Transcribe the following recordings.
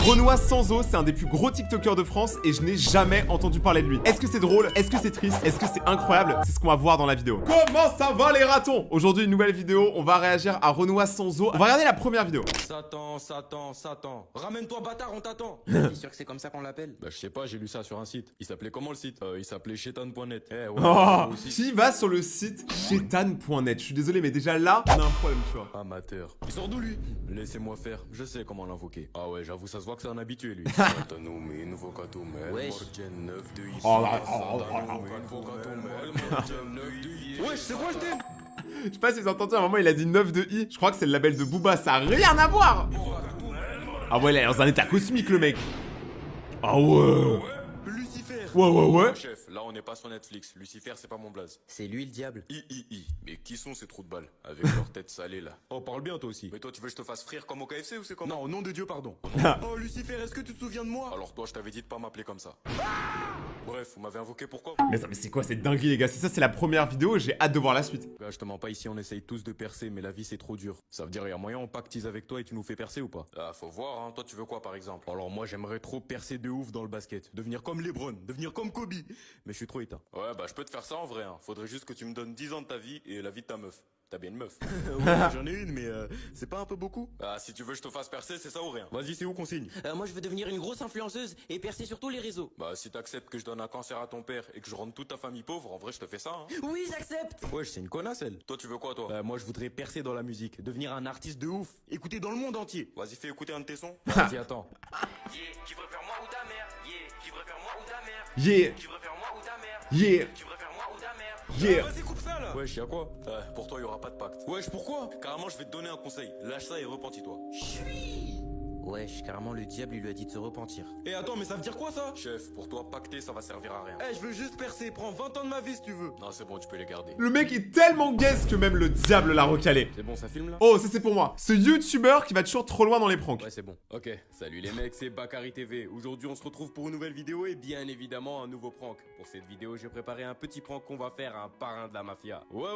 Renoir Sanzo, c'est un des plus gros TikTokers de France et je n'ai jamais entendu parler de lui. Est-ce que c'est drôle? Est-ce que c'est triste? Est-ce que c'est incroyable? C'est ce qu'on va voir dans la vidéo. Comment ça va les ratons? Aujourd'hui, une nouvelle vidéo, on va réagir à Renoir Sanzo. On va regarder la première vidéo. Satan. Ramène-toi bâtard, on t'attend. T'es sûr que c'est comme ça qu'on l'appelle? Bah je sais pas, j'ai lu ça sur un site. Il s'appelait comment le site? Il s'appelait chetan.net. Eh ouais, Oh, aussi. qui va sur le site chetan.net? Je suis désolé, mais déjà là, on a un problème, tu vois. Amateur. Il sort d'où lui? Laissez-moi faire, je sais comment l'invoquer. Ah ouais, j'avoue, ça se voit que c'est un habitué lui. Wesh. Oh, Wesh, c'est quoi le thème? Je sais pas si vous avez entendu, à un moment il a dit 9 de I. Je crois que c'est le label de Booba, ça a rien à voir. Ah ouais, il est dans un état cosmique le mec. Ah ouais. Lucifer. Ouais. Chef, là on n'est pas sur Netflix. Lucifer, c'est pas mon blaze. C'est lui le diable. Mais qui sont ces trous de balles avec leur tête salée là? Oh, parle bien toi aussi. Mais toi, tu veux que je te fasse frire comme au KFC ou c'est comment? Non, au nom de Dieu, pardon. Oh, Lucifer, est-ce que tu te souviens de moi? Alors toi, je t'avais dit de pas m'appeler comme ça. Bref, vous m'avez invoqué pourquoi? Mais c'est quoi cette dinguerie les gars? Si ça c'est la première vidéo, j'ai hâte de voir la suite. Bah, je te mens pas, ici on essaye tous de percer, mais la vie c'est trop dur. Ça veut dire, y a moyen on pactise avec toi et tu nous fais percer ou pas? Ah, faut voir, hein. Toi, tu veux quoi par exemple? Alors moi, j'aimerais trop percer de ouf dans le basket. Devenir comme LeBron, devenir comme Kobe. Mais je suis trop éteint. Ouais, bah je peux te faire ça en vrai, hein. Faudrait juste que tu me donnes 10 ans de ta vie et la vie de ta meuf. T'as bien une meuf? Ouais, j'en ai une, mais c'est pas un peu beaucoup? Ah, si tu veux que je te fasse percer, c'est ça ou rien. Vas-y, c'est où qu'on signe? Moi je veux devenir une grosse influenceuse et percer sur tous les réseaux. Bah, si t'acceptes que je donne un cancer à ton père et que je rende toute ta famille pauvre, en vrai, je te fais ça, hein. Oui, j'accepte. Wesh, c'est une connasse, elle. Toi, tu veux quoi, toi? Moi, je voudrais percer dans la musique, devenir un artiste de ouf, écouter dans le monde entier. Vas-y, fais écouter un de tes sons. Vas-y, attends. Qui préfère moi ou ta mère? Qui préfère moi ou ta mère? Yeah, Qui préfère moi ou ta mère? yeah, Qui préfère moi ou ta mère? yeah. Vas-y, coupe ça, là. Wesh, y'a quoi? Pour toi, y aura pas de pacte. Wesh, pourquoi? Carrément, je vais te donner un conseil. Lâche ça et repentis-toi. Wesh, carrément le diable il lui a dit de se repentir. Et attends, mais ça veut dire quoi, ça? Chef, pour toi, pacter, ça va servir à rien. Eh, je veux juste percer. Prends 20 ans de ma vie, si tu veux. Non, c'est bon, tu peux les garder. Le mec est tellement guesse que même le diable l'a recalé. C'est bon, ça filme, là? Oh, ça c'est pour moi. Ce youtubeur qui va toujours trop loin dans les pranks. Ouais, c'est bon. Ok, salut les mecs, c'est Bakary TV. Aujourd'hui, on se retrouve pour une nouvelle vidéo et bien évidemment un nouveau prank. Pour cette vidéo, j'ai préparé un petit prank qu'on va faire à un parrain de la mafia. Ouais.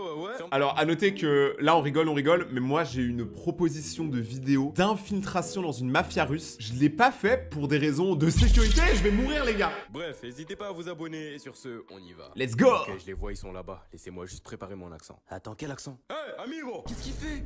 Alors, à noter que là, on rigole, mais moi, j'ai une proposition de vidéo d'infiltration dans une mafia russe. Je l'ai pas fait pour des raisons de sécurité, je vais mourir, les gars. Bref, n'hésitez pas à vous abonner et sur ce, on y va. Let's go. Ok, je les vois, ils sont là-bas. Laissez-moi juste préparer mon accent. Attends, quel accent? Hey, amigo! Qu'est-ce qu'il fait?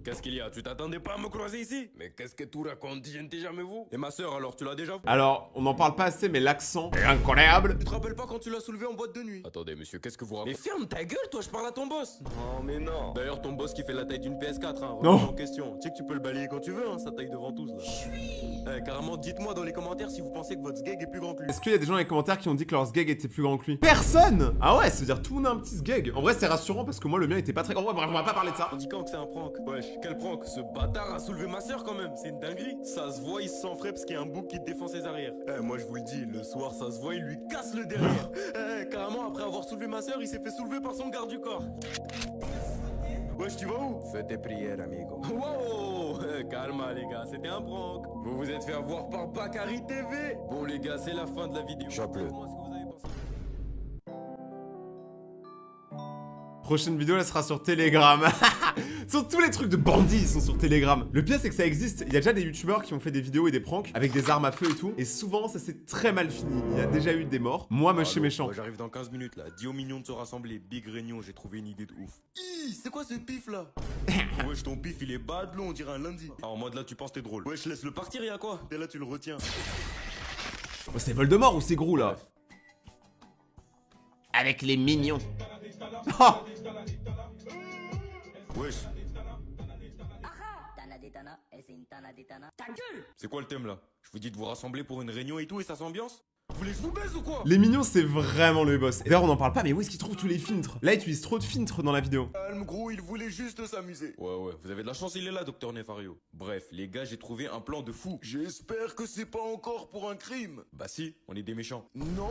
Qu'est-ce qu'il y a? Tu t'attendais pas à me croiser ici? Mais qu'est-ce que tu racontes? Je ne t'ai jamais vu. Et ma sœur, alors, tu l'as déjà vu? Alors, on n'en parle pas assez, mais l'accent est incroyable. Tu te rappelles pas quand tu l'as soulevé en boîte de nuit? Attendez, monsieur, qu'est-ce que vous racontez? Mais ferme ta gueule, toi, je parle à ton boss. Non, mais non. D'ailleurs, ton boss qui fait la taille d'une PS4, hein, Non. en question. Tu sais que tu peux le balayer quand tu veux, hein, sa taille devant tous, là. Carrément, dites-moi dans les commentaires si vous pensez que votre sgeg est plus grand que lui. Est-ce qu'il y a des gens dans les commentaires qui ont dit que leur sgeg était plus grand que lui? Personne. Ah ouais, ça veut dire tout le monde a un petit sgeg. En vrai, c'est rassurant parce que moi, le mien était pas très grand. Ouais, bref, on va pas parler de ça. On dit quand que c'est un prank? Wesh, quel prank? Ce bâtard a soulevé ma sœur quand même, c'est une dinguerie. Ça se voit, il se sent frais parce qu'il y a un bouc qui défend ses arrières. Moi je vous le dis, le soir ça se voit, il lui casse le derrière. Carrément, après avoir soulevé ma sœur, il s'est fait soulever par son garde du corps. Wesh, tu vas où? Fais tes prières, amigo. Wow, calma les gars, c'était un prank. Vous vous êtes fait avoir par Bakary TV. Bon les gars, c'est la fin de la vidéo. Chapelet. Dites-moi ce que vous avez pensé. Prochaine vidéo, elle sera sur Telegram. Sur tous les trucs de bandits, ils sont sur Telegram. Le pire, c'est que ça existe. Il y a déjà des youtubeurs qui ont fait des vidéos et des pranks avec des armes à feu et tout. Et souvent, ça s'est très mal fini. Il y a déjà eu des morts. Moi, monsieur méchant. Ouais, j'arrive dans 15 minutes là. Dis aux mignons de se rassembler. Big réunion, j'ai trouvé une idée de ouf. C'est quoi ce pif là? Wesh, ton pif il est bad long, on dirait un lundi. Ah, en mode là, tu penses t'es drôle. Wesh, laisse le partir, y'a quoi? Et là, tu le retiens. Oh, c'est Voldemort ou c'est Grou là? Avec les mignons. Oh, Wesh, Ta gueule! c'est quoi le thème là? Je vous dis de vous rassembler pour une réunion et tout et ça s'ambiance? Vous voulez que je vous baise ou quoi? les mignons, c'est vraiment le boss. D'ailleurs, on en parle pas, mais où est-ce qu'il trouve tous les filtres? Là, il utilise trop de filtres dans la vidéo. Calme gros, il voulait juste s'amuser. Ouais, vous avez de la chance, il est là, docteur Nefario. Bref, les gars, j'ai trouvé un plan de fou. J'espère que c'est pas encore pour un crime. Bah si, on est des méchants. Non,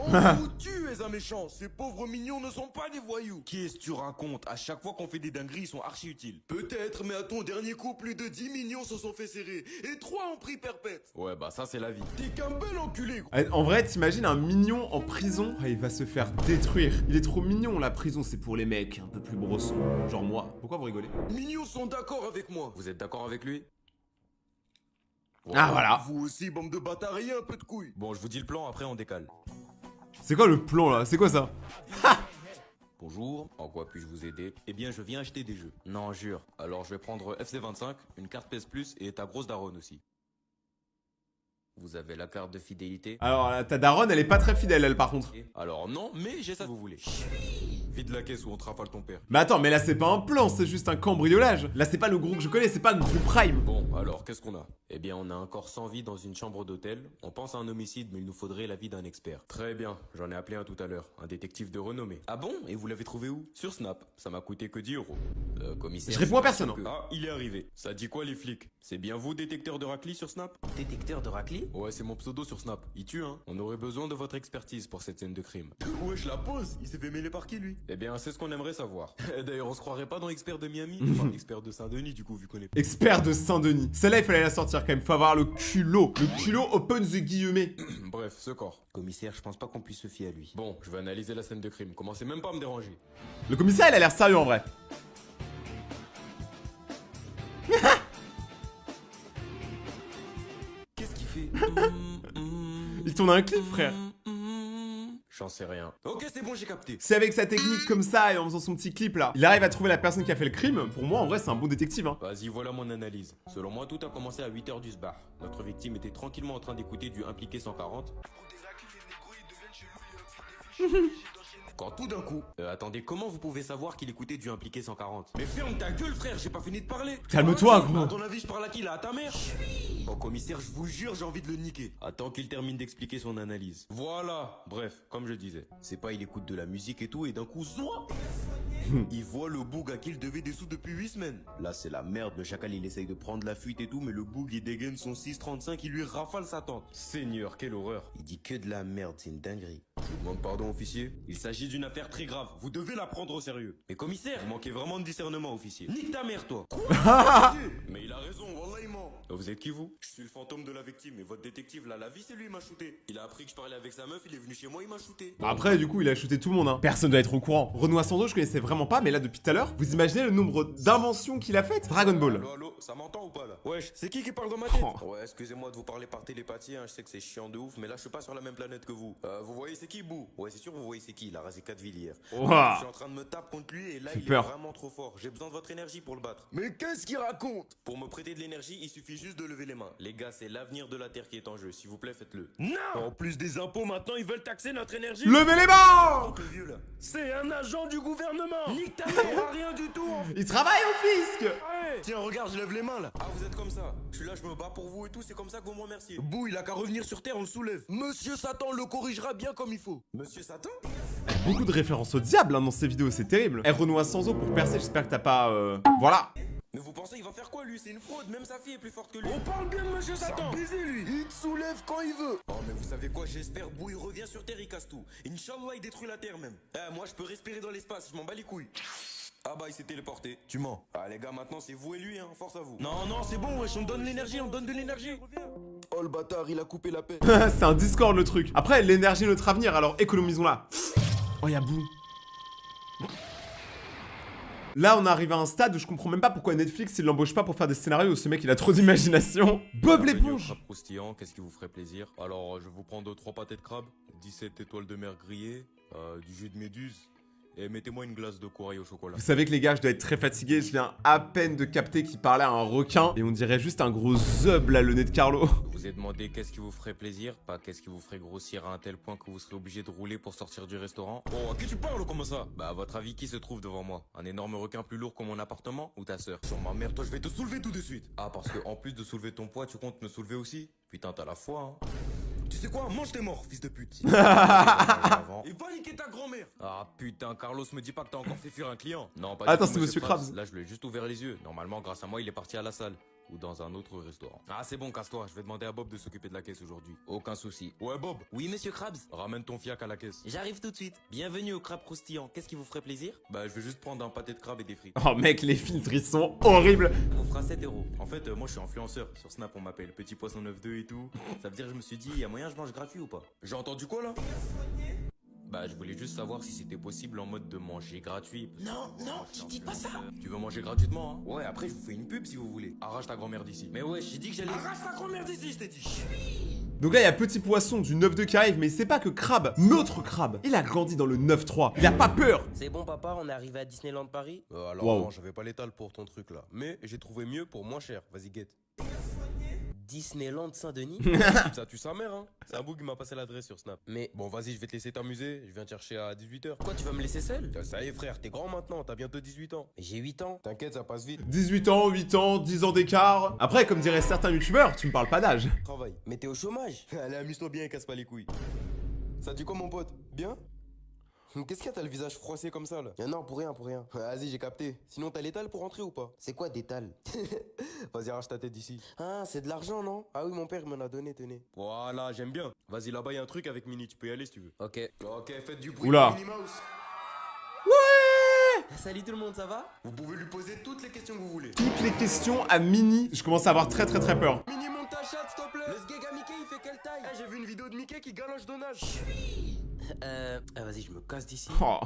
tu es un méchant. Ces pauvres mignons ne sont pas des voyous. Qu'est-ce que tu racontes? À chaque fois qu'on fait des dingueries, ils sont archi utiles. Peut-être, mais à ton dernier coup, plus de 10 mignons se sont fait serrer. Et 3 ont pris perpète. Ouais, bah ça, c'est la vie. T'es qu'un bel enculé, gros. En vrai, t'imagines un mignon en prison? Ah, il va se faire détruire. Il est trop mignon, la prison, c'est pour les mecs un peu plus brossons. Genre moi. Pourquoi vous rigolez? Mignons sont d'accord avec moi. Vous êtes d'accord avec lui? Ah, voilà. Vous aussi, bande de bâtards, ayez un peu de couilles. Bon, je vous dis le plan, après on décale. C'est quoi le plan là? C'est quoi ça? Bonjour, en quoi puis-je vous aider? Eh bien, je viens acheter des jeux. Non, jure. Alors, je vais prendre FC25, une carte PS Plus et ta grosse daronne aussi. Vous avez la carte de fidélité? Alors, ta daronne, elle est pas très fidèle, elle, par contre. Alors non, mais j'ai ça si vous voulez. Vide la caisse ou on te rafale ton père. Mais attends, mais là, c'est pas un plan, c'est juste un cambriolage. Là, c'est pas le groupe que je connais, c'est pas le groupe Prime. Bon, alors, qu'est-ce qu'on a? Eh bien, on a un corps sans vie dans une chambre d'hôtel. On pense à un homicide, mais il nous faudrait l'avis d'un expert. Très bien, j'en ai appelé un tout à l'heure. Un détective de renommée. Ah bon? Et vous l'avez trouvé où? Sur Snap. Ça m'a coûté que 10 euros. Commissaire... Je réponds à personne. Hein. Ah, il est arrivé. Ça dit quoi, les flics? C'est bien vous, détecteur de raclis sur Snap? Détecteur de raclis? Ouais, c'est mon pseudo sur Snap. Il tue, hein. On aurait besoin de votre expertise pour cette scène de crime. Wesh, la pose. Il s'est fait mêler par qui, lui? Eh bien, c'est ce qu'on aimerait savoir. D'ailleurs, on se croirait pas dans Expert de Miami? Enfin, Expert de Saint-Denis, du coup, vu qu'on est... Expert de Saint-Denis. Celle-là, il fallait la sortir quand même. Faut avoir le culot. Le culot open the guillemets. Bref, ce corps. Commissaire, je pense pas qu'on puisse se fier à lui. Bon, je vais analyser la scène de crime. Commencez même pas à me déranger. Le commissaire, il a l'air sérieux en vrai. Qu'est-ce qu'il fait? Il tourne un clip, frère. J'en sais rien. Ok, c'est bon, j'ai capté. C'est avec sa technique comme ça et en faisant son petit clip là. Il arrive à trouver la personne qui a fait le crime. Pour moi, en vrai, c'est un bon détective. Hein. Vas-y, voilà mon analyse. Selon moi, tout a commencé à 8h du sbar. Notre victime était tranquillement en train d'écouter du Impliqué 140. Quand tout d'un coup... attendez, comment vous pouvez savoir qu'il écoutait du Impliqué 140? Mais ferme ta gueule, frère, j'ai pas fini de parler. Calme-toi, gros. À ton avis, je parle à qui, là? À ta mère? Bon, commissaire, je vous jure, j'ai envie de le niquer. Attends qu'il termine d'expliquer son analyse. Voilà. Bref, comme je disais, c'est pas il écoute de la musique et tout, et d'un coup, zouah, il voit le boug à qui il devait des sous depuis 8 semaines. Là, c'est la merde. Le chacal, il essaye de prendre la fuite et tout, mais le boug, il dégaine son 635, il lui rafale sa tente. Seigneur, quelle horreur. Il dit que de la merde, c'est une dinguerie. Je vous demande pardon, officier. Il s'agit d'une affaire très grave. Vous devez la prendre au sérieux. Mais commissaire, vous manquez vraiment de discernement, officier. Nique ta mère, toi. Quoi? Mais il a raison, wallah, il ment. Vous êtes qui, vous? Je suis le fantôme de la victime, et votre détective, là, la vie, c'est lui, il m'a shooté. Il a appris que je parlais avec sa meuf, il est venu chez moi, il m'a shooté. Après, du coup, il a shooté tout le monde. Hein. Personne doit être au courant. Renoir Sando, je connaissais vraiment pas, mais là, depuis tout à l'heure, vous imaginez le nombre d'inventions qu'il a faites? Dragon Ball. Allô, ça m'entend ou pas, là? Wesh, c'est qui parle dans ma tête? Ouais, excusez-moi de vous parler par télépathie, hein, je sais que c'est chiant de ouf, mais là, je suis pas sur la même planète que vous. Vous voyez, c'est qui, Bou? Ouais, c'est sûr, vous voyez, c'est qui? Il a rasé 4 villes hier. Ouah. Je suis en train de me taper contre lui, et là, J'ai il peur. est vraiment trop fort. J'ai besoin de votre énergie pour le battre. Mais qu'est-ce qu'il raconte? Pour me prêter de l'énergie, il suffit juste de lever les mains. Les gars, c'est l'avenir de la Terre qui est en jeu. S'il vous plaît, faites-le. Non! En plus des impôts, maintenant, ils veulent taxer notre énergie. Levez les mains! Le vieux, là. C'est un agent du gouvernement! Nique ta mère, rien du tout! Il travaille au fisc. Tiens, regarde, je lève les mains là. Ah, vous êtes comme ça. Je suis là, je me bats pour vous et tout, c'est comme ça que vous me remerciez. Bouh, il a qu'à revenir sur Terre, on le soulève. Monsieur Satan le corrigera bien comme il faut. Monsieur Satan? Beaucoup de références au diable hein, dans ces vidéos, c'est terrible. Renoir Sanzo pour percer, j'espère que t'as pas... Voilà. Mais vous pensez, il va faire quoi lui? C'est une fraude, même sa fille est plus forte que lui. On parle bien de Monsieur Satan! Baiser lui! Il te soulève quand il veut! Oh, mais vous savez quoi? J'espère, Bouh, il revient sur Terre, il casse tout. Inch'Allah, il détruit la Terre même. Moi, je peux respirer dans l'espace, je m'en bats les couilles. Ah bah il s'est téléporté, tu mens. Ah les gars maintenant c'est vous et lui hein, force à vous. Non c'est bon wesh, on donne l'énergie, on donne de l'énergie. Oh le bâtard, il a coupé la paix. C'est un Discord le truc. Après, l'énergie est notre avenir, alors économisons-la. Oh y'a Bou. Là, on arrive à un stade où je comprends même pas pourquoi Netflix il l'embauche pas pour faire des scénarios. Ce mec, il a trop d'imagination. Bob l'éponge. Crabe croustillant, qu'est-ce qui vous ferait plaisir? Alors, je vais vous prendre 3 pâtés de crabe, 17 étoiles de mer grillées, du jus de méduse. Et mettez-moi une glace de corail au chocolat. Vous savez que les gars, je dois être très fatigué. Je viens à peine de capter qu'il parlait à un requin. Et on dirait juste un gros zeub là, le nez de Carlo. Je vous ai demandé qu'est-ce qui vous ferait plaisir, pas qu'est-ce qui vous ferait grossir à un tel point que vous serez obligé de rouler pour sortir du restaurant. Oh, à qui tu parles, comment ça? Bah, à votre avis, qui se trouve devant moi? Un énorme requin plus lourd que mon appartement ou ta sœur? Sur ma mère, toi, je vais te soulever tout de suite. Ah, parce que en plus de soulever ton poids, tu comptes me soulever aussi? Putain, t'as la foi, hein. Tu sais quoi? Mange tes morts, fils de pute. Et va niquer ta grand-mère. Ah putain, Carlos me dit pas que t'as encore fait fuir un client. Non, pas du Attends, tout, c'est Monsieur Krabs. Là, je lui ai juste ouvert les yeux. Normalement, grâce à moi, il est parti à la salle. Ou dans un autre restaurant. Ah c'est bon, casse-toi, je vais demander à Bob de s'occuper de la caisse aujourd'hui. Aucun souci. Ouais Bob. Oui, monsieur Krabs. Ramène ton fiac à la caisse. J'arrive tout de suite. Bienvenue au crabe croustillant. Qu'est-ce qui vous ferait plaisir? Bah je vais juste prendre un pâté de crabe et des frites. Oh mec, les filtres, ils sont horribles. On vous fera 7 euros. En fait, moi je suis influenceur. Sur Snap on m'appelle Petit Poisson 92 et tout. Ça veut dire que je me suis dit, y a moyen je mange gratuit ou pas? J'ai entendu quoi là? Bah, je voulais juste savoir si c'était possible en mode de manger gratuit. Non, non, dis pas ça. Tu veux manger gratuitement, hein? Ouais, après, je vous fais une pub si vous voulez. Arrache ta grand-mère d'ici. Mais ouais, j'ai dit que j'allais. Arrache ta grand-mère d'ici, je t'ai dit. Donc là, il y a Petit Poisson du 9-2 qui arrive, mais c'est pas que Crabe, notre Crabe, il a grandi dans le 9-3. Il a pas peur. C'est bon papa, on est arrivé à Disneyland Paris. Alors Wow. non, j'avais pas l'étal pour ton truc là. Mais j'ai trouvé mieux pour moins cher. Vas-y, guette. Disneyland Saint-Denis. Ça tue sa mère, hein. C'est un bout qui m'a passé l'adresse sur Snap. Mais Bon, vas-y, je vais te laisser t'amuser. Je viens te chercher à 18h. quoi, tu vas me laisser seul? Ça y est, frère, t'es grand maintenant. T'as bientôt 18 ans. Mais j'ai 8 ans. T'inquiète, ça passe vite. 18 ans, 8 ans, 10 ans d'écart. Après, comme diraient certains youtubeurs, tu me parles pas d'âge. Travail. Mais t'es au chômage. Allez, amuse-toi bien et casse pas les couilles. Ça dit quoi, mon pote? Bien? Qu'est-ce qu'il y a, t'as le visage froissé comme ça là? Non, pour rien, pour rien. Vas-y, j'ai capté. Sinon, t'as l'étal pour rentrer ou pas? C'est quoi d'étal? Vas-y, arrache ta tête d'ici. Ah, c'est de l'argent, non? Ah oui, mon père m'en a donné, tenez. Voilà, j'aime bien. Vas-y, là-bas, y a un truc avec Mini, tu peux y aller si tu veux. Ok. Ok, faites du bruit. Oula. Minnie Mouse. Salut tout le monde, ça va? Vous pouvez lui poser toutes les questions que vous voulez. Toutes les questions à Mini, je commence à avoir très peur. Mini, monte ta chatte, s'il te plaît. Le sgeg à Mickey, il fait quelle taille? J'ai vu une vidéo de Mickey qui galoche Donald. Vas-y, je me casse d'ici. Oh.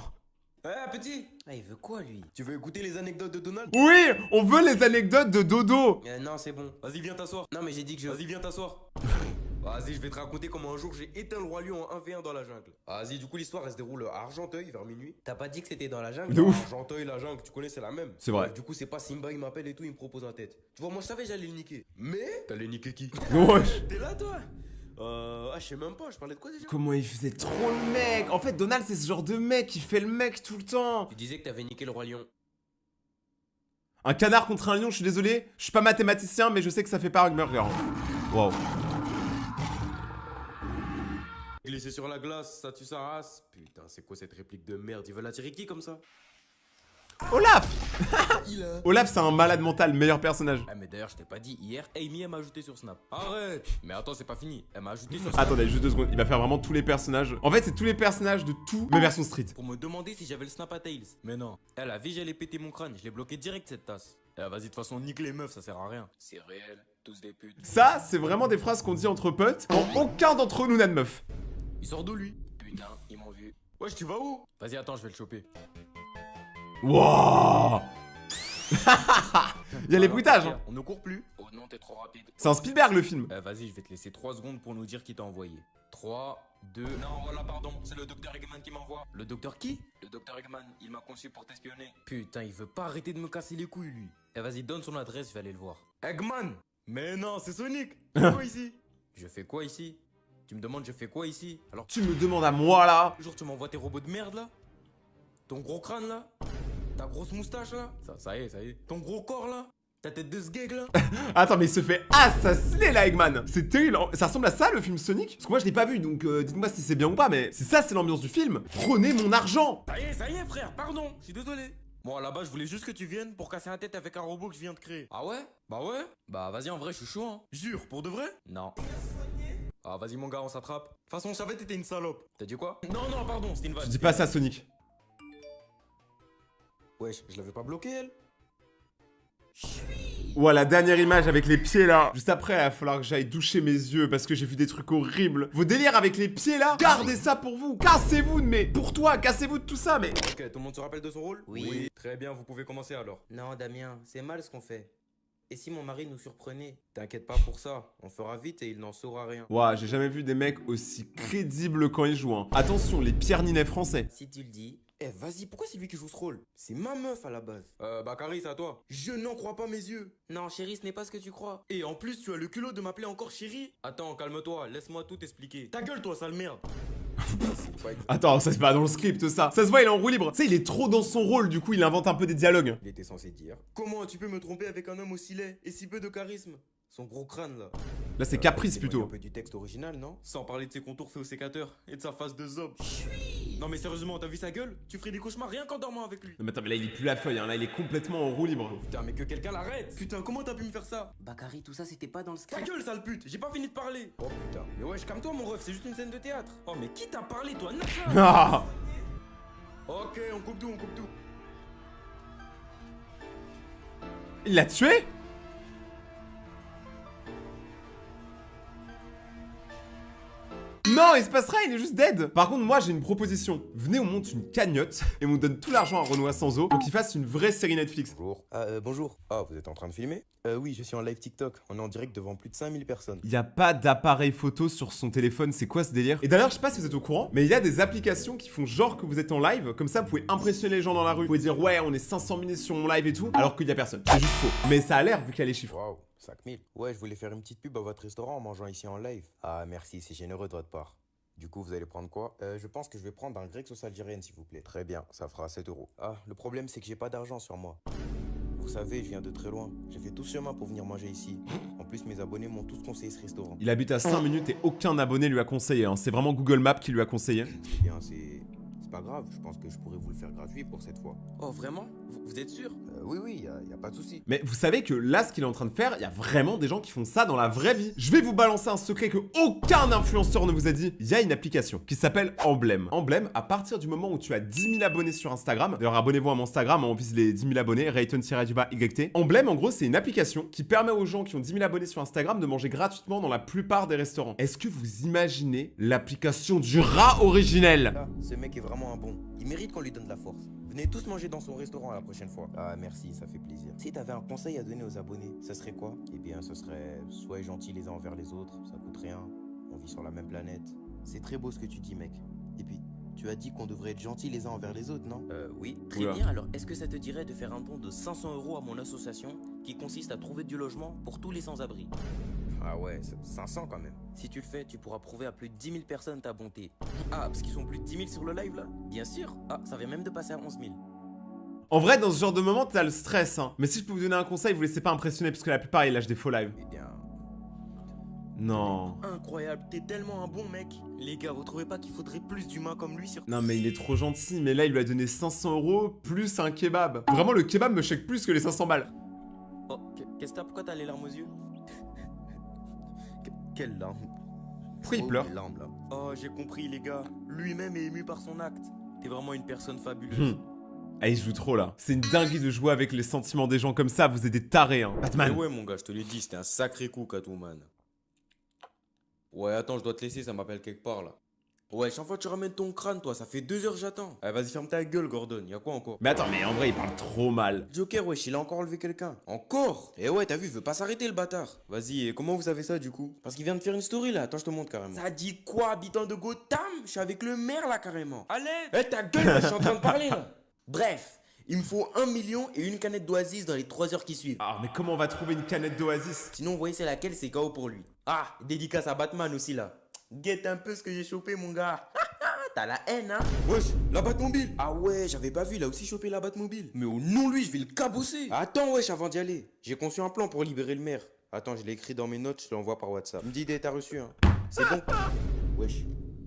Petit, Ah, il veut quoi, lui? tu veux écouter les anecdotes de Donald? Oui, on veut les anecdotes de Dodo. Non, c'est bon. Vas-y, viens t'asseoir. Non, mais j'ai dit que je... Vas-y, viens t'asseoir. Vas-y, je vais te raconter comment un jour j'ai éteint le roi lion en 1v1 dans la jungle. Vas-y, du coup, l'histoire elle se déroule à Argenteuil vers minuit. T'as pas dit que c'était dans la jungle? De ouf. Argenteuil, la jungle, tu connais, c'est la même. C'est vrai. Bref, du coup, c'est pas Simba, il m'appelle et tout, il me propose un tête. Tu vois, moi je savais j'allais le niquer. Mais. T'allais niquer qui? Wesh. T'es là, toi? Je sais même pas, je parlais de quoi déjà? Comment il faisait trop le mec. En fait, Donald, c'est ce genre de mec qui fait le mec tout le temps. Tu disais que t'avais niqué le roi lion. Un canard contre un lion, je suis désolé. Je suis pas mathématicien, mais je sais que ça fait pas un burger. Waouh. Glisser sur la glace, ça tue sa race. Putain, c'est quoi cette réplique de merde? Ils veulent attirer qui comme ça? Olaf. Il a. Olaf, c'est un malade mental, meilleur personnage. Ah, mais d'ailleurs, je t'ai pas dit, hier, Amy, elle m'a ajouté sur Snap. Arrête! Mais attends, c'est pas fini. Elle m'a ajouté sur Snap Attendez, juste 2 secondes. Il va faire vraiment tous les personnages. En fait, c'est tous les personnages de tout, mais version street. pour me demander si j'avais le Snap à Tails. Mais non. Elle a vu, j'allais péter mon crâne. Je l'ai bloqué direct, cette tasse. Vas-y, de toute façon, nique les meufs, ça sert à rien. C'est réel, tous des putes. Ça, c'est vraiment des phrases qu'on dit entre potes quand aucun d'entre nous n'a de meuf. Il sort d'où, lui? Putain, ils m'ont vu. Wesh, tu vas où? Vas-y, attends, je vais le choper. Wouah. Il y a les bruitages. Hein. On ne court plus. Oh non, t'es trop rapide. C'est un Spielberg le film. Vas-y, je vais te laisser 3 secondes pour nous dire qui t'a envoyé. 3, 2... Non, voilà, pardon, c'est le docteur Eggman qui m'envoie. Le docteur qui? Le docteur Eggman, il m'a conçu pour t'espionner. Putain, il veut pas arrêter de me casser les couilles, lui. Vas-y, donne son adresse, je vais aller le voir. Eggman! Mais non, c'est Sonic! C'est quoi ici? Je fais quoi ici? Tu me demandes je fais quoi ici? Alors, Tu me demandes à moi là. toujours tu m'envoies tes robots de merde, là? Ton gros crâne, là? Ta grosse moustache, là? Ça y est, ça y est. Ton gros corps, là? Ta tête de sgeg, là? Attends, mais il se fait assassiner là, Eggman. C'est terrible. Ça ressemble à ça le film Sonic? Parce que moi je l'ai pas vu, donc dites-moi si c'est bien ou pas, mais c'est ça, c'est l'ambiance du film. Prenez mon argent. Ça y est, frère, pardon, je suis désolé. Bon, à la base, je voulais juste que tu viennes pour casser la tête avec un robot que je viens de créer. Ah ouais? Bah ouais? Bah vas-y, en vrai, je suis chaud, hein. Jure, pour de vrai? Non. Ah, vas-y, mon gars, on s'attrape. De toute façon, je savais que t'étais une salope. T'as dit quoi? Non, pardon, c'était une vanne. Tu dis pas ça, Sonic. Wesh, je l'avais pas bloqué, elle? Ouah, la dernière image avec les pieds là. Juste après, il va falloir que j'aille doucher mes yeux parce que j'ai vu des trucs horribles. Vos délires avec les pieds là, gardez ça pour vous. Cassez-vous de mais pour toi, cassez-vous de tout ça, mais. Ok, tout le monde se rappelle de son rôle? Oui. Très bien, vous pouvez commencer alors. Non, Damien, c'est mal ce qu'on fait. Et si mon mari nous surprenait? T'inquiète pas pour ça, on fera vite et il n'en saura rien. Ouah, j'ai jamais vu des mecs aussi crédibles quand ils jouent. Hein. Attention, les Pierre Ninet français. Si tu le dis. Eh, vas-y, pourquoi c'est lui qui joue ce rôle? C'est ma meuf à la base. Bakary, c'est à toi. Je n'en crois pas mes yeux. Non, chérie, ce n'est pas ce que tu crois. Et en plus, tu as le culot de m'appeler encore chérie? Attends, calme-toi, laisse-moi tout expliquer. Ta gueule, toi, sale merde. Attends, ça c'est pas dans le script ça. Ça se voit, il est en roue libre. Tu sais, il est trop dans son rôle, du coup, il invente un peu des dialogues. Il était censé dire: comment tu peux me tromper avec un homme aussi laid et si peu de charisme? Son gros crâne là. Là, c'est Caprice C'est plutôt. un peu du texte original, non? Sans parler de ses contours faits au sécateur et de sa face de zob. Non mais sérieusement, t'as vu sa gueule? Tu ferais des cauchemars rien qu'en dormant avec lui. Non, mais attends, mais là, il est plus la feuille, hein. Là, il est complètement en roue libre. Putain, mais que quelqu'un l'arrête! Putain, comment t'as pu me faire ça? Bakary, tout ça, c'était pas dans le Ta script. gueule, sale pute! J'ai pas fini de parler! Oh putain, mais wesh, calme-toi mon ref, c'est juste une scène de théâtre! Oh, mais qui t'a parlé, toi, Nacha? Ah. Ok, on coupe tout, on coupe tout! Il l'a tué? Non, il se passe rien, il est juste dead. Par contre, moi, j'ai une proposition. Venez, on monte une cagnotte et on donne tout l'argent à Renoir Sanzo pour qu'il fasse une vraie série Netflix. Bonjour. Bonjour. Ah, vous êtes en train de filmer Oui, je suis en live TikTok. On est en direct devant plus de 5000 personnes. Il y a pas d'appareil photo sur son téléphone, c'est quoi ce délire? Et d'ailleurs, je sais pas si vous êtes au courant, mais il y a des applications qui font genre que vous êtes en live, comme ça vous pouvez impressionner les gens dans la rue. Vous pouvez dire ouais, on est 500 000 sur mon live et tout, alors qu'il y a personne. C'est juste faux. Mais ça a l'air vu qu'il y a les chiffres. Waouh, 5000. Ouais, je voulais faire une petite pub à votre restaurant en mangeant ici en live. Ah, merci, c'est généreux de votre part. Du coup, vous allez prendre quoi Je pense que je vais prendre un grec sauce algérienne, s'il vous plaît. Très bien, ça fera 7 €. Ah, le problème, c'est que j'ai pas d'argent sur moi. Vous savez, je viens de très loin. J'ai fait tout ce chemin pour venir manger ici. En plus, mes abonnés m'ont tous conseillé ce restaurant. Il habite à 5 minutes et aucun abonné lui a conseillé, hein. C'est vraiment Google Maps qui lui a conseillé. Eh bien, c'est pas grave. Je pense que je pourrais vous le faire gratuit pour cette fois. Oh, vraiment? Vous êtes sûr? Oui, y a pas de souci. Mais vous savez que là, ce qu'il est en train de faire, il y a vraiment des gens qui font ça dans la vraie vie. Je vais vous balancer un secret que aucun influenceur ne vous a dit. Il y a une application qui s'appelle Emblème. Emblème, à partir du moment où tu as 10 000 abonnés sur Instagram, d'ailleurs abonnez-vous à mon Instagram, on vise les 10 000 abonnés, Rayton-YT. Emblème, en gros, c'est une application qui permet aux gens qui ont 10 000 abonnés sur Instagram de manger gratuitement dans la plupart des restaurants. Est-ce que vous imaginez l'application du rat originel? Ah, ce mec est vraiment un bon. Il mérite qu'on lui donne de la force. Venez tous manger dans son restaurant la prochaine fois. Ah, merci, ça fait plaisir. Si t'avais un conseil à donner aux abonnés, ça serait quoi? Eh bien, ce serait soyez gentils les uns envers les autres, ça coûte rien, on vit sur la même planète. C'est très beau ce que tu dis, mec. Et puis, tu as dit qu'on devrait être gentils les uns envers les autres, non? Oui. Très Oula. bien, alors est-ce que ça te dirait de faire un don de 500 € à mon association qui consiste à trouver du logement pour tous les sans-abri? Ah ouais, 500 quand même. Si tu le fais, tu pourras prouver à plus de 10 000 personnes ta bonté. Ah, parce qu'ils sont plus de 10 000 sur le live là? Bien sûr. Ah, ça vient même de passer à 11 000. En vrai, dans ce genre de moment, t'as le stress, hein. Mais si je peux vous donner un conseil, vous laissez pas impressionner parce que la plupart ils lâchent des faux lives. Eh bien, Non. Incroyable, t'es tellement un bon mec. Les gars, vous trouvez pas qu'il faudrait plus d'humains comme lui sur... Non mais il est trop gentil, mais là il lui a donné 500 € plus un kebab. Vraiment le kebab me choque plus que les 500 balles. Oh, qu'est-ce que t'as? Pourquoi t'as les larmes aux yeux? quelle larme. Pourquoi il Oh, pleure? les larmes, là. Oh, j'ai compris les gars. Lui-même est ému par son acte. T'es vraiment une personne fabuleuse. Ah il joue trop là. C'est une dinguerie de jouer avec les sentiments des gens comme ça, vous êtes des tarés hein. Batman. Mais ouais, mon gars, je te l'ai dit, c'était un sacré coup, Catwoman. Ouais, attends, je dois te laisser, ça m'appelle quelque part là. Ouais, chaque fois tu ramènes ton crâne, toi, ça fait 2 heures j'attends. Allez, vas-y, ferme ta gueule, Gordon, y'a quoi encore? Mais attends, mais en vrai il parle trop mal. Joker, wesh, il a encore enlevé quelqu'un. Encore? Eh ouais, t'as vu, il veut pas s'arrêter le bâtard. Vas-y, et comment vous savez ça du coup? Parce qu'il vient de faire une story là, attends, je te montre carrément. Ça dit quoi, habitant de Gotham? Je suis avec le maire là carrément. Allez! Eh ta gueule, wesh, je suis en train de parler là. Bref, il me faut 1 million et une canette d'Oasis dans les 3 heures qui suivent. Ah mais comment on va trouver une canette d'Oasis? Sinon, vous voyez, c'est laquelle, c'est KO pour lui. Ah, dédicace à Batman aussi là. Guette un peu ce que j'ai chopé, mon gars. T'as la haine, hein? Wesh, la Batmobile. Ah ouais, j'avais pas vu, il a aussi chopé la Batmobile. Mais au nom de lui, je vais le cabosser. Attends, wesh, avant d'y aller, j'ai conçu un plan pour libérer le maire. Attends, je l'ai écrit dans mes notes, je te l'envoie par WhatsApp. Me dis dès que t'as reçu, hein. C'est bon? Wesh,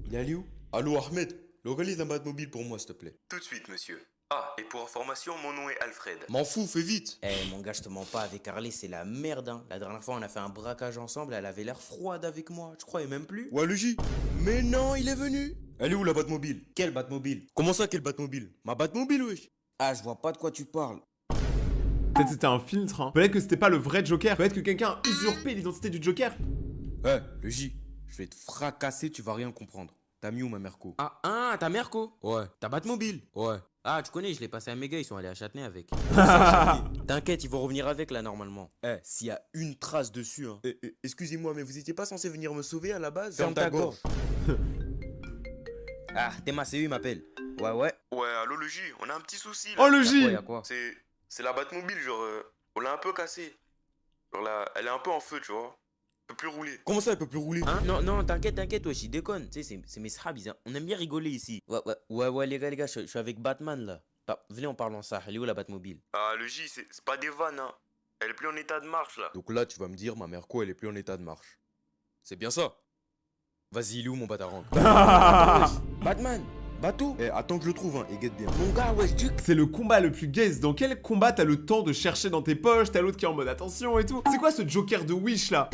il est allé où? Allô, Ahmed, localise un Batmobile pour moi, s'il te plaît. Tout de suite, monsieur. Ah, et pour information, mon nom est Alfred. M'en fous, fais vite. Eh mon gars, je te mens pas, avec Harley, c'est la merde hein. La dernière fois, on a fait un braquage ensemble, elle avait l'air froide avec moi. Je croyais même plus. Ouais, le J. Mais non, il est venu. Elle est où la Batmobile? Quelle Batmobile? Comment ça, quelle Batmobile? Ma Batmobile, wesh. Ah, je vois pas de quoi tu parles. Peut-être c'était un filtre hein. Peut-être que c'était pas le vrai Joker. Peut-être que quelqu'un a usurpé l'identité du Joker. Eh, le J, je vais te fracasser, tu vas rien comprendre. T'as mis où ma Merco? Ah, ta Merco? Ouais. Ta Batmobile? Ouais. Ah, tu connais, je l'ai passé à mes gars, ils sont allés à Châtenay avec. T'inquiète, ils vont revenir avec là normalement. Eh, s'il y a une trace dessus, hein. Excusez-moi, mais vous étiez pas censé venir me sauver à la base? Ferme ta gorge. Ah, Théma, c'est eux, ils m'appellent. Ouais. Ouais, allô le J, on a un petit souci là. Oh le Y'a quoi, J. y'a quoi? C'est la Batmobile, genre, on l'a un peu cassée. Genre là, elle est un peu en feu, tu vois. Elle peut plus rouler. Comment ça, elle peut plus rouler? Hein? Non, t'inquiète, wesh, ils déconnent. Tu sais, c'est mes shabs, on aime bien rigoler ici. Ouais, les gars, je suis avec Batman là. Bah, venez, on parle en ça. Elle est où la Batmobile? Ah, le J, c'est pas des vannes, hein. Elle est plus en état de marche là. Donc là, tu vas me dire, ma Merco, elle est plus en état de marche. C'est bien ça? Vas-y, il est où mon batarangue? Batman! Batou! Eh, attends que je le trouve, hein, et guette bien. Mon gars, wesh, tu... C'est le combat le plus gaze. Dans quel combat t'as le temps de chercher dans tes poches? T'as l'autre qui est en mode attention et tout. C'est quoi ce Joker de Wish là?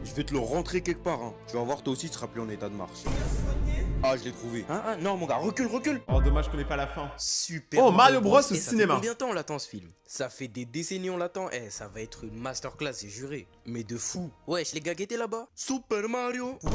Je vais te le rentrer quelque part, hein. Tu vas voir, toi aussi, tu seras plus en état de marche. Ah, je l'ai trouvé. Non, mon gars, recule. Oh, dommage, je connais pas la fin. Super. Oh, Mario Bros au Ça fait cinéma. combien de temps on l'attend ce film? Ça fait des décennies on l'attend. Ça va être une masterclass, c'est juré. Mais de fou. Wesh, les gars qui étaient là-bas. Super Mario. Ouais.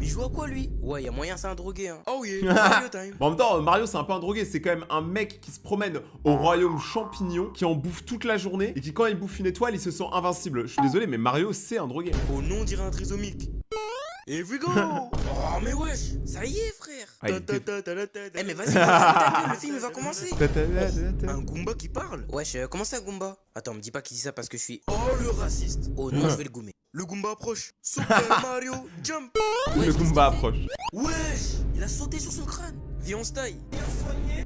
Il joue à quoi lui? Ouais, y a moyen, c'est un drogué. Hein. Oh yeah. Mario time. Bon, en même temps, Mario, c'est un peu un drogué. C'est quand même un mec qui se promène au royaume champignon, qui en bouffe toute la journée et qui, quand il bouffe une étoile, il se sent invincible. Je suis désolé, mais Mario, c'est un drogué. Au nom, on dirait un trisomique. Here we go. Oh, mais wesh, ça y est, frère. Ah, il était- Mais vas-y, ta gueule, le film il va commencer. Ta-ta-ta-ta-ta. Un Goomba qui parle? Wesh, comment ça Goomba? Attends, me dis pas qu'il dit ça parce que je suis... Oh, le raciste. Oh non, je vais le gommer. Le Goomba approche. Super Mario, jump. Le Goomba approche. Wesh, il a sauté sur son crâne. Viens, on se taille.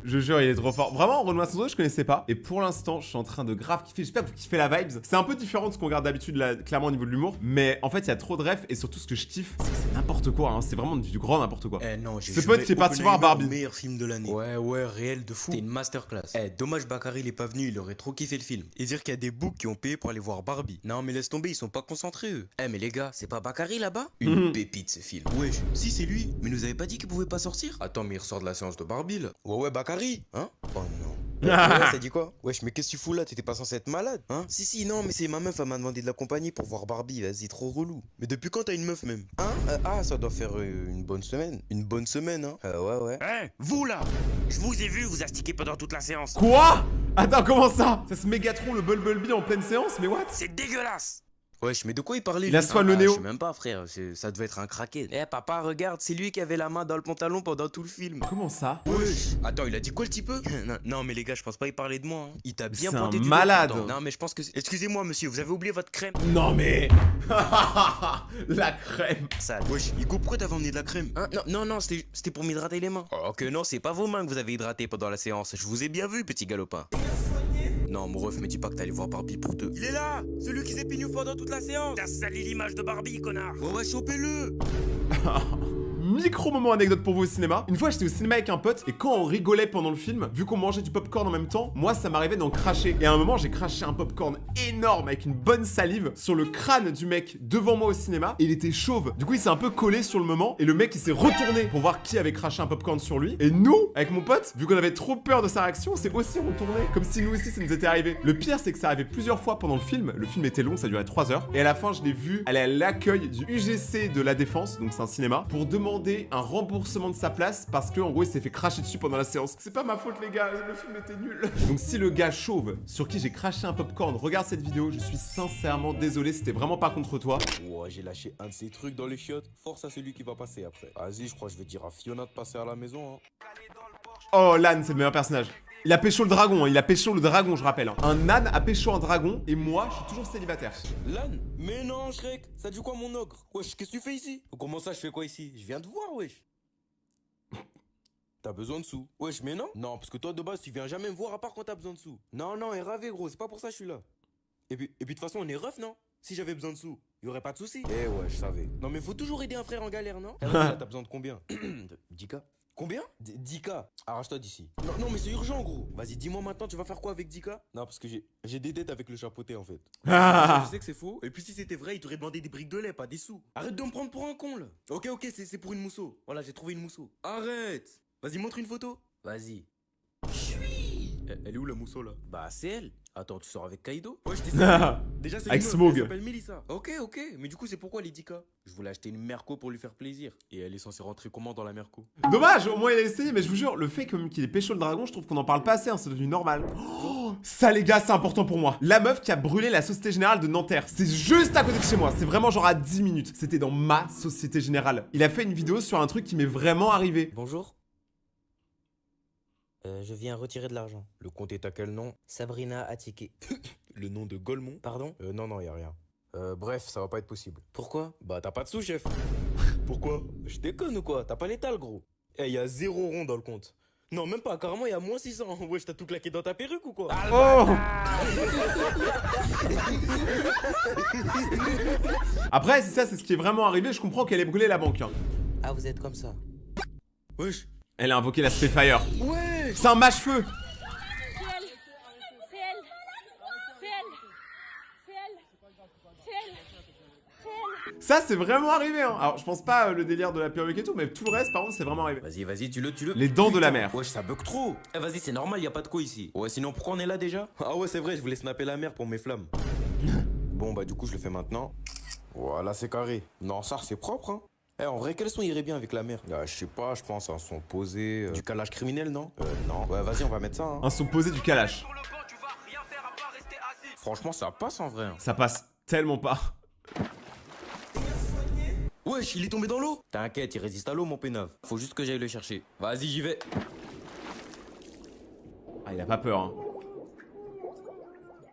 Je jure, il est trop fort. Vraiment, Renoir Sanzo, je connaissais pas. Et pour l'instant, je suis en train de grave kiffer. J'espère que vous kiffez la vibes. C'est un peu différent de ce qu'on regarde d'habitude, là, clairement, au niveau de l'humour. Mais en fait, il y a trop de refs. Et surtout, ce que je kiffe, c'est que c'est n'importe quoi. Hein. C'est vraiment du grand n'importe quoi. Non, j'ai Ce pote qui est parti voir Barbie. Meilleur film de l'année. Ouais, réel de fou. C'était une masterclass. Dommage Bakary il est pas venu, il aurait trop kiffé le film. Et dire qu'il y a des boucs qui ont payé pour aller voir Barbie. Non, mais laisse tomber, ils sont pas concentrés eux. Mais les gars, c'est pas Bakary là-bas? Une pépite ce film. Wesh, si c'est lui. Mais nous avait pas dit qu'il pouvait pas sortir? Attends, mais il ressort de la séance de Barbie là. Ouais, Bakary. Hein? Oh non. Ouais, ça dit quoi? Wesh, mais qu'est-ce que tu fous là? T'étais pas censé être malade, hein? Si, non, mais c'est ma meuf, elle m'a demandé de l'accompagner pour voir Barbie, vas-y, trop relou. Mais depuis quand t'as une meuf même? Hein? Ça doit faire une bonne semaine. Une bonne semaine, hein? Ouais. Vous là, je vous ai vu vous astiquer pendant toute la séance. Quoi? Attends, comment ça? Ça se Mégatron le Bumblebee en pleine séance? Mais what? C'est dégueulasse. Wesh, mais de quoi il parlait? Il a soin le néo. Je sais même pas, frère, ça devait être un craquet. Papa, regarde, c'est lui qui avait la main dans le pantalon pendant tout le film. Comment ça? Wesh. Attends, il a dit quoi le petit peu? Non, mais les gars, je pense pas il parlait de moi. Hein. Il t'a bien C'est pointé un du malade. doigt. Non, mais je pense que... Excusez-moi, monsieur, vous avez oublié votre crème? Non mais... La crème. Sale. Wesh, Hugo, pourquoi t'avais emmené de la crème? Hein? Non, c'était pour m'hydrater les mains. Oh que non, c'est pas vos mains que vous avez hydratées pendant la séance. Je vous ai bien vu, petit galopin. Non, mon ref, me dis pas que t'allais voir Barbie pour deux. Il est là! Celui qui s'est pignou pendant toute la séance! T'as sali l'image de Barbie, connard. Ouais, chopez-le! Micro moment anecdote pour vous au cinéma. Une fois j'étais au cinéma avec un pote et quand on rigolait pendant le film, vu qu'on mangeait du popcorn en même temps, moi ça m'arrivait d'en cracher. Et à un moment j'ai craché un popcorn énorme avec une bonne salive sur le crâne du mec devant moi au cinéma et il était chauve. Du coup il s'est un peu collé sur le moment et le mec il s'est retourné pour voir qui avait craché un popcorn sur lui. Et nous, avec mon pote, vu qu'on avait trop peur de sa réaction, on s'est aussi retourné comme si nous aussi ça nous était arrivé. Le pire c'est que ça arrivait plusieurs fois pendant le film. Le film était long, ça durait 3 heures. Et à la fin je l'ai vu aller à l'accueil du UGC de la Défense, donc c'est un cinéma, pour demander un remboursement de sa place parce que en gros il s'est fait cracher dessus pendant la séance. C'est pas ma faute les gars, le film était nul. Donc si le gars chauve sur qui j'ai craché un popcorn regarde cette vidéo, je suis sincèrement désolé, c'était vraiment pas contre toi. Ouais, j'ai lâché un de ces trucs dans les chiottes. Force à celui qui va passer après. Vas-y, je crois que je vais dire à Fiona de passer à la maison. Hein. Oh Lan, c'est le meilleur personnage. Il a pécho le dragon, hein. Il a pécho le dragon, je rappelle. Hein. Un âne a pécho un dragon et moi je suis toujours célibataire. Lan, mais non, Shrek, ça dit quoi mon ogre? Wesh, qu'est-ce que tu fais ici? Comment ça, je fais quoi ici? Je viens te voir, wesh. T'as besoin de sous? Wesh, mais non? Non, parce que toi de base, tu viens jamais me voir à part quand t'as besoin de sous. Non, et ravé, gros, c'est pas pour ça que je suis là. Et puis de toute façon, on est ref, non? Si j'avais besoin de sous, y aurait pas de soucis. Eh ouais, je savais. Non, mais faut toujours aider un frère en galère, non? Là, t'as besoin de combien? 10K? Combien? 10K. Arrache-toi d'ici. Non, mais c'est urgent, gros. Vas-y, dis-moi maintenant, tu vas faire quoi avec 10K? Non, parce que j'ai des dettes avec le chapeauté, en fait. Je sais que c'est faux. Et puis si c'était vrai, il t'aurait demandé des briques de lait, pas des sous. Arrête de me prendre pour un con, là. Ok, c'est pour une mousseau. Voilà, j'ai trouvé une mousseau. Arrête. Vas-y, montre une photo. Vas-y. Elle est où la mousseau là? Bah c'est elle. Attends, tu sors avec Kaido? Ouais, je t'ai déjà c'est Avec une meuf, Smaug. elle s'appelle Melissa. Ok, mais du coup c'est pourquoi les 10K? Je voulais acheter une Merco pour lui faire plaisir. Et elle est censée rentrer comment dans la Merco? Dommage, au moins il a essayé, mais je vous jure, le fait qu'il ait pécho le dragon, je trouve qu'on en parle pas assez, hein, c'est devenu normal. Oh, ça les gars, c'est important pour moi. La meuf qui a brûlé la Société Générale de Nanterre, c'est juste à côté de chez moi, c'est vraiment genre à 10 minutes. C'était dans ma Société Générale. Il a fait une vidéo sur un truc qui m'est vraiment arrivé. Bonjour. Je viens retirer de l'argent. Le compte est à quel nom? Sabrina Attiqué. Le nom de Golemont? Pardon? Non, y a rien. Bref, ça va pas être possible. Pourquoi? Bah t'as pas de sous, chef. Pourquoi? Je déconne ou quoi? T'as pas l'étal, gros. Eh, y a 0 rond dans le compte. Non, même pas, carrément, y a moins 600. Wesh, t'as tout claqué dans ta perruque ou quoi? Oh. Après, si ça c'est ce qui est vraiment arrivé, je comprends qu'elle ait brûlé la banque. Hein. Ah, vous êtes comme ça. Wesh. Elle a invoqué la Spitfire. Ouais. C'est un mâche-feu. Ça, c'est vraiment arrivé, hein. Alors, je pense pas le délire de la perruque et tout, mais tout le reste, par contre, c'est vraiment arrivé. Vas-y, tue-le. Les dents de la mer. Wesh, ça bug trop. Eh, vas-y, c'est normal, y a pas de quoi ici. Ouais, sinon, pourquoi on est là déjà? Ah ouais, c'est vrai, je voulais snapper la mer pour mes flammes. Bon, bah, du coup, je le fais maintenant. Voilà, c'est carré. Non, ça, c'est propre, hein. Eh, en vrai, quel son irait bien avec la mer? Je sais pas, je pense un son posé. Du calage criminel, non? Non. Ouais, vas-y, on va mettre ça, hein. Un son posé du calache. Franchement, ça passe en vrai. Hein. Ça passe tellement pas. Wesh, il est tombé dans l'eau? T'inquiète, il résiste à l'eau, mon pénave. Faut juste que j'aille le chercher. Vas-y, j'y vais. Ah, il a pas peur, hein.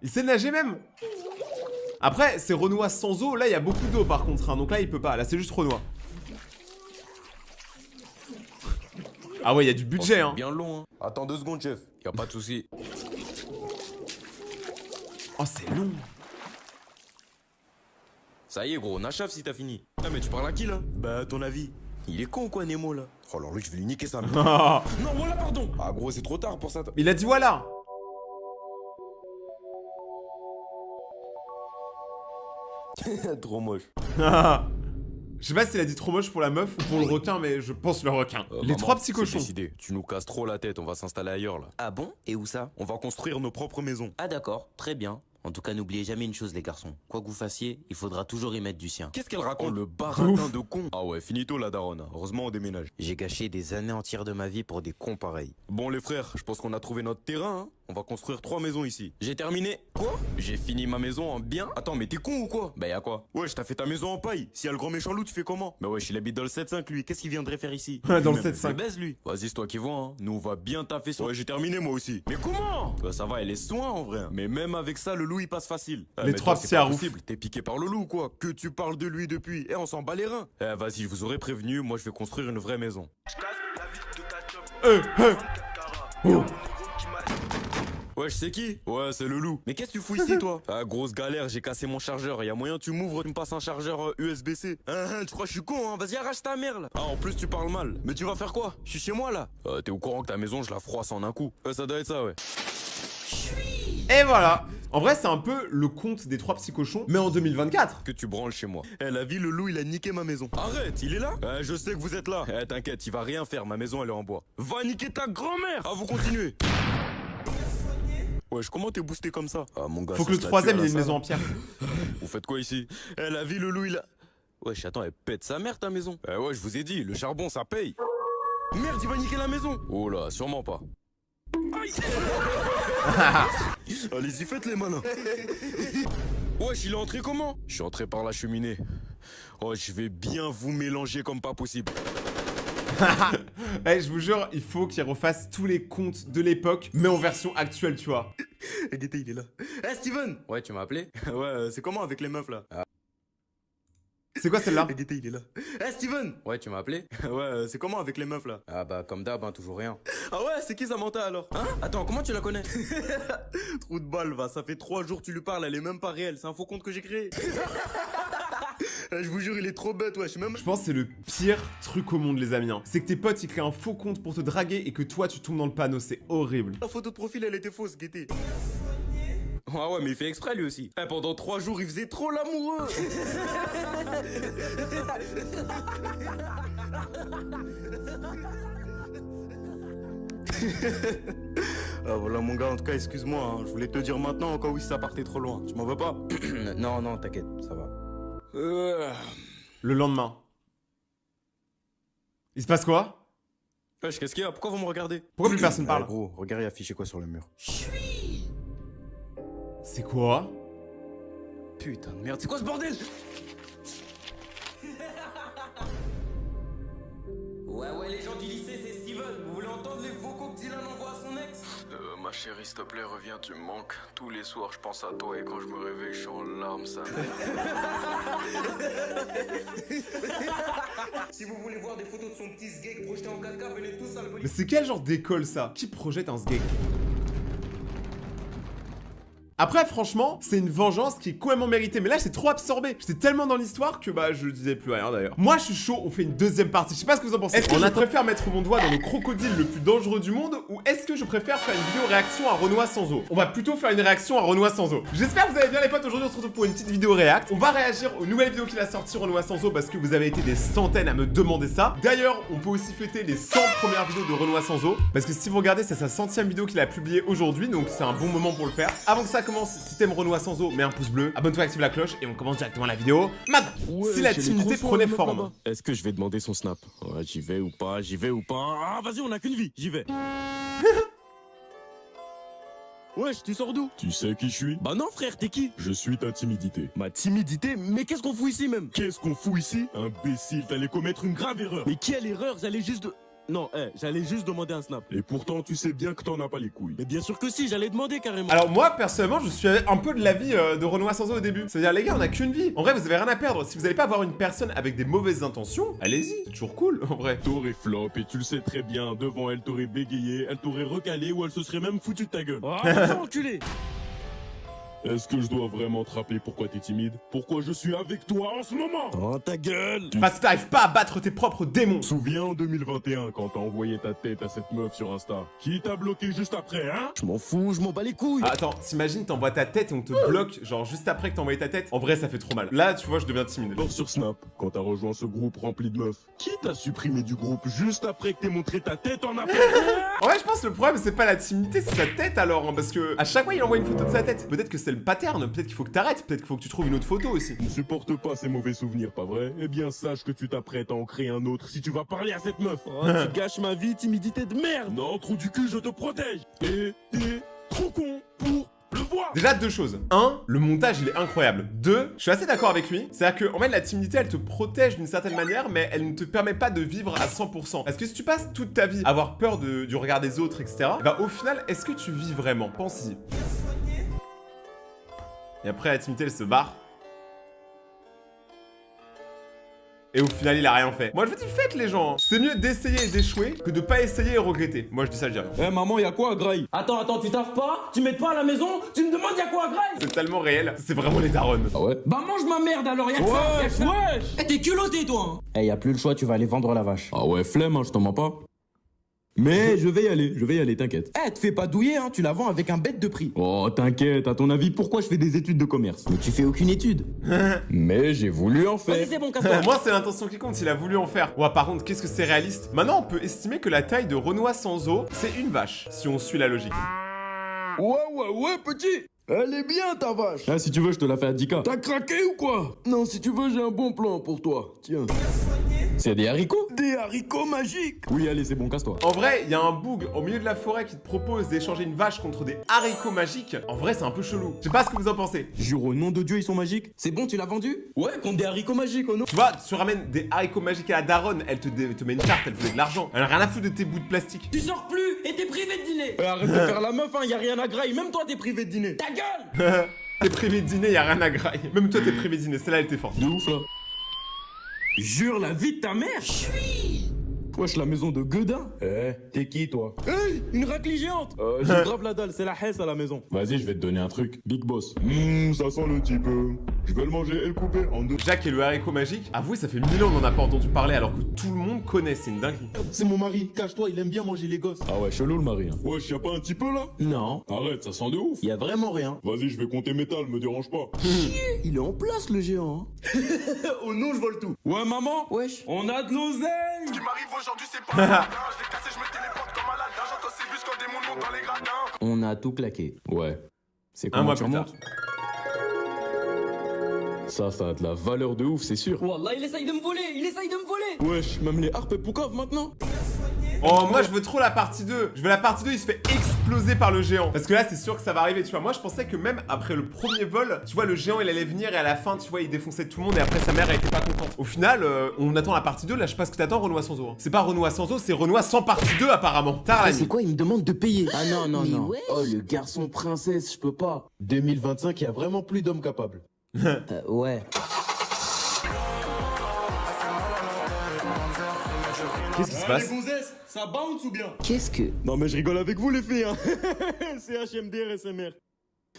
Il sait nager même. Après, c'est Renoir sans eau. Là, il y a beaucoup d'eau par contre, hein. Donc là, il peut pas. Là, c'est juste Renoir. Ah ouais, il y a du budget, hein. Bien long, hein. Attends 2 secondes, chef. Y a pas de souci. Oh, c'est long. Ça y est, gros, nachave si t'as fini. Ah, mais tu parles à qui là? Bah, à ton avis. Il est con ou quoi, Nemo là? Oh, alors lui, je vais lui niquer sa mère. Non, voilà, pardon. Ah, gros, c'est trop tard pour ça. Il a dit voilà. Trop moche. Je sais pas s'il a dit trop moche pour la meuf ou pour le requin, mais je pense le requin. Les Maman, trois petits c'est cochons. décidé. Tu nous casses trop la tête, on va s'installer ailleurs là. Ah bon? Et où ça? On va construire nos propres maisons. Ah d'accord, très bien. En tout cas, n'oubliez jamais une chose, les garçons. Quoi que vous fassiez, il faudra toujours y mettre du sien. Qu'est-ce qu'elle raconte, le baratin de con? Ah ouais, finito la daronne. Heureusement, on déménage. J'ai gâché des années entières de ma vie pour des cons pareils. Bon, les frères, je pense qu'on a trouvé notre terrain, hein. On va construire 3 maisons ici. J'ai terminé. Quoi? J'ai fini ma maison en bien. Attends, mais t'es con ou quoi? Bah, y'a quoi? Wesh, t'as fait ta maison en paille. Si y a le grand méchant loup, tu fais comment? Bah, wesh, il habite dans le 7-5, lui. Qu'est-ce qu'il viendrait faire ici? Dans le Lui-même, 7-5. le baise, lui. Vas-y, c'est toi qui vois, hein. Nous, on va bien taffer sur. Ouais, j'ai terminé, moi aussi. Mais comment? Bah, ça va, elle est soin en vrai. Mais même avec ça, le loup, il passe facile. Les mais trois toi, c'est petits pas haroufs. possible. T'es piqué par le loup, quoi. Que tu parles de lui depuis. Eh, on s'en bat les reins. Eh, vas-y, je vous aurais prévenu. Moi, je vais construire une vraie maison. Oh. Wesh, c'est qui? Ouais, c'est le loup. Mais qu'est-ce que tu fous ici, toi? Ah, grosse galère, j'ai cassé mon chargeur. Y'a moyen, tu m'ouvres, tu me passes un chargeur USB-C. Tu crois que je suis con, hein? Vas-y, arrache ta mère, là. Ah, en plus, tu parles mal. Mais tu vas faire quoi? Je suis chez moi, là. T'es au courant que ta maison, je la froisse en un coup? Ça doit être ça, ouais. Et voilà. En vrai, c'est un peu le conte des trois petits cochons, mais en 2024. Que tu branles chez moi. Eh, la vie, le loup, il a niqué ma maison. Arrête, il est là? Je sais que vous êtes là. T'inquiète, il va rien faire, ma maison, elle est en bois. Va niquer ta grand-mère! Ah, vous continuez. Wesh, comment t'es boosté comme ça? Ah, mon gars, Faut ça que le se la troisième, tue à il ait la une salle. maison en pierre. Vous faites quoi ici? Eh, la vie, le loup, il a... Wesh, attends, elle pète sa mère, ta maison. Ouais, je vous ai dit, le charbon, ça paye. Merde, il va niquer la maison. Oh là, sûrement pas. Aïe. Allez-y, faites les malins. Wesh, il est entré comment? Je suis entré par la cheminée. Oh, je vais bien vous mélanger comme pas possible. Eh, je vous jure, il faut qu'il refasse tous les contes de l'époque, mais en version actuelle, tu vois. Guetté, il est là. Eh, Steven! Ouais, tu m'as appelé? Ouais, c'est comment avec les meufs là? C'est quoi celle-là? Guetté, il est là. Eh, Steven! Ouais, tu m'as appelé? Ouais, c'est comment avec les meufs là? Ah, bah, comme d'hab, hein, toujours rien. Ah ouais, c'est qui Samantha alors? Hein? Attends, comment tu la connais? Trou de balle, va, ça fait 3 jours que tu lui parles, elle est même pas réelle, c'est un faux compte que j'ai créé. Je vous jure, il est trop bête, wesh, même... Je pense que c'est le pire truc au monde, les amis. Hein. C'est que tes potes, ils créent un faux compte pour te draguer et que toi, tu tombes dans le panneau. C'est horrible. La photo de profil, elle était fausse, Guetté. Ah ouais, mais il fait exprès lui aussi. Eh, pendant 3 jours, il faisait trop l'amoureux. Ah voilà mon gars, en tout cas excuse-moi, hein. Je voulais te le dire maintenant au cas où ça partait trop loin. Tu m'en veux pas? Non, t'inquiète, ça va. Le lendemain. Il se passe quoi? Wesh, qu'est-ce qu'il y a? Pourquoi vous me regardez? Pourquoi plus personne parle? Gros, regarde, il y a affiché quoi sur le mur? C'est quoi? Putain de merde, c'est quoi ce bordel? Ouais, les gens du lycée, c'est Steven. Vous voulez entendre les vocaux que Dylan envoie à son ex? Ma chérie, s'il te plaît, reviens, tu me manques. Tous les soirs, je pense à toi et quand je me réveille, je suis en larmes, ça. Si vous voulez voir des photos de son petit sgeg projeté en 4K, venez tous à le Mais c'est quel genre d'école ça? Qui projette un sgeg? Après, franchement, c'est une vengeance qui est complètement méritée. Mais là, j'étais trop absorbé. J'étais tellement dans l'histoire que bah, je disais plus rien d'ailleurs. Moi, je suis chaud, on fait une deuxième partie. Je sais pas ce que vous en pensez. Est-ce que je préfère mettre mon doigt dans le crocodile le plus dangereux du monde ou est-ce que je préfère faire une vidéo réaction à Renoir sans eau? On va plutôt faire une réaction à Renoir sans eau. J'espère que vous allez bien les potes. Aujourd'hui, on se retrouve pour une petite vidéo réact. On va réagir aux nouvelles vidéos qu'il a sorties Renoir sans eau parce que vous avez été des centaines à me demander ça. D'ailleurs, on peut aussi fêter les 100 premières vidéos de Renoir sans eau parce que si vous regardez, c'est sa 100e vidéo qu'il a publiée aujourd'hui, donc c'est un bon moment pour le faire. Avant que ça commence, si t'aimes Renoir sans eau, mets un pouce bleu, abonne-toi, active la cloche et on commence directement la vidéo. Maintenant, si la timidité prenait forme. Est-ce que je vais demander son snap? Ouais, j'y vais ou pas, j'y vais ou pas. Ah, vas-y, on a qu'une vie, j'y vais. Wesh, tu sors d'où? Tu sais qui je suis? Bah non frère, t'es qui? Je suis ta timidité. Ma timidité? Mais qu'est-ce qu'on fout ici même? Qu'est-ce qu'on fout ici? Imbécile, t'allais commettre une grave erreur. Mais quelle erreur? J'allais juste de... Non, j'allais juste demander un snap. Et pourtant, tu sais bien que t'en as pas les couilles. Mais bien sûr que si, j'allais demander carrément. Alors moi, personnellement, je suis un peu de l'avis de Renoir sans eau au début. C'est-à-dire, les gars, on a qu'une vie. En vrai, vous avez rien à perdre. Si vous allez pas avoir une personne avec des mauvaises intentions, allez-y, c'est toujours cool, en vrai. T'aurais flop et tu le sais très bien. Devant elle, t'aurais bégayé, elle t'aurait recalé ou elle se serait même foutue de ta gueule. Oh, enculé. Est-ce que je dois vraiment te rappeler pourquoi t'es timide? Pourquoi je suis avec toi en ce moment? Oh, ta gueule. Parce que t'arrives pas à battre tes propres démons. Souviens en 2021 quand t'as envoyé ta tête à cette meuf sur Insta? Qui t'a bloqué juste après, hein? Je m'en fous, je m'en bats les couilles. Ah, attends, t'imagines, t'envoies ta tête et on te bloque, genre juste après que t'as envoyé ta tête. En vrai, ça fait trop mal. Là, tu vois, je deviens timide. Alors sur Snap, quand t'as rejoint ce groupe rempli de meufs, qui t'a supprimé du groupe juste après que t'aies montré ta tête en appel? En vrai, je pense que le problème, c'est pas la timidité, c'est sa tête alors, hein, parce que à chaque fois, il envoie une photo de sa tête. Peut-être que c'est le pattern, peut-être qu'il faut que t'arrêtes, peut-être qu'il faut que tu trouves une autre photo aussi. Tu ne supportes pas ces mauvais souvenirs, pas vrai? Eh bien, sache que tu t'apprêtes à en créer un autre si tu vas parler à cette meuf. Oh, tu gâches ma vie, timidité de merde. Non, trou du cul, je te protège. Et t'es trop con pour le voir. Déjà, deux choses. 1, le montage, il est incroyable. 2, je suis assez d'accord avec lui. C'est-à-dire que, en fait, la timidité, elle te protège d'une certaine manière, mais elle ne te permet pas de vivre à 100%. Parce que si tu passes toute ta vie à avoir peur du regard des autres, etc., bah au final, est-ce que tu vis vraiment? Pense-y. Et après, la timidité, elle se barre. Et au final, il a rien fait. Moi, je vous dis, faites les gens. C'est mieux d'essayer et d'échouer que de pas essayer et regretter. Moi, je dis ça, je dis rien. Eh maman, y'a quoi à Graille? Attends, tu taffes pas? Tu m'aides pas à la maison? Tu me demandes y'a quoi à Graille? C'est tellement réel. C'est vraiment les darons. Ah ouais? Bah mange ma merde alors, y'a que ça, y'a que ça. Wesh. Eh t'es culotté toi. Eh, y a plus le choix, tu vas aller vendre la vache. Ah ouais, flemme, hein, je t'en mens pas. Mais je vais y aller, t'inquiète. Eh, te fais pas douiller, hein, tu la vends avec un bête de prix. Oh, t'inquiète, à ton avis, pourquoi je fais des études de commerce? Mais tu fais aucune étude. Mais j'ai voulu en faire. Vas-y, c'est bon, casse-toi. Moi, c'est l'intention qui compte, il a voulu en faire. Ouais, par contre, qu'est-ce que c'est réaliste? Maintenant, on peut estimer que la taille de Renoir sans eau, c'est une vache, si on suit la logique. Ouais, petit. Elle est bien ta vache. Ah, si tu veux, je te la fais à 10K. T'as craqué ou quoi? Non, si tu veux, j'ai un bon plan pour toi. Tiens. C'est des haricots? Des haricots magiques. Oui, allez, c'est bon, casse-toi. En vrai, il y a un boug au milieu de la forêt qui te propose d'échanger une vache contre des haricots magiques. En vrai, c'est un peu chelou. Je sais pas ce que vous en pensez. Jure au nom de Dieu, ils sont magiques. C'est bon, tu l'as vendu? Ouais, contre des haricots magiques, oh non. Tu vois, tu ramènes des haricots magiques à la daronne, elle te met une tarte, elle te fait de l'argent. Elle a rien à foutre de tes bouts de plastique. Tu sors plus et t'es privé de dîner. Arrête de faire la meuf, hein, y a rien à graille. Même toi, t'es privé de dîner. Ta gueule. T'es privé de dîner, y a rien à graille. Même toi, t'es privé de dîner, celle-là, elle était forte. De ouf, là. Jure la vie de ta mère. Wesh, la maison de Guedin. Eh, t'es qui, toi? Hey, une raclée géante. J'ai grave la dalle, c'est la hesse à la maison. Vas-y, je vais te donner un truc. Big Boss. Ça sent le type. Je vais le manger et le couper en deux. Jacques et le haricot magique, avouez, ça fait 1000 ans qu'on en a pas entendu parler alors que tout le monde connaît, c'est une dinguerie. C'est mon mari, cache-toi, il aime bien manger les gosses. Ah ouais, chelou le mari. Hein. Wesh, y'a pas un petit peu là? Non, Arrête, ça sent de ouf. y a vraiment rien. Vas-y, je vais compter métal, me dérange pas. Il est en place, le géant. Oh non, je vole tout. Ouais, maman. Wesh. On a de l'oseille. Ce qui m'arrive aujourd'hui, c'est pas un je l'ai cassé, je me téléporte comme Aladdin. J'entends ces bus quand des mondes montent dans les gradins. On a tout claqué. Ouais. C'est Un comment mois tu plus tard. remontes? Ça a de la valeur de ouf, c'est sûr. Wallah, il essaye de me voler. Wesh, même les harpes poucave maintenant. Oh, moi je veux trop la partie 2. Je veux la partie 2, il se fait exploser par le géant. Parce que là, c'est sûr que ça va arriver, tu vois. Moi, je pensais que même après le premier vol, tu vois, le géant il allait venir et à la fin, tu vois, il défonçait tout le monde et après sa mère elle était pas contente. Au final, on attend la partie 2. Là, je sais pas ce que t'attends, Renoir sans eau. Hein. C'est pas Renoir sans eau, c'est Renoir sans partie 2 apparemment. Tard la Ah, c'est nuit. quoi, il me demande de payer? Ah non, non, Mais non. wesh. Oh, le garçon princesse, je peux pas. 2025, il y a vraiment plus d'hommes capables. Ouais. Qu'est-ce qui se passe? gonzesses, ça bounce ou bien? Qu'est-ce que... Non mais je rigole avec vous les filles hein. C'est HMD RSMR.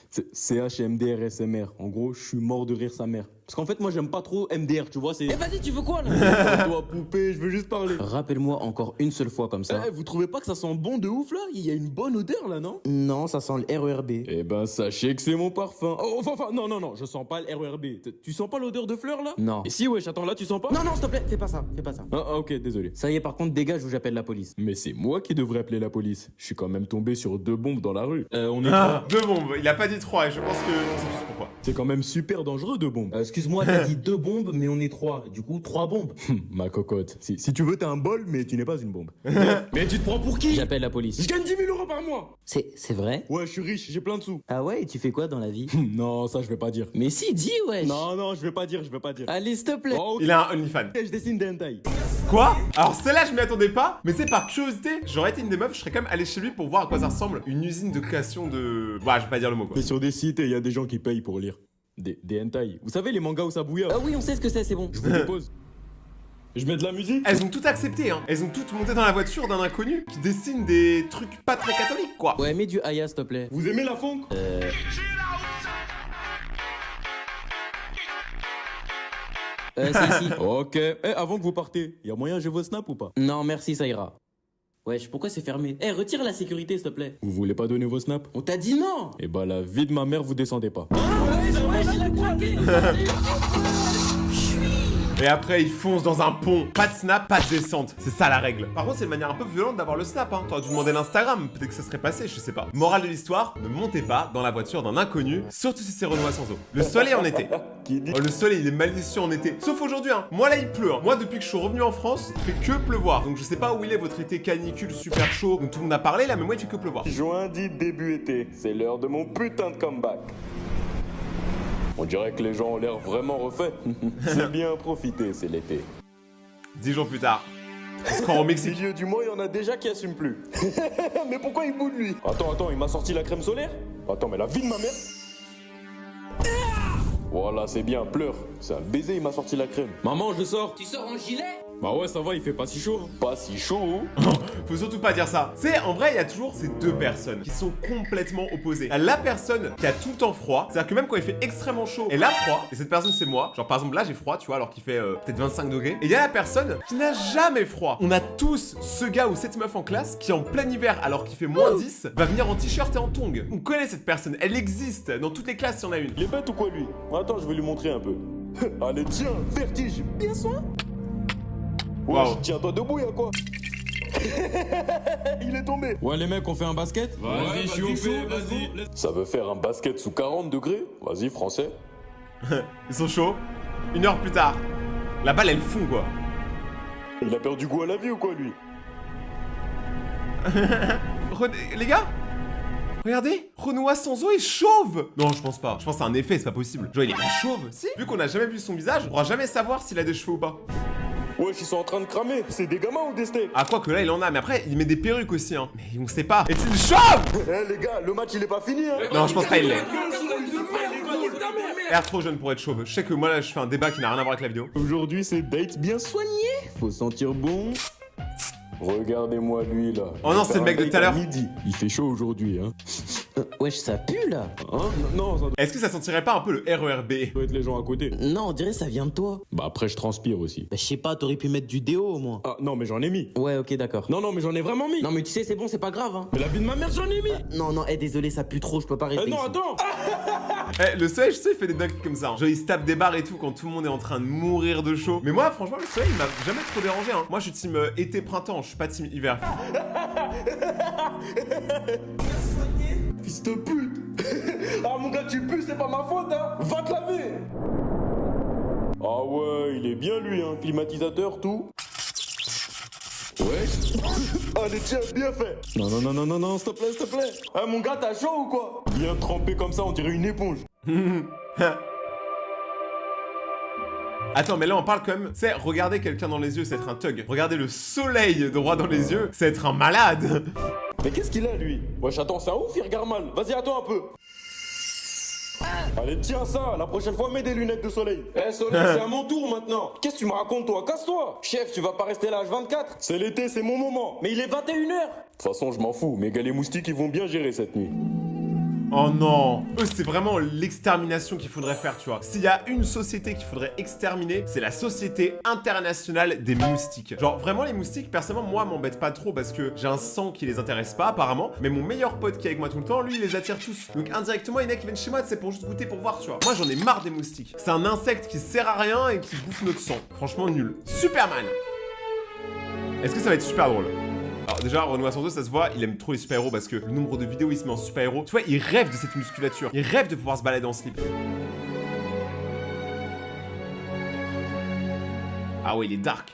C'est CHMDR-SMR. En gros, je suis mort de rire sa mère. Parce qu'en fait, moi, j'aime pas trop MDR, tu vois, c'est... Eh vas-y, tu veux quoi là? Toi, poupée, je veux juste parler. Rappelle-moi encore une seule fois comme ça. Eh, vous trouvez pas que ça sent bon de ouf, là? Il y a une bonne odeur, là, non? Non, ça sent le RERB. Eh ben, sachez que c'est mon parfum. Oh, enfin, non, je sens pas le RERB. Tu sens pas l'odeur de fleurs, là? Non. Et si, wesh, attends, là, tu sens pas? Non, s'il te plaît, fais pas ça. Ah, ok, désolé. Ça y est, par contre, dégage ou j'appelle la police. Mais c'est moi qui devrais appeler la police. Je suis quand même tombé sur 2 bombes dans la rue. On est Ah, 2 bombes, il a pas dit 3 et je pense que on sait tous pourquoi. C'est quand même super dangereux, 2 bombes. Excuse-moi, t'as dit 2 bombes, mais on est 3. Du coup, 3 bombes. Ma cocotte. Si tu veux, t'as un bol, mais tu n'es pas une bombe. Mais tu te prends pour qui? J'appelle la police. Je gagne 10 000 euros par mois. C'est vrai? Ouais, je suis riche, j'ai plein de sous. Ah ouais, et tu fais quoi dans la vie? Non, ça, je vais pas dire. Mais si, dis, wesh. Non, je vais pas dire. Allez, s'il te plaît. Oh, ok. Il a un OnlyFans. Je dessine des hentai. Quoi? Alors celle-là je m'y attendais pas, mais c'est par curiosité, j'aurais été une des meufs, je serais quand même allé chez lui pour voir à quoi ça ressemble une usine de création de... Bah je vais pas dire le mot quoi. Mais sur des sites, il y a des gens qui payent pour lire. Des hentai. Vous savez, les mangas où ça bouille. Ah oui, on sait ce que c'est bon. Je vous dépose. Je mets de la musique. Elles ont tout accepté hein, elles ont toutes monté dans la voiture d'un inconnu qui dessine des trucs pas très catholiques quoi. Ouais, mets du Aya, s'il te plaît. Vous aimez la funk? C'est ici. Ok. Avant que vous partez, y a moyen j'ai vos snaps ou pas? Non, merci, ça ira. Wesh, pourquoi c'est fermé? Retire la sécurité, s'il te plaît. Vous voulez pas donner vos snaps? On t'a dit non. Eh bah la vie de ma mère, vous descendez pas. Et après il fonce dans un pont, pas de snap, pas de descente, c'est ça la règle. Par contre c'est une manière un peu violente d'avoir le snap hein, t'aurais dû demander l'Instagram, peut-être que ça serait passé, je sais pas. Morale de l'histoire, ne montez pas dans la voiture d'un inconnu, surtout si c'est Renoir sans eau. Le soleil en été. Oh, le soleil il est malicieux en été, sauf aujourd'hui hein, moi là il pleut hein. Moi depuis que je suis revenu en France, il fait que pleuvoir, donc je sais pas où il est votre été canicule super chaud, dont tout le monde a parlé là, mais moi il fait que pleuvoir. Juin dit début été, c'est l'heure de mon putain de comeback. On dirait que les gens ont l'air vraiment refaits. C'est bien profité, c'est l'été. 10 jours plus tard, on se rend au Mexique. Milieu du mois, il y en a déjà qui assument plus. Mais pourquoi il boude lui? Attends, il m'a sorti la crème solaire? Attends, mais la vie de ma mère? Voilà, c'est bien, pleure. C'est un baiser, il m'a sorti la crème. Maman, je sors. Tu sors en gilet? Bah ouais, ça va, il fait pas si chaud. Pas si chaud. Faut surtout pas dire ça. C'est en vrai, il y a toujours ces deux personnes qui sont complètement opposées. La personne qui a tout le temps froid, c'est-à-dire que même quand il fait extrêmement chaud, elle a froid, et cette personne c'est moi. Genre par exemple là j'ai froid, tu vois, alors qu'il fait peut-être 25 degrés. Et il y a la personne qui n'a jamais froid. On a tous ce gars ou cette meuf en classe qui en plein hiver, alors qu'il fait moins 10, va venir en t-shirt et en tongs. On connaît cette personne, elle existe dans toutes les classes, il y en a une. Il est bête ou quoi lui? Attends, je vais lui montrer un peu. Allez, tiens, vertige, bien soin. Wow. Tiens-toi debout, y'a quoi? Il est tombé. Ouais, les mecs, on fait un basket? Vas-y, je suis chaud, vas-y. Ça veut faire un basket sous 40 degrés? Vas-y, français. Ils sont chauds. 1 heure plus tard, la balle elle fond quoi. Il a perdu goût à la vie ou quoi lui? Les gars, regardez, Renoir sans eau est chauve. Non, je pense pas. Je pense que c'est un effet, c'est pas possible. Genre il est pas chauve. Si. Vu qu'on a jamais vu son visage, on pourra jamais savoir s'il a des cheveux ou pas. Wesh, ils sont en train de cramer. C'est des gamins ou des steaks? Ah quoi que là il en a, mais après il met des perruques aussi hein. Mais on sait pas. Est-il chauve? Eh les gars, le match il est pas fini hein. Non, je pense pas il l'est. L'air trop jeune pour être chauve. Je sais que moi là je fais un débat qui n'a rien à voir avec la vidéo. Aujourd'hui c'est date bien soigné. Faut sentir bon. Regardez-moi lui là. Oh non, c'est le mec de tout à l'heure. Midi. Il fait chaud aujourd'hui hein. Wesh, ça pue là. Hein? Non, ça Est-ce que ça sentirait pas un peu le RERB? doit être les gens à côté. Non, on dirait ça vient de toi. Bah après je transpire aussi. Bah je sais pas, t'aurais pu mettre du déo au moins. Ah non mais j'en ai mis. Ouais, ok, d'accord. Non mais j'en ai vraiment mis. Non mais tu sais, c'est bon, c'est pas grave hein. Mais la vie de ma mère j'en ai mis. Non, désolé, ça pue trop, je peux pas rester Non ici. attends. Le soleil, je sais, il fait des dingues comme ça. Hein. Genre, il se tape des barres et tout quand tout le monde est en train de mourir de chaud. Mais moi, franchement, le soleil, il m'a jamais trop dérangé. Hein. Moi, je suis team été-printemps, je suis pas team hiver. Fils de pute. Ah mon gars tu pues, c'est pas ma faute hein. Va te laver. Ah ouais, il est bien lui hein. Climatisateur, tout. Ouais. Allez tiens, bien fait. Non, s'il te plaît. Ah mon gars, t'as chaud ou quoi? Bien trempé comme ça, on dirait une éponge. Attends, mais là on parle quand même. C'est regarder quelqu'un dans les yeux, c'est être un thug. Regarder le soleil droit dans les yeux, c'est être un malade. Mais qu'est-ce qu'il a lui? Wesh attends, c'est un ouf, il regarde mal. Vas-y, attends un peu. Allez, tiens ça, la prochaine fois mets des lunettes de soleil. Eh soleil, c'est à mon tour maintenant. Qu'est-ce que tu me racontes toi? Casse-toi. Chef, tu vas pas rester là H24. C'est l'été, c'est mon moment. Mais il est 21h. De toute façon, je m'en fous, mes gars les moustiques ils vont bien gérer cette nuit. Oh non. Eux, c'est vraiment l'extermination qu'il faudrait faire, tu vois. S'il y a une société qu'il faudrait exterminer, c'est la Société Internationale des Moustiques. Genre, vraiment, les moustiques, personnellement, moi, m'embête pas trop parce que j'ai un sang qui les intéresse pas, apparemment. Mais mon meilleur pote qui est avec moi tout le temps, lui, il les attire tous. Donc, indirectement, il y en a qui viennent chez moi, c'est pour juste goûter, pour voir, tu vois. Moi, j'en ai marre des moustiques. C'est un insecte qui sert à rien et qui bouffe notre sang. Franchement, nul. Superman. Est-ce que ça va être super drôle? Alors déjà, Renoir Santos, ça se voit, il aime trop les super-héros parce que le nombre de vidéos où il se met en super-héros, tu vois, il rêve de cette musculature. Il rêve de pouvoir se balader en slip. Ah ouais, il est dark.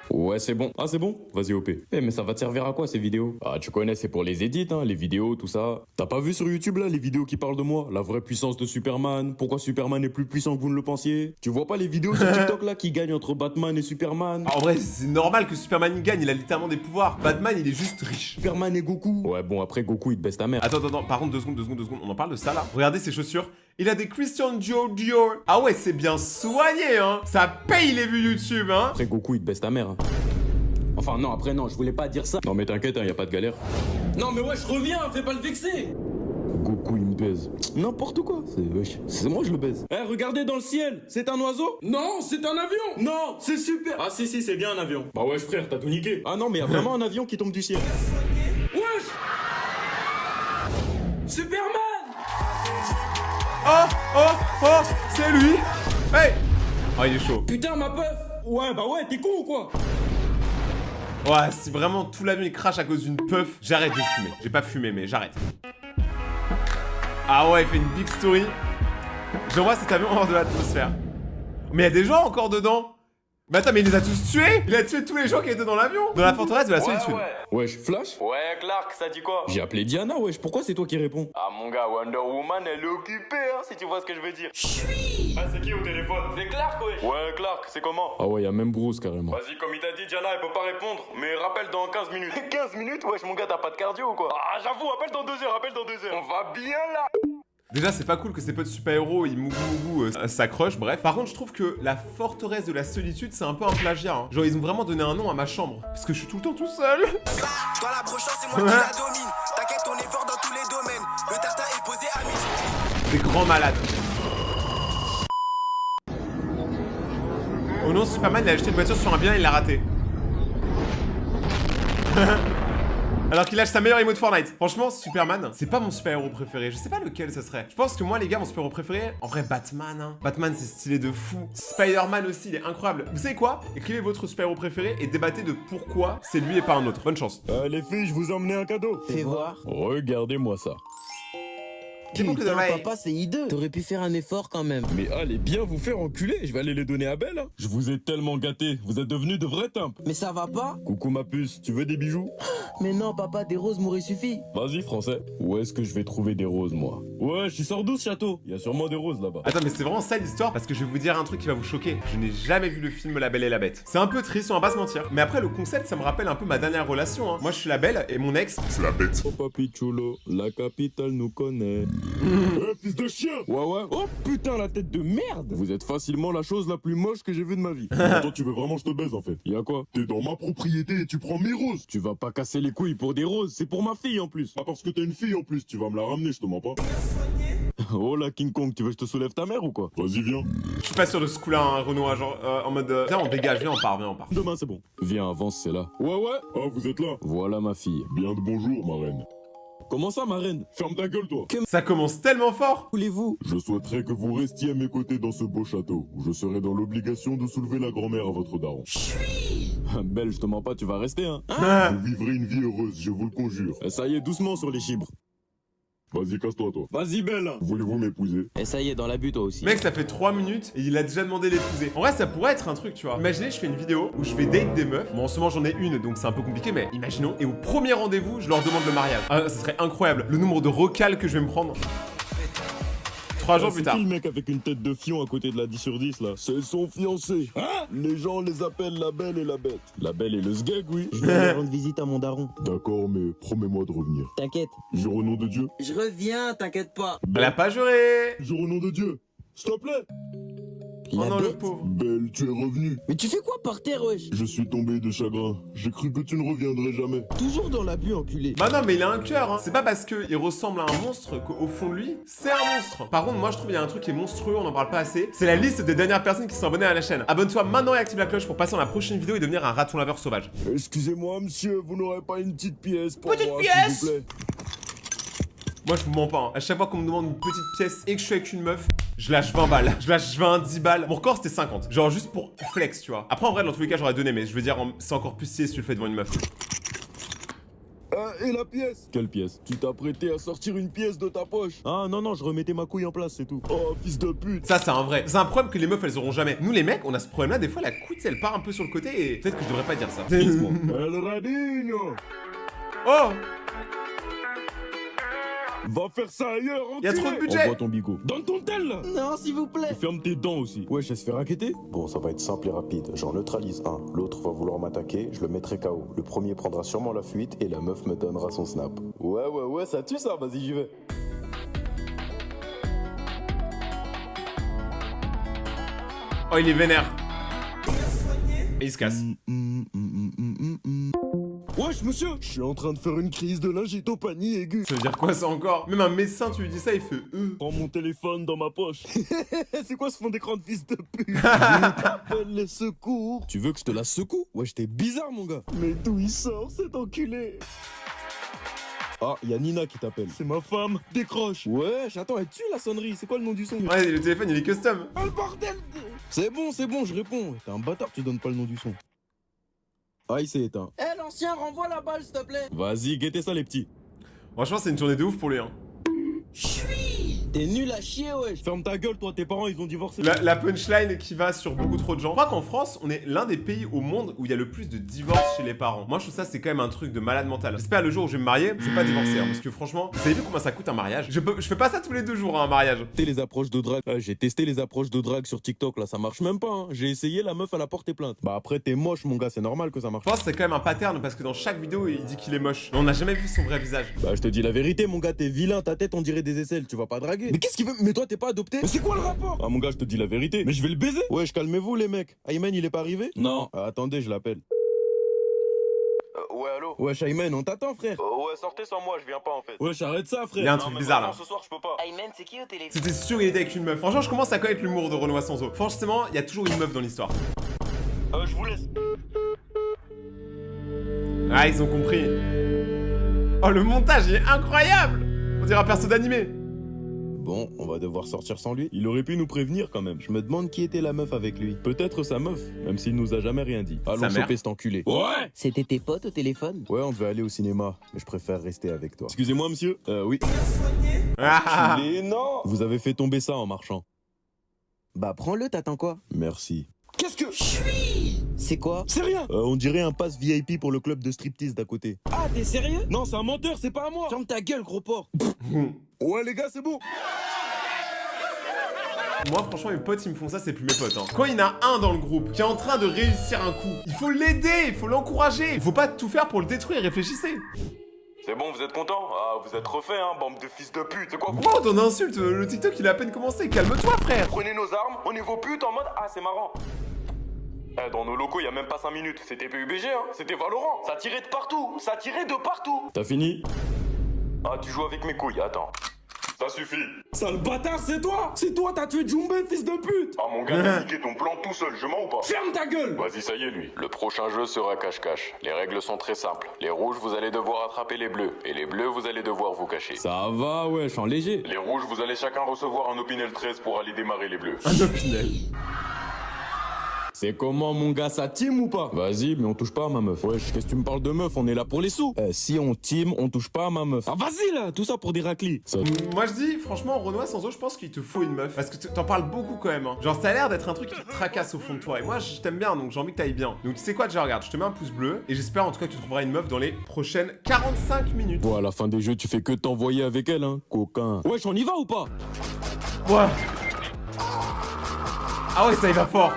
Ouais, c'est bon. Ah, c'est bon? Vas-y, OP. Eh, mais ça va te servir à quoi ces vidéos? Ah, tu connais, c'est pour les edits, hein, les vidéos, tout ça. T'as pas vu sur YouTube là les vidéos qui parlent de moi? La vraie puissance de Superman? Pourquoi Superman est plus puissant que vous ne le pensiez? Tu vois pas les vidéos sur TikTok là qui gagnent entre Batman et Superman? En vrai, c'est normal que Superman il gagne, il a littéralement des pouvoirs. Batman, il est juste riche. Superman et Goku? Ouais, bon, après Goku, il te baisse ta mère. Attends, par contre, 2 secondes, on en parle de ça là. Regardez ses chaussures. Il a des Christian Dior. Ah ouais, c'est bien soigné, hein. Ça paye les vues YouTube, hein. Après Goku, il te baisse ta mère. Hein. Enfin, non, après, non, je voulais pas dire ça. Non, mais t'inquiète, hein, y a pas de galère. Non, mais ouais, je reviens, fais pas le vexer. Goku, il me baise. N'importe quoi, c'est moi, je le baise. Eh, regardez dans le ciel, c'est un oiseau? Non, c'est un avion. Non, c'est super. Ah, si, c'est bien un avion. Bah ouais, frère, t'as tout niqué. Ah non, mais y a vraiment un avion qui tombe du ciel. Wesh. Superman. Oh, c'est lui. Hey. Oh, il est chaud. Putain, ma puff. Ouais, bah ouais, t'es con ou quoi? Ouais, si vraiment tout l'avion il crache à cause d'une puff, j'arrête de fumer. J'ai pas fumé, mais j'arrête. Ah ouais, il fait une big story. J'envoie cet avion hors de l'atmosphère. Mais il y a des gens encore dedans. Mais attends, mais il les a tous tués. Il a tué tous les gens qui étaient dans l'avion. Dans la forteresse de la solitude. Wesh, Flash? Ouais, Clark, ça dit quoi? J'ai appelé Diana, wesh, pourquoi c'est toi qui réponds? Ah, mon gars, Wonder Woman, elle est occupée, hein, si tu vois ce que je veux dire. Ah, c'est qui au téléphone? C'est Clark, wesh. Ouais, Clark, c'est comment? Ah ouais, y'a même Bruce carrément. Vas-y, comme il t'a dit, Diana, elle peut pas répondre. Mais rappelle dans 15 minutes. 15 minutes? Wesh, mon gars, t'as pas de cardio ou quoi? Ah, j'avoue, appelle dans 2 heures, On va bien là. Déjà, c'est pas cool que ces potes super-héros, ils mougou s'accrochent, bref. Par contre, je trouve que la forteresse de la solitude, c'est un peu un plagiat. Hein. Genre, ils ont vraiment donné un nom à ma chambre. Parce que je suis tout le temps tout seul. Dans la brochance, c'est moi qui la domine. T'inquiète, on est fort dans tous les domaines. Le tartin est posé à midi. Des grands malades. Oh non, Superman, il a acheté une voiture sur un bien et il l'a raté. Alors qu'il lâche sa meilleure emote Fortnite. Franchement, Superman, c'est pas mon super-héros préféré. Je sais pas lequel ça serait. Je pense que moi, les gars, mon super-héros préféré, en vrai, Batman. Hein. Batman, c'est stylé de fou. Spider-Man aussi, il est incroyable. Vous savez quoi? Écrivez votre super-héros préféré et débattez de pourquoi c'est lui et pas un autre. Bonne chance. Les filles, je vous ai emmené un cadeau. Fais voir. Regardez-moi ça. Putain, papa, c'est hideux. T'aurais pu faire un effort quand même. Mais allez bien vous faire enculer, je vais aller les donner à Belle. Hein. Je vous ai tellement gâté, vous êtes devenus de vrais timpes. Mais ça va pas? Coucou ma puce, tu veux des bijoux? Mais non, papa, des roses m'auraient suffi. Vas-y, français. Où est-ce que je vais trouver des roses, moi? Ouais, je suis sors d'où ce château? Il y a sûrement des roses là-bas. Attends, mais c'est vraiment ça l'histoire parce que je vais vous dire un truc qui va vous choquer. Je n'ai jamais vu le film La Belle et la Bête. C'est un peu triste, on va pas se mentir. Mais après, le concept, ça me rappelle un peu ma dernière relation. Hein. Moi, je suis la belle et mon ex, c'est la bête. Oh, papi chulo, la capitale nous connaît. Fils de chien! Ouais. Oh putain, la tête de merde! Vous êtes facilement la chose la plus moche que j'ai vue de ma vie. Attends, tu veux vraiment que je te baise en fait? Y'a quoi? T'es dans ma propriété et tu prends mes roses! Tu vas pas casser les couilles pour des roses, c'est pour ma fille en plus! Pas parce que t'es une fille en plus, tu vas me la ramener, je te mens pas. Oh la King Kong, tu veux que je te soulève ta mère ou quoi? Vas-y, viens. Je suis pas sûr de ce coup-là, hein, Renoir, genre en mode viens, on dégage, viens, on part. Demain, c'est bon. Viens, avance, c'est là. Ouais. Ah, vous êtes là? Voilà ma fille. Bien de bonjour, ma reine. Comment ça, ma reine? Ferme ta gueule, toi. Ça commence tellement fort. Voulez-vous? Je souhaiterais que vous restiez à mes côtés dans ce beau château, où je serai dans l'obligation de soulever la grand-mère à votre daron. Belle, je te mens pas, tu vas rester, hein. Vous vivrez une vie heureuse, je vous le conjure. Ça y est, doucement sur les chibres. Vas-y, casse-toi, toi. Vas-y, Belle. Voulez-vous m'épouser? Et ça y est, dans la butte, toi aussi. Mec, ça fait 3 minutes et il a déjà demandé l'épouser. En vrai, ça pourrait être un truc, tu vois. Imaginez, je fais une vidéo où je vais date des meufs. Bon, en ce moment, j'en ai une, donc c'est un peu compliqué, mais imaginons. Et au premier rendez-vous, je leur demande le mariage. Ah, ça serait incroyable. Le nombre de recals que je vais me prendre. 3 jours plus tard. C'est qui le mec avec une tête de fion à côté de la 10 sur 10 là? C'est son fiancé. Hein? Les gens les appellent la Belle et la Bête. La Belle et le sgeg, oui. Je vais aller rendre visite à mon daron. D'accord, mais promets-moi de revenir. T'inquiète. Jure au nom de Dieu. Je reviens, t'inquiète pas. Elle a pas juré. Jure au nom de Dieu. S'il te plaît. Oh La non, le bête. pauvre. Belle, tu es revenue. Mais tu fais quoi par terre, wesh? Je suis tombé de chagrin. J'ai cru que tu ne reviendrais jamais. Toujours dans l'abus, enculé. Bah non, mais il a un cœur, hein. C'est pas parce qu'il ressemble à un monstre qu'au fond de lui, c'est un monstre. Par contre, moi, je trouve qu'il y a un truc qui est monstrueux, on en parle pas assez. C'est la liste des dernières personnes qui sont abonnées à la chaîne. Abonne-toi maintenant et active la cloche pour passer dans la prochaine vidéo et devenir un raton laveur sauvage. Excusez-moi, monsieur, vous n'aurez pas une petite pièce pour Petite moi, pièce s'il vous plaît? Moi, je vous mens pas, hein. À chaque fois qu'on me demande une petite pièce et que je suis avec une meuf, je lâche 20 balles. Je lâche 20, 10 balles. Mon record, c'était 50. Genre juste pour flex, tu vois. Après, en vrai, dans tous les cas, j'aurais donné, mais je veux dire, c'est encore plus stylé si tu le fais devant une meuf. Et la pièce? Quelle pièce? Tu t'as prêté à sortir une pièce de ta poche. Ah non, non, je remettais ma couille en place, c'est tout. Oh, fils de pute. Ça, c'est un vrai. C'est un problème que les meufs, elles auront jamais. Nous, les mecs, on a ce problème-là. Des fois, la couille, elle part un peu sur le côté et peut-être que je devrais pas dire ça. El Radino. Oh! Va faire ça ailleurs, Y'a trop de budget. Envoie ton bigot. Dans ton tel, là. Non, s'il vous plaît. Et ferme tes dents aussi. Wesh, elle se fait raqueter? Bon, ça va être simple et rapide. J'en neutralise un. L'autre va vouloir m'attaquer, je le mettrai KO. Le premier prendra sûrement la fuite et la meuf me donnera son snap. Ouais, ça tue ça, vas-y, j'y vais. Oh, il est vénère. Et il se casse. Wesh, monsieur, je suis en train de faire une crise de lingitopanie aiguë. Ça veut dire quoi ça encore? Même un médecin, tu lui dis ça, il fait Prends mon téléphone dans ma poche. C'est quoi ce fond d'écran de fils de pute? Appelle les secours. Tu veux que je te la secoue? Wesh, t'es bizarre, mon gars. Mais d'où il sort, cet enculé? Ah, y'a Nina qui t'appelle. C'est ma femme. Décroche. Wesh, attends, elle tue la sonnerie. C'est quoi le nom du son? Ouais, le téléphone, il est custom. Oh le bordel! C'est bon, je réponds. T'es un bâtard, tu donnes pas le nom du son. Ah, il s'est éteint. Eh, l'ancien, renvoie la balle, s'il te plaît. Vas-y, guettez ça, les petits. Franchement, c'est une journée de ouf pour lui, hein. T'es nul à chier, wesh. Ferme ta gueule, toi, tes parents, ils ont divorcé. La punchline qui va sur beaucoup trop de gens. Je crois qu'en France, on est l'un des pays au monde où il y a le plus de divorces chez les parents. Moi, je trouve ça, c'est quand même un truc de malade mental. J'espère le jour où je vais me marier, je vais pas divorcer, hein, parce que franchement, vous avez vu comment ça coûte un mariage? Je fais pas ça tous les 2 jours, hein, un mariage. Les approches de drague. J'ai testé les approches de drague sur TikTok, là, ça marche même pas. Hein. J'ai essayé, la meuf, elle a porté plainte. Bah après, t'es moche, mon gars, c'est normal que ça marche. Je pense que c'est quand même un pattern parce que dans chaque vidéo, il dit qu'il est moche. Mais on n'a jamais vu son vrai visage. Bah je te dis la vérité, mon gars, t'es vilain, ta tête, on dirait des aisselles, tu vas pas draguer. Mais qu'est-ce qu'il veut? Mais toi, t'es pas adopté? Mais c'est quoi le rapport? Ah, mon gars, je te dis la vérité. Mais je vais le baiser. Wesh, calmez-vous, les mecs. Ayman, il est pas arrivé? Non. Ah, attendez, je l'appelle. Ouais, allô? Wesh, Ayman, on t'attend, frère. Ouais, sortez sans moi, je viens pas en fait. Wesh, arrête ça, frère. Il y a un truc bizarre là. Ce soir, je peux pas. Ayman, c'est qui au téléphone? C'était sûr qu'il était avec une meuf. Franchement, je commence à connaître l'humour de Renoir Sanzo. Franchement, il y a toujours une meuf dans l'histoire. Je vous laisse. Ah, ils ont compris. Oh, le montage, il est incroyable. On dirait un perso d'animé. Bon, on va devoir sortir sans lui. Il aurait pu nous prévenir quand même. Je me demande qui était la meuf avec lui. Peut-être sa meuf, même s'il nous a jamais rien dit. Allons Sa mère. choper cet enculé. Ouais! C'était tes potes au téléphone? Ouais, on devait aller au cinéma, mais je préfère rester avec toi. Excusez-moi, monsieur. Oui. Ah. Enculé, non! Vous avez fait tomber ça en marchant. Bah, prends-le, t'attends quoi? Merci. Qu'est-ce que... C'est quoi? C'est rien! On dirait un pass VIP pour le club de striptease d'à côté. Ah, t'es sérieux? Non, c'est un menteur, c'est pas à moi! Ferme ta gueule, gros porc. Ouais, les gars, c'est bon! Moi, franchement, mes potes, ils me font ça, c'est plus mes potes. Hein. Quand il y en a un dans le groupe qui est en train de réussir un coup, il faut l'aider, il faut l'encourager. Il faut pas tout faire pour le détruire, réfléchissez. C'est bon, vous êtes content? Ah, vous êtes refait, hein, bande de fils de pute. C'est quoi? Pourquoi autant d'insultes? Le TikTok, il a à peine commencé. Calme-toi, frère. Prenez nos armes, on est vos putes en mode ah, c'est marrant. Dans nos locaux, il y a même pas 5 minutes. C'était PUBG, hein. C'était Valorant. Ça tirait de partout. Ça tirait de partout. T'as fini? Ah, tu joues avec mes couilles, attends. Ça suffit. Sale bâtard, c'est toi! C'est toi, t'as tué Jumbe, fils de pute! Ah, mon gars, t'as niqué ton plan tout seul, je mens ou pas? Ferme ta gueule! Vas-y, ça y est, lui. Le prochain jeu sera cache-cache. Les règles sont très simples. Les rouges, vous allez devoir attraper les bleus. Et les bleus, vous allez devoir vous cacher. Ça va, wesh, en léger. Les rouges, vous allez chacun recevoir un Opinel 13 pour aller démarrer les bleus. Un opinel. C'est comment, mon gars, ça team ou pas? Vas-y, mais on touche pas à ma meuf. Wesh, qu'est-ce que tu me parles de meuf? On est là pour les sous. Si on team, on touche pas à ma meuf. Ah, vas-y, là! Tout ça pour des raclis. Ça... Moi, je dis, franchement, Renoir Sanzo, je pense qu'il te faut une meuf. Parce que t'en parles beaucoup quand même. Hein. Genre, ça a l'air d'être un truc qui te tracasse au fond de toi. Et moi, je t'aime bien, donc j'ai envie que t'ailles bien. Donc, tu sais quoi, déjà, regarde, je te mets un pouce bleu. Et j'espère en tout cas que tu trouveras une meuf dans les prochaines 45 minutes. Bon, à la fin des jeux, tu fais que t'envoyer avec elle, hein, coquin. Wesh, on y va ou pas? Ouais. Ah ouais, ça y va fort.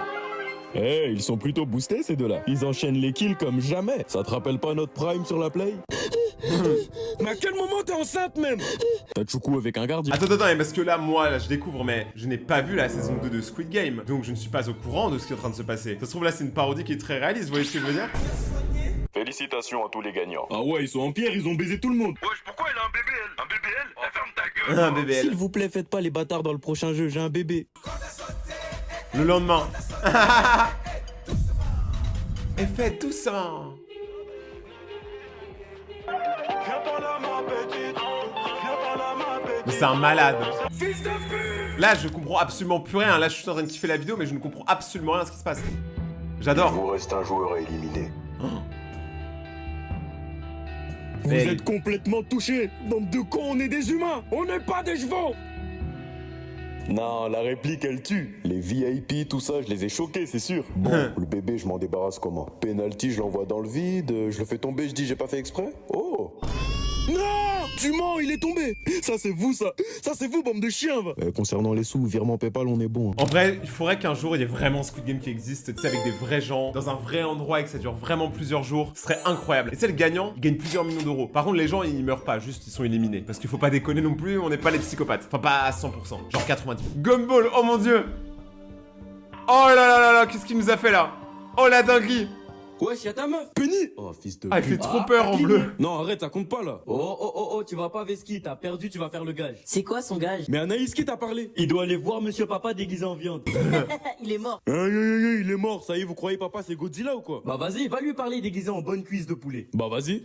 Eh, ils sont plutôt boostés ces deux-là. Ils enchaînent les kills comme jamais. Ça te rappelle pas notre prime sur la play? Mais à quel moment t'es enceinte même? T'as Choukou avec un gardien. Attends, parce que là, moi, là, je découvre, mais je n'ai pas vu la saison 2 de Squid Game, donc je ne suis pas au courant de ce qui est en train de se passer. Ça se trouve, là, c'est une parodie qui est très réaliste, vous voyez ce que je veux dire? Félicitations à tous les gagnants. Ah ouais, ils sont en pierre, ils ont baisé tout le monde. Wesh, pourquoi elle a un bébé, elle? Un bébé, elle? Ferme ta gueule. Un BBL. S'il vous plaît, faites pas les bâtards dans le prochain jeu, j'ai un bébé. Le lendemain. Et faites tout ça. Mais c'est un malade. Là, je comprends absolument plus rien. Là, je suis en train de kiffer la vidéo, mais je ne comprends absolument rien à ce qui se passe. Il J'adore. vous reste un joueur à éliminer. Vous êtes complètement touchés. Bande de cons, on est des humains, on n'est pas des chevaux. Non, la réplique, elle tue. Les VIP, tout ça, je les ai choqués, c'est sûr. Bon, le bébé, je m'en débarrasse comment? Penalty, je l'envoie dans le vide, je le fais tomber, je dis j'ai pas fait exprès? Oh! Non, tu mens, il est tombé. Ça c'est vous, ça c'est vous, bande de chiens, va. Concernant les sous, virement Paypal, on est bon. En vrai, il faudrait qu'un jour il y ait vraiment Squid Game qui existe, tu sais, avec des vrais gens, dans un vrai endroit et que ça dure vraiment plusieurs jours. Ce serait incroyable. Et tu sais, le gagnant, il gagne plusieurs millions d'euros. Par contre, les gens, ils meurent pas, juste ils sont éliminés. Parce qu'il faut pas déconner non plus, on n'est pas les psychopathes. Enfin, pas à 100%, genre 90%. Gumball, oh mon dieu! Oh là là là là, qu'est-ce qu'il nous a fait là? Oh la dinguerie! Wesh, y'a ta meuf. Penny. Oh, fils de... Ah, il fait trop peur en bleu. Non, arrête, ça compte pas, là. Oh, tu vas pas Veski, t'as perdu, tu vas faire le gage. C'est quoi son gage? Mais Anaïs, qui t'a parlé? Il doit aller voir Monsieur Papa déguisé en viande. Il est mort. Aïe, il est mort, ça y est, vous croyez papa c'est Godzilla ou quoi? Bah vas-y, va lui parler déguisé en bonne cuisse de poulet. Bah vas-y.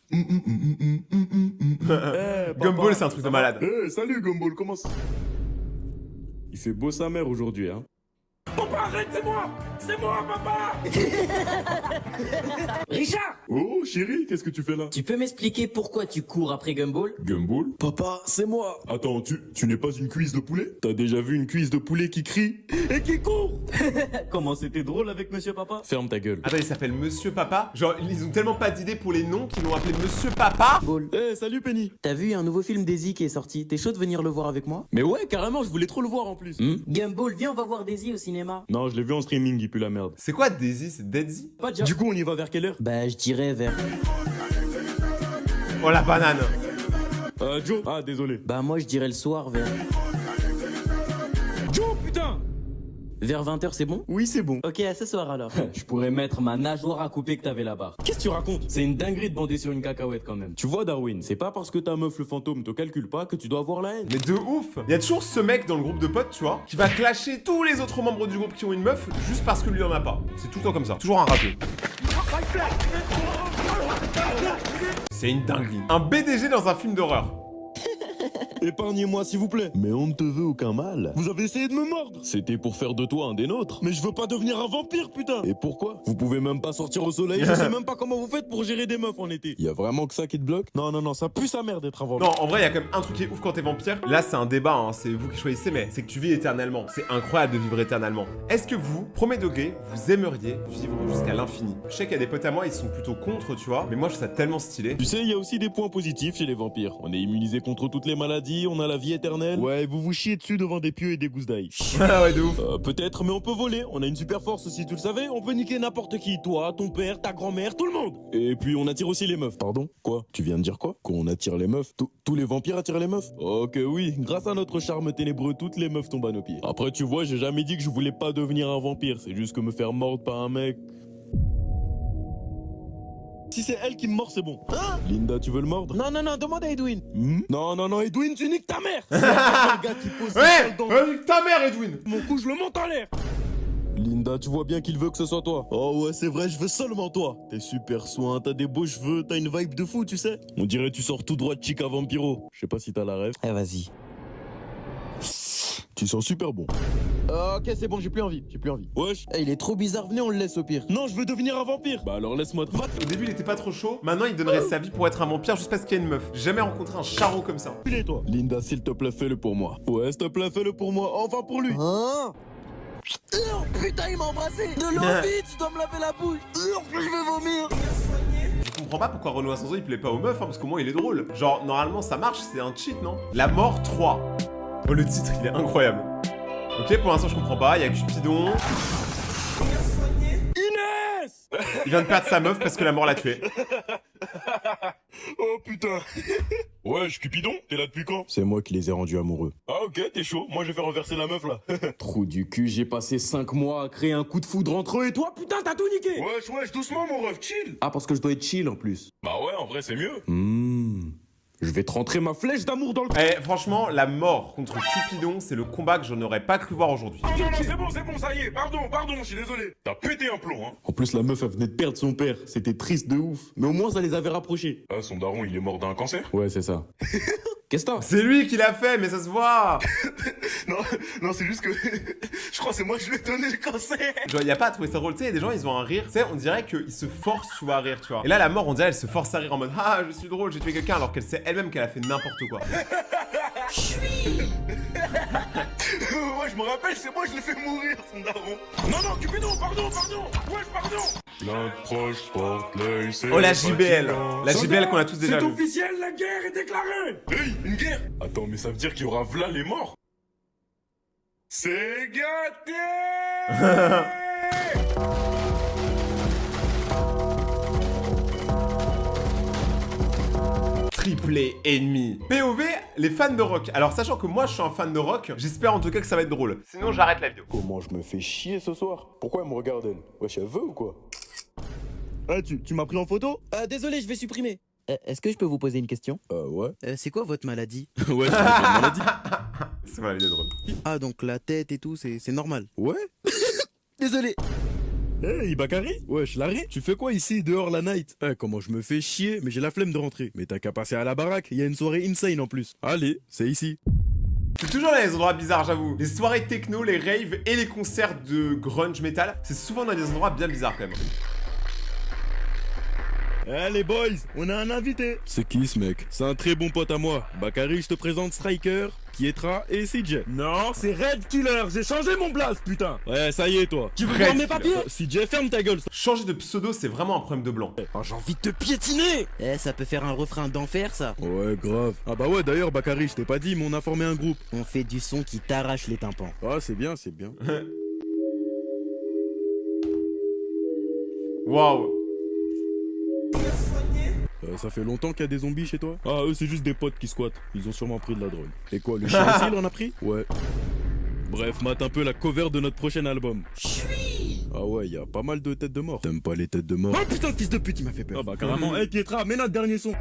Gumball, c'est un truc de malade. Salut Gumball, comment ça? Il fait beau sa mère aujourd'hui, hein. Papa, arrête, c'est moi, papa. Richard! Oh, chérie, qu'est-ce que tu fais là? Tu peux m'expliquer pourquoi tu cours après Gumball? Gumball? Papa, c'est moi. Attends, tu n'es pas une cuisse de poulet? T'as déjà vu une cuisse de poulet qui crie et qui court? Comment c'était drôle avec Monsieur Papa? Ferme ta gueule. Attends, il s'appelle Monsieur Papa? Genre, ils ont tellement pas d'idées pour les noms qu'ils l'ont appelé Monsieur Papa? Salut Penny. T'as vu un nouveau film Daisy qui est sorti? T'es chaud de venir le voir avec moi? Mais ouais, carrément, je voulais trop le voir en plus. Gumball, viens, on va voir Daisy au cinéma. Non, je l'ai vu en streaming, il pue la merde. C'est quoi Daisy? C'est Deadsy? Du coup, on y va vers quelle heure? Bah, je dirais vers... Oh la banane! Joe. Ah, désolé. Bah, moi, je dirais le soir vers... Joe, putain! Vers 20h, c'est bon? Oui, c'est bon. Ok, à ce soir alors. Je pourrais mettre ma nageoire à couper que t'avais là-bas. Qu'est-ce que tu racontes? C'est une dinguerie de bander sur une cacahuète quand même. Tu vois, Darwin, c'est pas parce que ta meuf le fantôme te calcule pas que tu dois avoir la haine. Mais de ouf! Il y a toujours ce mec dans le groupe de potes, tu vois, qui va clasher tous les autres membres du groupe qui ont une meuf juste parce que lui en a pas. C'est tout le temps comme ça. Toujours un raté. C'est une dinguerie. Un BDG dans un film d'horreur. Épargnez-moi s'il vous plaît. Mais on ne te veut aucun mal. Vous avez essayé de me mordre. C'était pour faire de toi un des nôtres. Mais je veux pas devenir un vampire, putain. Et pourquoi? Vous pouvez même pas sortir au soleil. Je sais même pas comment vous faites pour gérer des meufs en été. Y a vraiment que ça qui te bloque? Non, ça pue sa mère d'être un vampire. Non, en vrai, il y a quand même un truc qui est ouf quand t'es vampire. Là, c'est un débat, hein, c'est vous qui choisissez, mais c'est que tu vis éternellement. C'est incroyable de vivre éternellement. Est-ce que vous, premier degré, vous aimeriez vivre jusqu'à l'infini? Je sais qu'il y a des potes à moi, ils sont plutôt contre, tu vois, mais moi, je trouve ça tellement stylé. Tu sais, il y a aussi des points positifs chez les vampires. On est immunisé contre toutes les maladies, on a la vie éternelle. Ouais, vous vous chiez dessus devant des pieux et des gousses d'ail. Ah ouais, de ouf. Peut-être, mais on peut voler. On a une super force aussi, tu le savais. On peut niquer n'importe qui. Toi, ton père, ta grand-mère, tout le monde. Et puis, on attire aussi les meufs. Pardon? Quoi? Tu viens de dire quoi? Qu'on attire les meufs? Tous les vampires attirent les meufs? Ok, oui. Grâce à notre charme ténébreux, toutes les meufs tombent à nos pieds. Après, tu vois, j'ai jamais dit que je voulais pas devenir un vampire. C'est juste que me faire mordre par un mec... Si c'est elle qui me mord, c'est bon. Hein? Linda, tu veux le mordre? Non, demande à Edwin. Non, Edwin, tu niques ta mère. C'est le gars qui pose Ouais, ta mère, Edwin. Mon coup, je le monte en l'air. Linda, tu vois bien qu'il veut que ce soit toi. Oh ouais, c'est vrai, je veux seulement toi. T'es super soin, t'as des beaux cheveux, t'as une vibe de fou, tu sais. On dirait tu sors tout droit de Chica Vampiro. Je sais pas si t'as la rêve. Eh, vas-y. Tu sens super bon. Ok, c'est bon, j'ai plus envie. Wesh. Il est trop bizarre, venez, on le laisse au pire. Non, je veux devenir un vampire. Bah alors laisse-moi te... Au début, il était pas trop chaud. Maintenant, il donnerait sa vie pour être un vampire juste parce qu'il y a une meuf. J'ai jamais rencontré un charron comme ça. Toi. Linda, s'il te plaît, fais-le pour moi. Ouais, s'il te plaît, fais-le pour moi. Enfin pour lui. Hein? Putain, il m'a embrassé. De l'eau vite, tu dois me laver la bouche. Je vais vomir. Je comprends pas pourquoi Renaud Ascenso il plaît pas aux meufs, hein, parce qu'au moins il est drôle. Genre, normalement ça marche, c'est un cheat, non? La mort 3. Oh, le titre, il est incroyable. Ok, pour l'instant je comprends pas, il y a Cupidon. Inès. Il vient de perdre sa meuf parce que la mort l'a tué. Oh putain. Wesh, Cupidon, t'es là depuis quand? C'est moi qui les ai rendus amoureux. Ah ok, t'es chaud. Moi je vais faire renverser la meuf là. Trou du cul, j'ai passé 5 mois à créer un coup de foudre entre eux et toi, putain, t'as tout niqué. Wesh, doucement mon ref, chill. Ah, parce que je dois être chill en plus. Bah ouais, en vrai c'est mieux. Je vais te rentrer ma flèche d'amour dans le... Eh, franchement, la mort contre Cupidon, c'est le combat que je n'aurais pas cru voir aujourd'hui. Non, c'est bon, ça y est. Pardon, je suis désolé. T'as pété un plomb, hein. En plus, la meuf, elle venait de perdre son père. C'était triste de ouf. Mais au moins, ça les avait rapprochés. Ah, son daron, il est mort d'un cancer? Ouais, c'est ça. Qu'est-ce que t'as? C'est lui qui l'a fait, mais ça se voit. Non, c'est juste que je crois que c'est moi qui lui ai donné le cancer. Genre, y a pas à trouver ça drôle, tu sais, il y a des gens, ils ont un rire, tu sais, on dirait qu'ils se forcent, tu vois, à rire, tu vois. Et là, la mort, on dirait, elle se force à rire en mode, ah, je suis drôle, j'ai tué quelqu'un, alors qu'elle sait elle-même qu'elle a fait n'importe quoi. Ouais, je me rappelle, c'est moi, je l'ai fait mourir, son daron. Non, Cupidon, pardon. Wesh, pardon. L'approche porte l'œil, c'est... Oh, la JBL. La JBL qu'on a tous déjà C'est vu. officiel, la guerre est déclarée. Hey, une guerre? Attends, mais ça veut dire qu'il y aura v'là les morts? C'est gâté. Triplé ennemi. POV, les fans de rock. Alors, sachant que moi, je suis un fan de rock, j'espère en tout cas que ça va être drôle. Sinon, j'arrête la vidéo. Comment je me fais chier ce soir? Pourquoi elle me regarde, elle? Wesh, elle veut ou quoi? Ah, tu m'as pris en photo? Désolé, je vais supprimer. Est-ce que je peux vous poser une question? Ouais. C'est quoi votre maladie? Ouais, c'est une maladie. C'est pas la vidéo drôle. Ah, donc la tête et tout, c'est normal. Ouais. Désolé. Hey, Bakary? Wesh, Larry, tu fais quoi ici, dehors la night? Comment je me fais chier, mais j'ai la flemme de rentrer. Mais t'as qu'à passer à la baraque, il y a une soirée insane en plus. Allez, c'est ici. C'est toujours dans les endroits bizarres, j'avoue. Les soirées techno, les raves et les concerts de grunge metal, c'est souvent dans des endroits bien bizarres quand même. Eh les boys, on a un invité. C'est qui ce mec? C'est un très bon pote à moi. Bakary, je te présente Striker, Kietra et CJ. Non, c'est Red Killer, j'ai changé mon blaze, putain. Ouais, ça y est toi. Tu veux voir mes papiers? CJ, ferme ta gueule. Changer de pseudo, c'est vraiment un problème de blanc. Oh, j'ai envie de te piétiner. Ça peut faire un refrain d'enfer, ça. Ouais, grave. Ah bah ouais, d'ailleurs, Bakary, je t'ai pas dit, mais on a formé un groupe. On fait du son qui t'arrache les tympans. Ah, c'est bien, c'est bien. Waouh. Ça fait longtemps qu'il y a des zombies chez toi? Ah, eux, c'est juste des potes qui squattent. Ils ont sûrement pris de la drogue. Et quoi, le chien aussi, il en a pris? Ouais. Bref, mate un peu la cover de notre prochain album. Ah ouais, y a pas mal de têtes de mort. T'aimes pas les têtes de mort? Oh putain, le fils de pute, il m'a fait peur. Ah bah carrément. Hey Pietra, mets notre dernier son.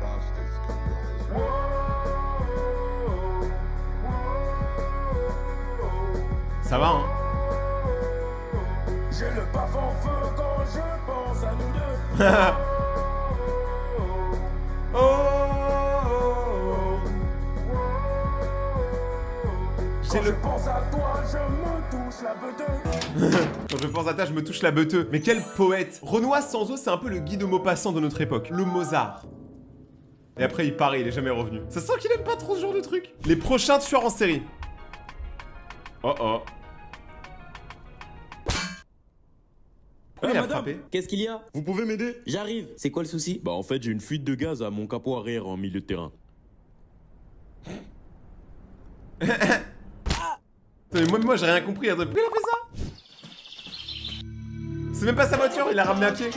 Ça va, hein? J'ai le paf en feu quand je pense à nous deux. Quand je pense à toi, je me touche la beuteux. Quand je pense à toi, je me touche la beuteux. Mais quel poète! Renoir Sanzo, c'est un peu le Guy de Maupassant de notre époque. Le Mozart. Et après, il paraît, il est jamais revenu. Ça sent qu'il aime pas trop ce genre de truc. Les prochains tueurs en série. Oh oh. Pourquoi il a frappé? Qu'est-ce qu'il y a? Vous pouvez m'aider? J'arrive. C'est quoi le souci? Bah en fait, j'ai une fuite de gaz à mon capot arrière en milieu de terrain. Mais moi j'ai rien compris, pourquoi il a fait ça? C'est même pas sa voiture, il l'a ramené à pied.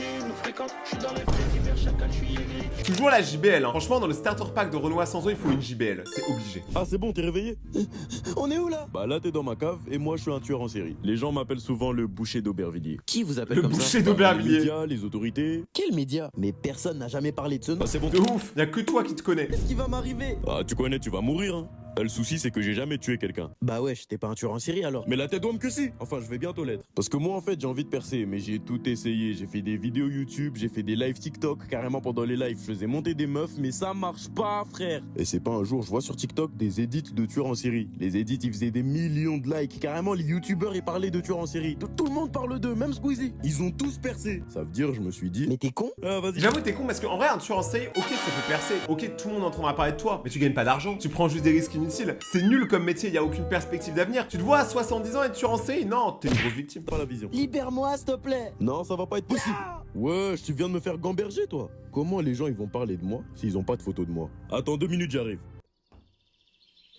Toujours la JBL, hein. Franchement, dans le starter pack de Renoir Sanzo, il faut une JBL, c'est obligé. Ah c'est bon, t'es réveillé? On est où là? Bah là t'es dans ma cave et moi je suis un tueur en série. Les gens m'appellent souvent le boucher d'Aubervilliers. Qui vous appelle Le comme ça? boucher Les d'Aubervilliers. médias, les autorités. Quel média? Mais personne n'a jamais parlé de ce nom. Bah c'est bon. De ouf, y'a que toi qui te connais. Qu'est-ce qui va m'arriver? Ah tu connais, tu vas mourir hein. Le souci c'est que j'ai jamais tué quelqu'un. Bah ouais, t'es pas un tueur en série alors. Mais la tête d'homme que si. Enfin je vais bientôt l'être. Parce que moi en fait j'ai envie de percer, mais j'ai tout essayé. J'ai fait des vidéos YouTube, j'ai fait des lives TikTok. Carrément pendant les lives je faisais monter des meufs, mais ça marche pas frère. Et c'est pas un jour je vois sur TikTok des edits de tueurs en série. Les edits ils faisaient des millions de likes. Carrément les youtubeurs ils parlaient de tueurs en série. Tout le monde parle d'eux, même Squeezie. Ils ont tous percé. Ça veut dire je me suis dit. Mais t'es con? Ah vas-y. J'avoue t'es con parce qu'en vrai un tueur en série, ok ça peut percer, ok tout le monde entendra parler de toi, mais tu gagnes pas d'argent, tu prends juste des risques inutiles. C'est nul comme métier, y a aucune perspective d'avenir. Tu te vois à 70 ans être tueur en série? Non, t'es une grosse victime. Pas la vision. Libère-moi s'il te plaît. Non, ça va pas être possible. Ouais, tu viens de me faire gamberger, toi. Comment les gens ils vont parler de moi s'ils ont pas de photo de moi? Attends 2 minutes, j'arrive.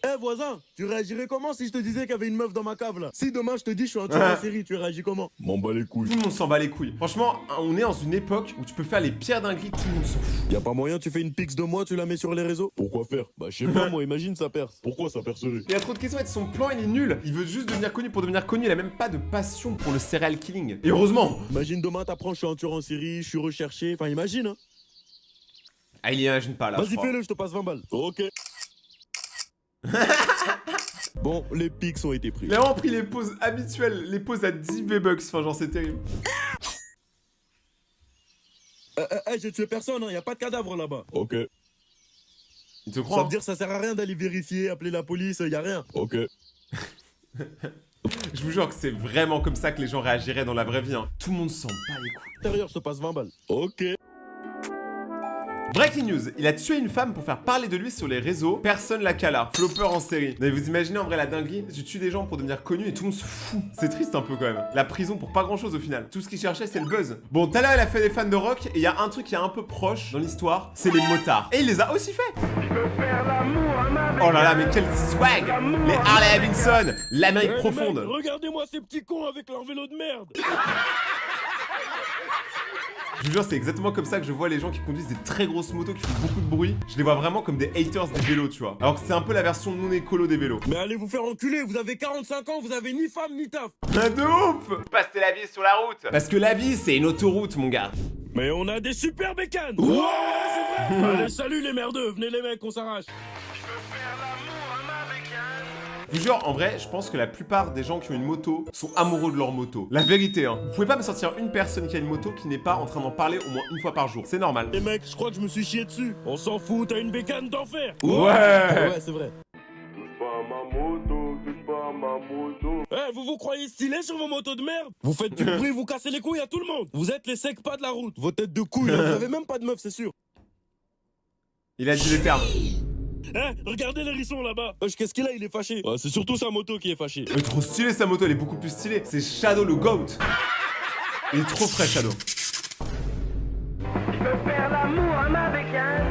Eh voisin, tu réagirais comment si je te disais qu'il y avait une meuf dans ma cave là? Si demain je te dis je suis un tueur en série, tu réagis comment? M'en bats les couilles. Tout le monde s'en bat les couilles. Franchement, on est dans une époque où tu peux faire les pires dingueries, tout le monde s'en fout. Y a pas moyen, tu fais une pix de moi, tu la mets sur les réseaux? Pourquoi faire? Bah je sais pas moi, imagine ça perce. Pourquoi ça percerait? Il y a trop de questions, son plan il est nul. Il veut juste devenir connu pour devenir connu, il a même pas de passion pour le serial killing. Et heureusement. Imagine demain t'apprends je suis un tueur en série, je suis recherché, enfin imagine hein. Ah il imagine pas là. Vas-y fais-le, je te passe 20 balles. Ok. Bon, les pics ont été pris. Il a vraiment pris les poses habituelles, les poses à 10 V-Bucks, enfin genre c'est terrible. J'ai tué personne, hein, y a pas de cadavre là-bas. Ok. Il te Ça croit veut dire ça sert à rien d'aller vérifier, appeler la police, y a rien. Ok. Je vous jure que c'est vraiment comme ça que les gens réagiraient dans la vraie vie, hein. Tout le monde s'en bat les couilles. Intérieur, je te passe 20 balles. Ok. Breaking news, il a tué une femme pour faire parler de lui sur les réseaux, personne l'a cala, flopper en série. Mais vous imaginez en vrai la dinguerie, tu tues des gens pour devenir connu et tout le monde se fout. C'est triste un peu quand même. La prison pour pas grand chose au final. Tout ce qu'il cherchait c'est le buzz. Bon, tout à l'heure il a fait des fans de rock et il y a un truc qui est un peu proche dans l'histoire, c'est les motards. Et il les a aussi fait. Oh là là, mais quel swag. Les Harley Davidson, l'Amérique profonde. Regardez-moi ces petits cons avec leur vélo de merde. Je vous jure, c'est exactement comme ça que je vois les gens qui conduisent des très grosses motos qui font beaucoup de bruit. Je les vois vraiment comme des haters des vélos, tu vois. Alors que c'est un peu la version non écolo des vélos. Mais allez vous faire enculer, vous avez 45 ans, vous avez ni femme ni taf. Ah, de ouf. Passer la vie sur la route. Parce que la vie, c'est une autoroute, mon gars. Mais on a des super bécanes. Ouais, c'est vrai. Allez, salut les merdeux, venez les mecs, on s'arrache. Je vous jure, en vrai, je pense que la plupart des gens qui ont une moto sont amoureux de leur moto. La vérité, hein. Vous pouvez pas me sortir une personne qui a une moto qui n'est pas en train d'en parler au moins une fois par jour. C'est normal. Les mecs, je crois que je me suis chié dessus. On s'en fout, t'as une bécane d'enfer. Ouais, c'est vrai. Touche pas à ma moto, touche pas à ma moto. Eh, vous croyez stylé sur vos motos de merde? Vous faites du bruit, vous cassez les couilles à tout le monde. Vous êtes les secs pas de la route. Vos têtes de couilles, vous avez même pas de meuf, c'est sûr. Il a dit les termes. Eh, regardez l'hérisson là-bas. Qu'est-ce qu'il a, il est fâché. C'est surtout sa moto qui est fâchée. Elle est trop stylée sa moto, elle est beaucoup plus stylée. C'est Shadow le GOAT. Il est trop frais, Shadow.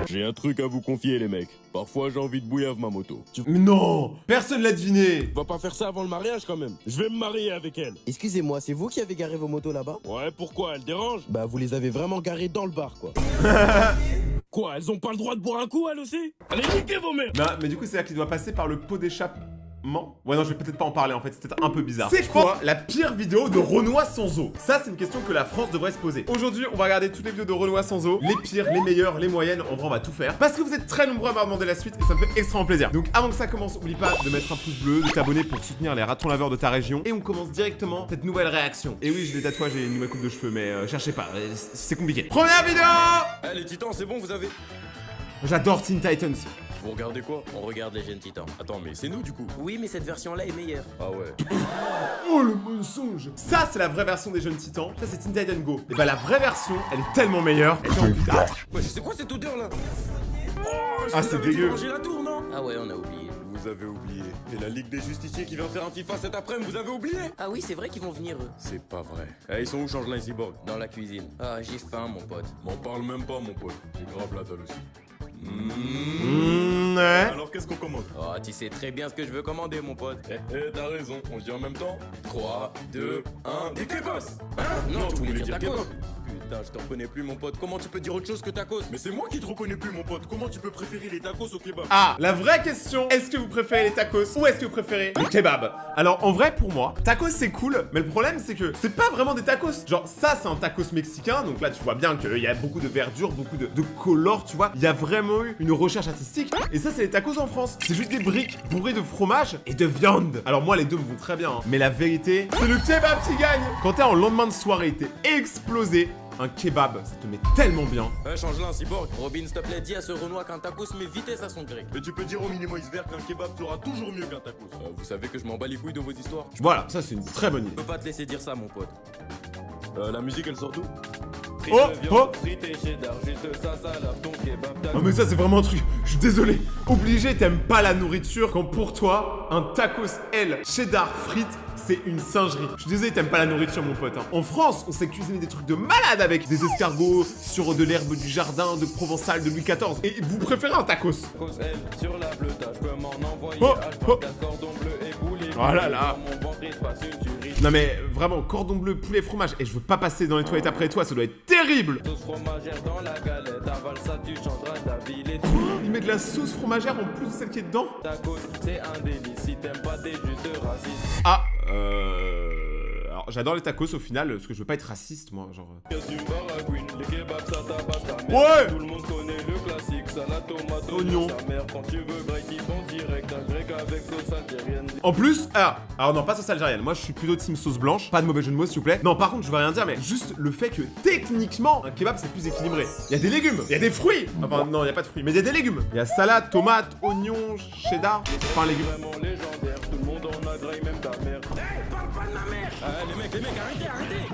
J'ai un truc à vous confier, les mecs. Parfois, j'ai envie de bouillave ma moto. Mais non, personne l'a deviné. Va pas faire ça avant le mariage quand même. Je vais me marier avec elle. Excusez-moi, c'est vous qui avez garé vos motos là-bas? Ouais, pourquoi? Elle dérange? Bah, vous les avez vraiment garées dans le bar, quoi. Quoi, elles ont pas le droit de boire un coup, elles aussi? Allez, niquez vos mères! Non, mais du coup, c'est là qu'il doit passer par le pot d'échappement. Ouais, non, je vais peut-être pas en parler en fait, c'est peut-être un peu bizarre. C'est quoi la pire vidéo de Renoir sans eau? Ça, c'est une question que la France devrait se poser. Aujourd'hui, on va regarder toutes les vidéos de Renoir sans eau, les pires, les meilleures, les moyennes. En vrai, on va tout faire parce que vous êtes très nombreux à m'avoir demandé la suite et ça me fait extrêmement plaisir. Donc, avant que ça commence, oublie pas de mettre un pouce bleu, de t'abonner pour soutenir les ratons laveurs de ta région. Et on commence directement cette nouvelle réaction. Et oui, j'ai des tatouages et une nouvelle coupe de cheveux, mais cherchez pas, c'est compliqué. Première vidéo. Eh les titans, c'est bon, vous avez... J'adore Teen Titans. Vous regardez quoi? On regarde les jeunes titans. Attends, mais c'est nous du coup. Oui, mais cette version-là est meilleure. Ah ouais. Oh le mensonge. Ça c'est la vraie version des jeunes titans. Ça c'est Teen Titan Go. Et bah la vraie version, elle est tellement meilleure. Elle est en putain. Ouais, c'est quoi cette odeur là? Ah c'est dégueu. La tour, non? Ah ouais, on a oublié. Vous avez oublié. Et la Ligue des Justiciers qui vient faire un FIFA cet après-midi, vous avez oublié? Ah oui, c'est vrai qu'ils vont venir, eux. C'est pas vrai. Eh, ils sont où, Changelin et Cyborg? Dans la cuisine. Ah, j'ai faim, mon pote. M'en parle même pas, mon pote. J'ai grave la dalle aussi. Ouais. Alors qu'est-ce qu'on commande? Oh, tu sais très bien ce que je veux commander, mon pote. T'as raison, on se dit en même temps. 3, 2, 1, des kebabs! Hein? Non, tu voulais dire tacos. tacos. Putain, je te reconnais plus, mon pote. Comment tu peux dire autre chose que tacos? Mais c'est moi qui te reconnais plus, mon pote. Comment tu peux préférer les tacos au kebab? Ah, la vraie question, est-ce que vous préférez les tacos ou est-ce que vous préférez les kebabs? Alors en vrai pour moi, tacos c'est cool, mais le problème c'est que c'est pas vraiment des tacos. Genre ça c'est un tacos mexicain, donc là tu vois bien qu'il y a beaucoup de verdure, beaucoup de color, tu vois. Il y a vraiment eu une recherche artistique. Et ça c'est les tacos en France. C'est juste des briques bourrées de fromage et de viande. Alors moi les deux me vont très bien, hein. Mais la vérité, c'est le kebab qui gagne. Quand t'es en lendemain de soirée, t'es explosé. Un kebab, ça te met tellement bien. Eh, Changelin, Cyborg. Robin, s'il te plaît, dis à ce Renoir qu'un tacos met vitesse à son grec. Mais tu peux dire au Minimoise vert qu'un kebab sera toujours mieux qu'un tacos. Vous savez que je m'en bats les couilles de vos histoires. Voilà, ça c'est une très bonne idée. Je peux pas te laisser dire ça, mon pote. La musique elle sort d'où? Oh, oh. Frite et cheddar, juste ça, ça lave ton kebab. Non mais ça c'est vraiment un truc, je suis désolé. Obligé, t'aimes pas la nourriture quand pour toi, un tacos L cheddar frites, c'est une singerie. Je suis désolé, t'aimes pas la nourriture mon pote. Hein. En France, on sait cuisiner des trucs de malade avec des escargots sur de l'herbe du jardin, de Provençal, de Louis XIV. Et vous préférez un tacos. Oh, oh. Oh là là. Non mais vraiment, cordon bleu, poulet, fromage. Et je veux pas passer dans les toilettes après toi, ça doit être terrible. Il met de la sauce fromagère en plus de celle qui est dedans. Ah, alors j'adore les tacos au final, parce que je veux pas être raciste moi, genre... Ouais. Oignon. En plus, alors non, pas sauce algérienne, moi je suis plutôt team sauce blanche, pas de mauvais jeu de mots s'il vous plaît. Non par contre je veux rien dire, mais juste le fait que techniquement, un kebab c'est plus équilibré. Il y a des légumes, il y a des fruits. Enfin non, il y a pas de fruits, mais il y a des légumes. Il y a salade, tomate, oignon, cheddar, c'est pas un légume. Les mecs, arrêtez.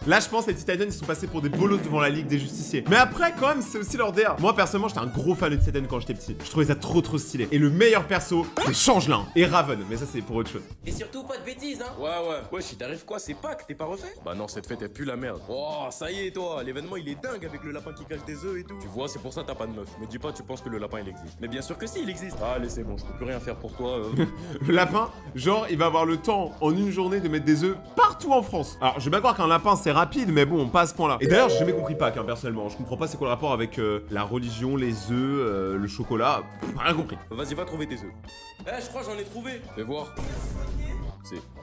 Là, je pense que les Titanians, ils sont passés pour des bolos devant la Ligue des Justiciers. Mais après, quand même, c'est aussi leur DA. Moi, personnellement, j'étais un gros fan de Titanians quand j'étais petit. Je trouvais ça trop stylé. Et le meilleur perso, c'est Changelin et Raven. Mais ça, c'est pour autre chose. Et surtout, pas de bêtises, hein. Ouais, si t'arrives quoi, c'est Pâques, t'es pas refait? Bah non, cette fête, elle pue la merde. Oh, ça y est, toi, l'événement, il est dingue avec le lapin qui cache des œufs et tout. Tu vois, c'est pour ça t'as pas de meuf. Me dis pas, tu penses que le lapin, il existe. Mais bien sûr que si, il existe. Allez, c'est bon, je peux plus rien faire pour toi. Le lapin, genre, il va avoir le temps, en une journée, de mettre des œufs partout en France. Alors, je vais bien croire qu'un lapin, c'est rapide, mais bon, pas à ce point-là. Et d'ailleurs, j'ai jamais compris Pâques, hein, personnellement. Je comprends pas c'est quoi le rapport avec la religion, les œufs, le chocolat. Rien compris. Vas-y, va trouver tes œufs. Je crois j'en ai trouvé. Fais voir.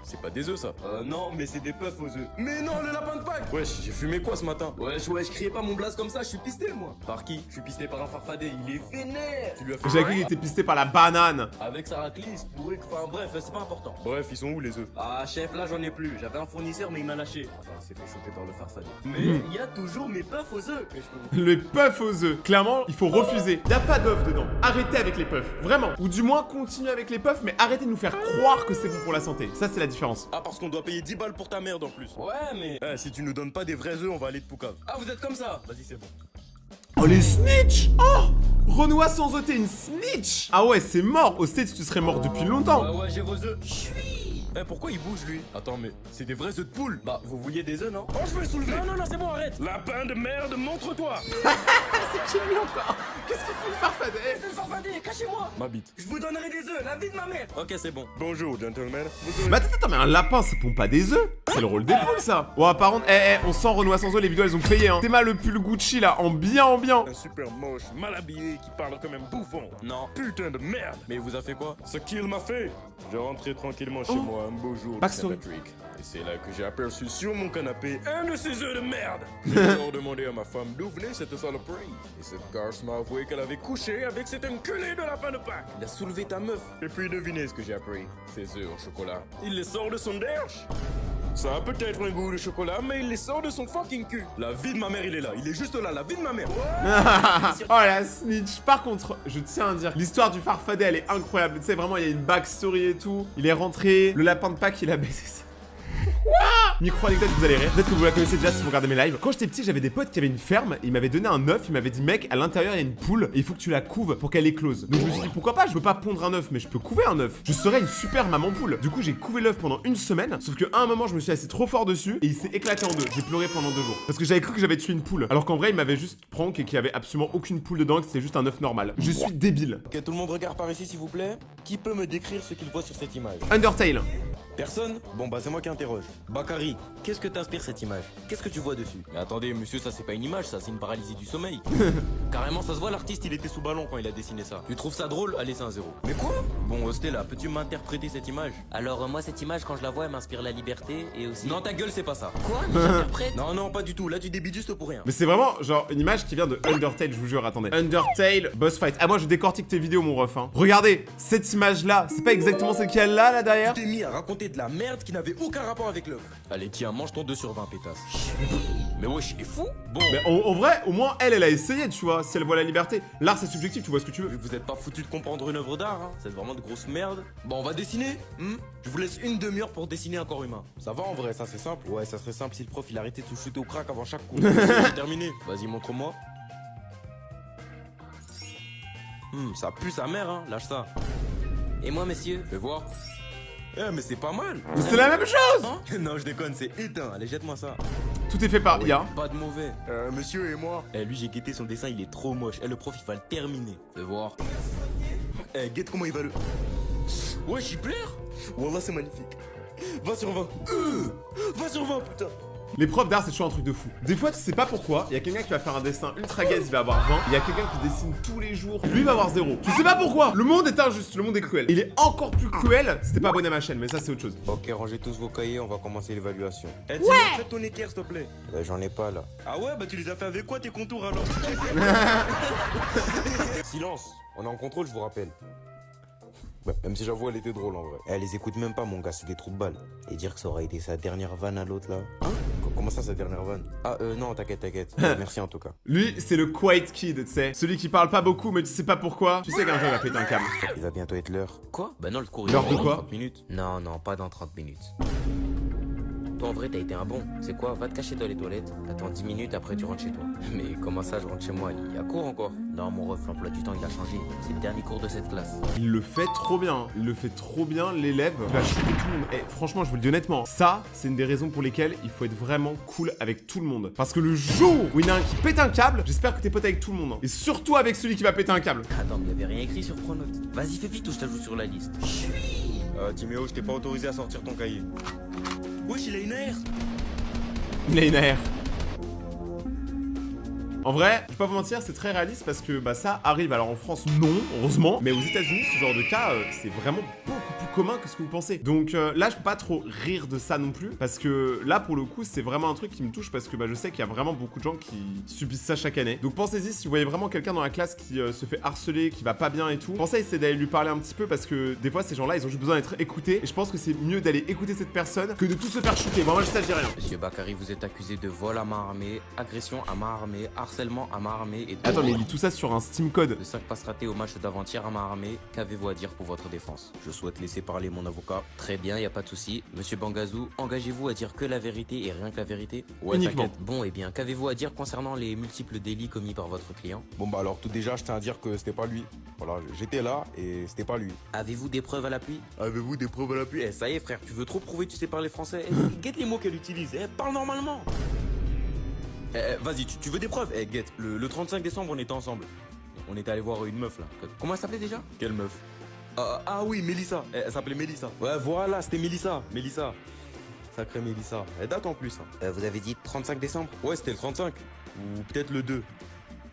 C'est pas des œufs ça. Non, mais c'est des puffs aux œufs. Mais non, le lapin de Pâques. Wesh, j'ai fumé quoi ce matin? Wesh, criez pas mon blaze comme ça, je suis pisté moi. Par qui? Je suis pisté par un farfadé, il est vénère. Tu lui as fait... J'ai cru qu'il était pisté par la banane. Avec sa raclisse, pourrait que... Enfin bref, c'est pas important. Bref, ils sont où les œufs? Ah chef, là j'en ai plus. J'avais un fournisseur mais il m'a lâché. Enfin, il s'est fait choper par le farfadé. Mais il y a toujours mes puffs aux œufs. Les puffs aux œufs. Clairement, il faut refuser. Y a pas d'œufs dedans. Arrêtez avec les puffs. Vraiment. Ou du moins, continuez avec les puffs, mais arrêtez de nous faire croire que c'est bon pour la santé. Ça, c'est la différence. Ah, parce qu'on doit payer 10 balles pour ta merde en plus. Ouais, mais... si tu nous donnes pas des vrais œufs, on va aller de Poucave. Ah, vous êtes comme ça? Vas-y, c'est bon. Oh, les snitch! Oh! Renoir sans ôter une snitch! Ah ouais, c'est mort. Au States, tu serais mort depuis longtemps. Ouais, j'ai vos œufs. Pourquoi il bouge lui? Attends, mais c'est des vrais œufs de poule. Bah, vous vouliez des œufs, non? Oh, je vais le soulever. Non, c'est bon, arrête. Lapin de merde, montre-toi. C'est qui lui encore? Qu'est-ce qu'il fait le farfadet? C'est le farfadet, cachez-moi. Ma bite. Je vous donnerai des œufs, la vie de ma mère. Ok, c'est bon. Bonjour, gentlemen. Mais attends, mais un lapin, ça pompe pas des œufs? C'est le rôle des poules, ça. Ouais, par contre, on sent Renoir sans œufs, les vidéos, elles ont payé, hein. C'est mal le pull Gucci, là, en bien. Un super moche, mal habillé, qui parle comme un bouffon. Non, putain de merde. Mais il vous a fait quoi? Ce qu'il m'a fait. Je rentrais tranquillement chez moi un beau jour. Patrick. Et c'est là que j'ai aperçu sur mon canapé un de ces œufs de merde. J'ai alors demandé à ma femme d'où venait cette saloperie. Et cette garce m'a avoué qu'elle avait couché avec cet enculé de lapin de Pâques. Il a soulevé ta meuf. Et puis devinez ce que j'ai appris. Ces œufs au chocolat. Il les sort de son derche. Ça a peut-être un goût de chocolat, mais il les sort de son fucking cul. La vie de ma mère, il est là. Il est juste là, la vie de ma mère. Oh la snitch. Par contre, je tiens à dire, l'histoire du farfadet, elle est incroyable. Tu sais, vraiment, il y a une backstory et tout. Il est rentré, le lapin de Pâques, il a baisé ça. Micro-anecdote, vous allez rire. Peut-être que vous la connaissez déjà si vous regardez mes lives. Quand j'étais petit, j'avais des potes qui avaient une ferme. Ils m'avaient donné un œuf. Ils m'avaient dit, mec, à l'intérieur, il y a une poule. Et il faut que tu la couves pour qu'elle éclose. Donc je me suis dit, pourquoi pas? Je veux pas pondre un œuf, mais je peux couver un œuf. Je serais une super maman poule. Du coup, j'ai couvé l'œuf pendant une semaine. Sauf qu'à un moment, je me suis assis trop fort dessus. Et il s'est éclaté en deux. J'ai pleuré pendant 2 jours. Parce que j'avais cru que j'avais tué une poule. Alors qu'en vrai, il m'avait juste prank et qu'il y avait absolument aucune poule dedans. Que c'était juste un œuf normal. Je suis débile. Ok, tout le monde regarde par ici, s'il vous plaît. Qui peut me décrire ce qu'il voit sur cette image? Undertale. Personne? Bon bah c'est moi qui interroge. Bakary, qu'est-ce que t'inspire cette image? Qu'est-ce que tu vois dessus? Mais attendez monsieur, ça c'est pas une image, ça c'est une paralysie du sommeil. Carrément ça se voit, l'artiste il était sous ballon quand il a dessiné ça. Tu trouves ça drôle? Allez c'est un 0. Mais quoi? Bon Stella, peux-tu m'interpréter cette image? Alors moi cette image quand je la vois elle m'inspire la liberté et aussi... Non ta gueule c'est pas ça. Quoi? J'interprète? Non pas du tout, là tu débites juste pour rien. Mais c'est vraiment genre une image qui vient de Undertale, je vous jure, attendez. Undertale, boss fight. Ah moi je décortique tes vidéos mon ref hein. Regardez, cette image là, c'est pas exactement celle qu'il y a là derrière? Tu t'es mis à raconter inventé de la merde qui n'avait aucun rapport avec l'œuvre. Allez, tiens, mange ton 2 sur 20, pétasse. Mais wesh, il est fou. Bon. Mais en vrai, au moins, elle a essayé, tu vois, si elle voit la liberté. L'art, c'est subjectif, tu vois ce que tu veux. Vu que vous êtes pas foutu de comprendre une œuvre d'art, hein. C'est vraiment de grosses merdes. Bon, on va dessiner. Je vous laisse une demi-heure pour dessiner un corps humain. Ça va en vrai, ça c'est simple. Ouais, ça serait simple si le prof il arrêtait de se shooter au crack avant chaque cours. C'est terminé. Vas-y, montre-moi. Ça pue sa mère, hein. Lâche ça. Et moi, messieurs, fais voir. Eh, mais c'est pas mal. C'est la même chose. Hein? Non, je déconne, c'est éteint. Allez, jette-moi ça. Tout est fait par IA. Pas de mauvais. Monsieur et moi. Eh, lui, j'ai guetté son dessin, il est trop moche. Eh, le prof, il va le terminer. Fais voir. Eh, guette comment il va le... Ouais, j'y plaire. Wallah, c'est magnifique. 20 sur 20. 20 sur 20, putain. Les profs d'art, c'est toujours un truc de fou. Des fois, tu sais pas pourquoi, il y a quelqu'un qui va faire un dessin ultra gaze, il va avoir 20. Il y a quelqu'un qui dessine tous les jours, lui il va avoir 0. Tu sais pas pourquoi. Le monde est injuste, le monde est cruel. Il est encore plus cruel si t'es pas abonné à ma chaîne, mais ça c'est autre chose. Ok, rangez tous vos cahiers, on va commencer l'évaluation. Eh, dis-moi, fais ton équerre, s'il te plaît. J'en ai pas là. Ah ouais, bah tu les as fait avec quoi tes contours alors? Silence, on est en contrôle, je vous rappelle. Ouais, même si j'avoue, elle était drôle en vrai. Elle les écoute même pas, mon gars, c'est des trous de balles. Et dire que ça aurait été sa dernière vanne à l'autre là. Hein? Comment ça, sa dernière vanne? Ah, non, t'inquiète. Merci en tout cas. Lui, c'est le quiet kid, tu sais. Celui qui parle pas beaucoup, mais tu sais pas pourquoi. Tu sais qu'un jour il va péter un câble. Il va bientôt être l'heure. Quoi? Bah non, le cours L'heure de quoi? 30 minutes. Non, pas dans 30 minutes. Toi, en vrai, t'as été un bon. C'est quoi? Va te cacher dans les toilettes. Attends 10 minutes, après tu rentres chez toi. Mais comment ça, je rentre chez moi? Il y a cours encore? Non, mon ref, l'emploi du temps, il a changé. C'est le dernier cours de cette classe. Il le fait trop bien. Il le fait trop bien, l'élève. Il va shooter tout le monde. Et franchement, je vous le dis honnêtement, ça, c'est une des raisons pour lesquelles il faut être vraiment cool avec tout le monde. Parce que le jour où il y en a un qui pète un câble, j'espère que t'es pote avec tout le monde. Hein. Et surtout avec celui qui va péter un câble. Attends, mais il y avait rien écrit sur Pronote. Vas-y, fais vite ou je t'ajoute sur la liste. Timéo, je t'ai pas autorisé à sortir ton cahier. Wesh, il a une AR. Il a une AR. En vrai, je vais pas vous mentir, c'est très réaliste parce que bah ça arrive. Alors en France, non, heureusement. Mais aux États-Unis, ce genre de cas, c'est vraiment beaucoup plus commun que ce que vous pensez. Donc là, je peux pas trop rire de ça non plus. Parce que là, pour le coup, c'est vraiment un truc qui me touche. Parce que bah, je sais qu'il y a vraiment beaucoup de gens qui subissent ça chaque année. Donc pensez-y, si vous voyez vraiment quelqu'un dans la classe qui se fait harceler, qui va pas bien et tout, pensez à essayer d'aller lui parler un petit peu. Parce que des fois, ces gens-là, ils ont juste besoin d'être écoutés. Et je pense que c'est mieux d'aller écouter cette personne que de tout se faire shooter. Bon, moi, je sais, je dis rien. Monsieur Bakary, vous êtes accusé de vol à main armée, agression à main armée, harcèlement à main armée et... Attends, mais il lit tout ça sur un Steam code. De 5 passes ratées au match d'avant-hier à main armée, qu'avez-vous à dire pour votre défense? Je souhaite laisser parler mon avocat. Très bien, y a pas de souci. Monsieur Bangazou, engagez-vous à dire que la vérité et rien que la vérité? Ouais, uniquement. Bon, et bien, qu'avez-vous à dire concernant les multiples délits commis par votre client? Bon bah alors tout déjà, je tiens à dire que c'était pas lui. Voilà, j'étais là et c'était pas lui. Avez-vous des preuves à l'appui? Avez-vous des preuves à l'appui? Eh, ça y est frère, tu veux trop prouver que tu sais parler français? Guette les mots qu'elle utilise, parle normalement. Vas-y, tu veux des preuves? Guette, le 35 décembre, on était ensemble. On était allé voir une meuf là. Comment elle s'appelait déjà? Quelle meuf? Ah oui, Mélissa. Elle s'appelait Mélissa. Ouais, voilà, c'était Mélissa. Sacrée Mélissa. Elle date en plus. Vous avez dit 35 décembre? Ouais, c'était le 35. Ou peut-être le 2.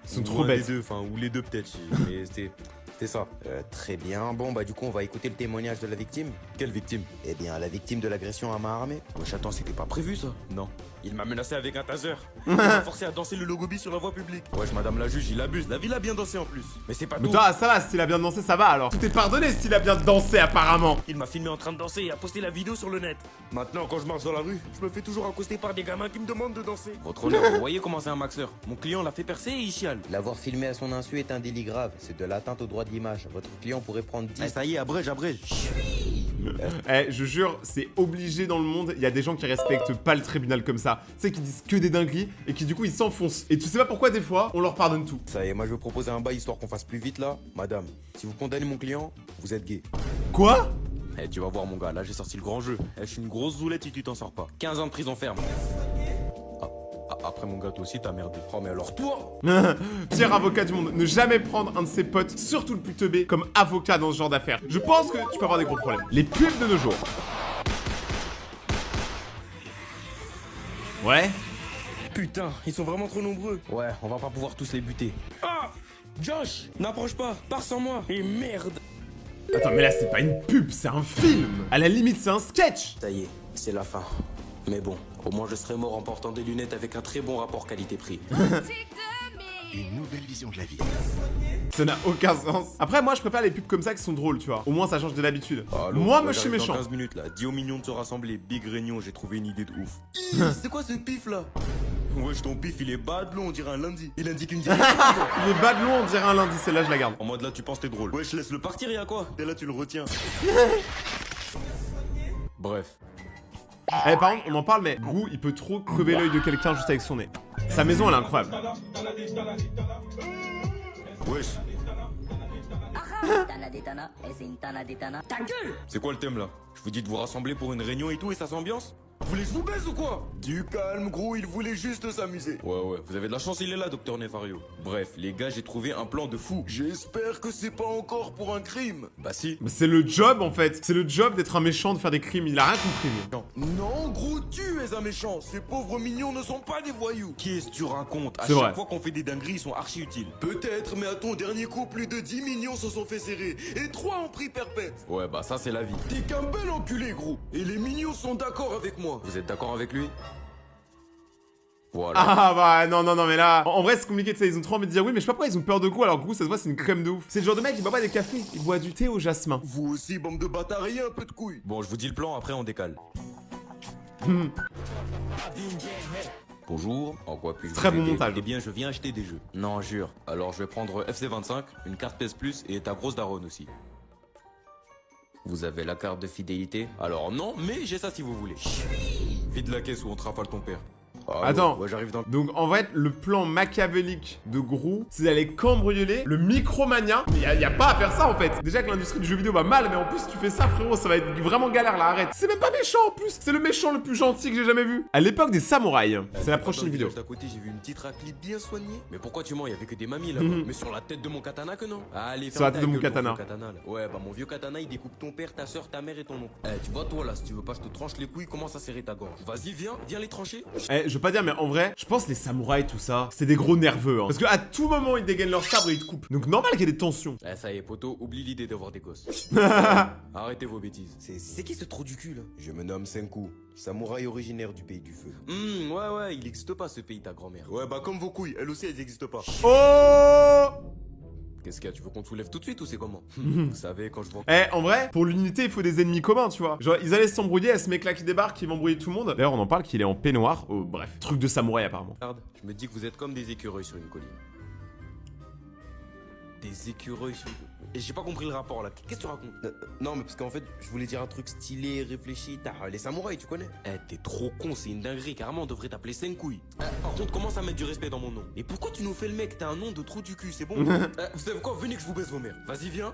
Ils sont trop bêtes. Les deux, ou les deux peut-être. Mais c'était ça. Très bien. Bon, bah du coup, on va écouter le témoignage de la victime. Quelle victime? Eh bien, la victime de l'agression à main armée. Wesh, attends, c'était pas prévu ça? Non. Il m'a menacé avec un taser. Il m'a forcé à danser le logobi sur la voie publique. Wesh, madame la juge, il abuse. La ville a bien dansé en plus. Mais c'est pas tout. Mais toi, ça va, s'il a bien dansé, ça va alors. Tout est pardonné s'il a bien dansé apparemment. Il m'a filmé en train de danser et a posté la vidéo sur le net. Maintenant, quand je marche dans la rue, je me fais toujours accoster par des gamins qui me demandent de danser. Votre honneur, vous voyez comment c'est un maxeur. Mon client l'a fait percer et il chiale. L'avoir filmé à son insu est un délit grave. C'est de l'atteinte au droit de l'image. Votre client pourrait prendre 10... ça y est, abrège. Je jure, c'est obligé dans le monde. Il y a des gens qui respectent pas le tribunal comme ça. Tu sais, qui disent que des dingueries et qui du coup ils s'enfoncent. Et tu sais pas pourquoi des fois on leur pardonne tout. Ça y est, moi je vais proposer un bail histoire qu'on fasse plus vite là. Madame, si vous condamnez mon client, vous êtes gay. Quoi? Tu vas voir mon gars, là j'ai sorti le grand jeu. Je suis une grosse zoulette si tu t'en sors pas. 15 ans de prison ferme. Après mon gars, toi aussi t'as merdé. Oh mais alors toi? Pire avocat du monde, ne jamais prendre un de ses potes, surtout le plus teubé, comme avocat dans ce genre d'affaires. Je pense que tu peux avoir des gros problèmes. Les pubs de nos jours. Ouais. Putain, ils sont vraiment trop nombreux. Ouais, on va pas pouvoir tous les buter. Ah! Josh, n'approche pas, pars sans moi. Et merde. Attends, mais là c'est pas une pub, c'est un film. À la limite, c'est un sketch. Ça y est, c'est la fin. Mais bon, au moins je serai mort en portant des lunettes avec un très bon rapport qualité-prix. une nouvelle vision de la vie. Ça n'a aucun sens. Après, moi, je préfère les pubs comme ça qui sont drôles, tu vois. Au moins, ça change de l'habitude. Allô, Moi, ouais, je suis j'arrive méchant. Dans 15 minutes là, dis aux mignons de se rassembler. Big réunion, j'ai trouvé une idée de ouf. C'est quoi ce pif là? Wesh, ton pif il est bad long, on dirait un lundi. Il indique une Il est bas de long, on dirait un lundi. Celle-là, je la garde. En mode là, tu penses t'es drôle. Wesh, laisse-le partir, y'a quoi? Et là, tu le retiens. Bref. Eh, par contre, on en parle, mais Gru, il peut trop crever l'œil de quelqu'un juste avec son nez. Sa maison, elle est incroyable. Wesh, Ta gueule! c'est quoi le thème là? Je vous dis de vous rassembler pour une réunion et tout et ça s'ambiance? Vous voulez que je vous baise ou quoi? Du calme, gros, il voulait juste s'amuser. Ouais, vous avez de la chance, il est là, docteur Nefario. Bref, les gars, j'ai trouvé un plan de fou. J'espère que c'est pas encore pour un crime. Bah si. Mais c'est le job, en fait. C'est le job d'être un méchant, de faire des crimes. Il a rien compris, lui. Non, gros, tu es un méchant. Ces pauvres mignons ne sont pas des voyous. Qu'est-ce que tu racontes? À C'est chaque vrai. fois qu'on fait des dingueries, ils sont archi utiles. Peut-être, mais à ton dernier coup, plus de 10 mignons se sont fait serrer et 3 ont pris perpète. Ouais, bah ça, c'est la vie. T'es qu'un bel enculé, gros. Et les mignons sont d'accord avec moi. Vous êtes d'accord avec lui? Voilà. Ah bah non mais là en vrai c'est compliqué de ça, ils ont trop envie de dire oui mais je sais pas pourquoi ils ont peur de quoi alors Gru ça se voit c'est une crème de ouf. C'est le genre de mec qui boit pas des cafés, il boit du thé au jasmin. Vous aussi, bande de bâtards et un peu de couilles. Bon, je vous dis le plan, après on décale. Bonjour, en quoi puis-je Très vous bon aider? montage. Eh bien, je viens acheter des jeux. Non, jure. Alors, je vais prendre FC25, une carte PS Plus et ta grosse daronne aussi. Vous avez la carte de fidélité? Alors non, mais j'ai ça si vous voulez. Vide la caisse ou on te rafale ton père. Ah, Attends. Ouais, j'arrive dans... Donc en fait le plan machiavélique de Gru c'est d'aller cambrioler le Micromania. Mais y a pas à faire ça en fait. Déjà que l'industrie du jeu vidéo va mal mais en plus tu fais ça frérot ça va être vraiment galère là arrête. C'est même pas méchant en plus. C'est le méchant le plus gentil que j'ai jamais vu. À l'époque des samouraïs. C'est la prochaine vidéo. D'à côté, j'ai vu une petite raclée bien soignée. Mais pourquoi tu mens? Il y avait que des mamies là-bas. Mais sur la tête de mon katana que non. Allez, Sur la tête de mon gueule, ton katana. vieux katana, là. Ouais, bah mon vieux katana, il découpe ton père, ta soeur, ta mère et ton oncle. Eh, tu vois toi là, si tu veux pas je te tranche les couilles, commence à serrer ta gorge. Vas-y, viens les trancher. Eh je veux pas dire mais en vrai je pense les samouraïs tout ça c'est des gros nerveux hein. Parce que à tout moment ils dégainent leur sabre et ils te coupent. Donc normal qu'il y ait des tensions. Eh, ça y est, poto, oublie l'idée d'avoir des gosses. Arrêtez vos bêtises. C'est qui ce trou du cul là? Je me nomme Senku, samouraï originaire du pays du feu. Ouais, il existe pas ce pays, ta grand-mère. Ouais, bah comme vos couilles, elles aussi, elles existent pas. Oh Qu'est-ce qu'il y a? Tu veux qu'on te soulève tout de suite ou c'est comment? Vous savez, quand je vois... Eh, en vrai, pour l'unité, il faut des ennemis communs, tu vois. Genre, ils allaient s'embrouiller, à ce mec-là qui débarque, qui va embrouiller tout le monde. D'ailleurs, on en parle qu'il est en peignoir. Oh, bref, truc de samouraï, apparemment. Regarde, je me dis que vous êtes comme des écureuils sur une colline. Des écureuils sur... Et j'ai pas compris le rapport là. Qu'est-ce que tu racontes? Non mais parce qu'en fait je voulais dire un truc stylé, réfléchi, t'as les samouraïs tu connais. Eh, t'es trop con, c'est une dinguerie. Carrément, on devrait t'appeler Senkouille. Par contre, commence à mettre du respect dans mon nom. Et pourquoi tu nous fais le mec? T'as un nom de trou du cul, c'est bon? Vous savez quoi? Venez que je vous baisse vos mères. Vas-y, viens.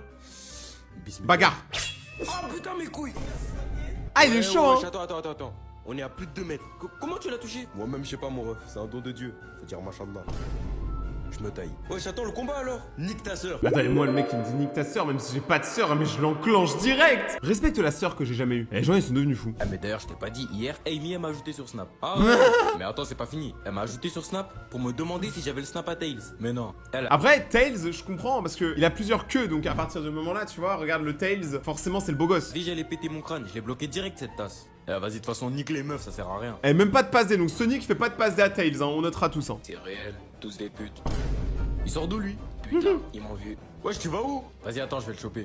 Bismillah. Bagarre. Oh putain mes couilles! Ah, il est chaud, hein. Attends. On est à plus de 2 mètres. Comment tu l'as touché? Moi-même je sais pas mon ref, c'est un don de Dieu. Faut dire machallah. Je me taille. Ouais, j'attends le combat alors. Nique ta sœur. Attends, et moi, le mec, il me dit nique ta sœur, même si j'ai pas de sœur, mais je l'enclenche direct. Respecte la sœur que j'ai jamais eue. Et les gens, ils sont devenus fous. Ah mais d'ailleurs je t'ai pas dit, hier Amy elle m'a ajouté sur Snap. Ah ouais. Mais attends, c'est pas fini. Elle m'a ajouté sur Snap pour me demander si j'avais le Snap à Tails. Mais non. Elle a... Après, Tails, je comprends, parce que il a plusieurs queues, donc à partir de ce moment-là, tu vois, regarde le Tails, forcément, c'est le beau gosse. Si j'allais péter mon crâne, je l'ai bloqué direct cette tasse. Eh, vas-y, de toute façon, nique les meufs, ça sert à rien. Et même pas de passe D, donc Sonic fait pas de passe D à Tails, hein, on notera tous, hein. C'est réel, tous des putes. Il sort d'où lui? Putain, il m'en vu. Wesh, tu vas où? Vas-y, attends, je vais le choper.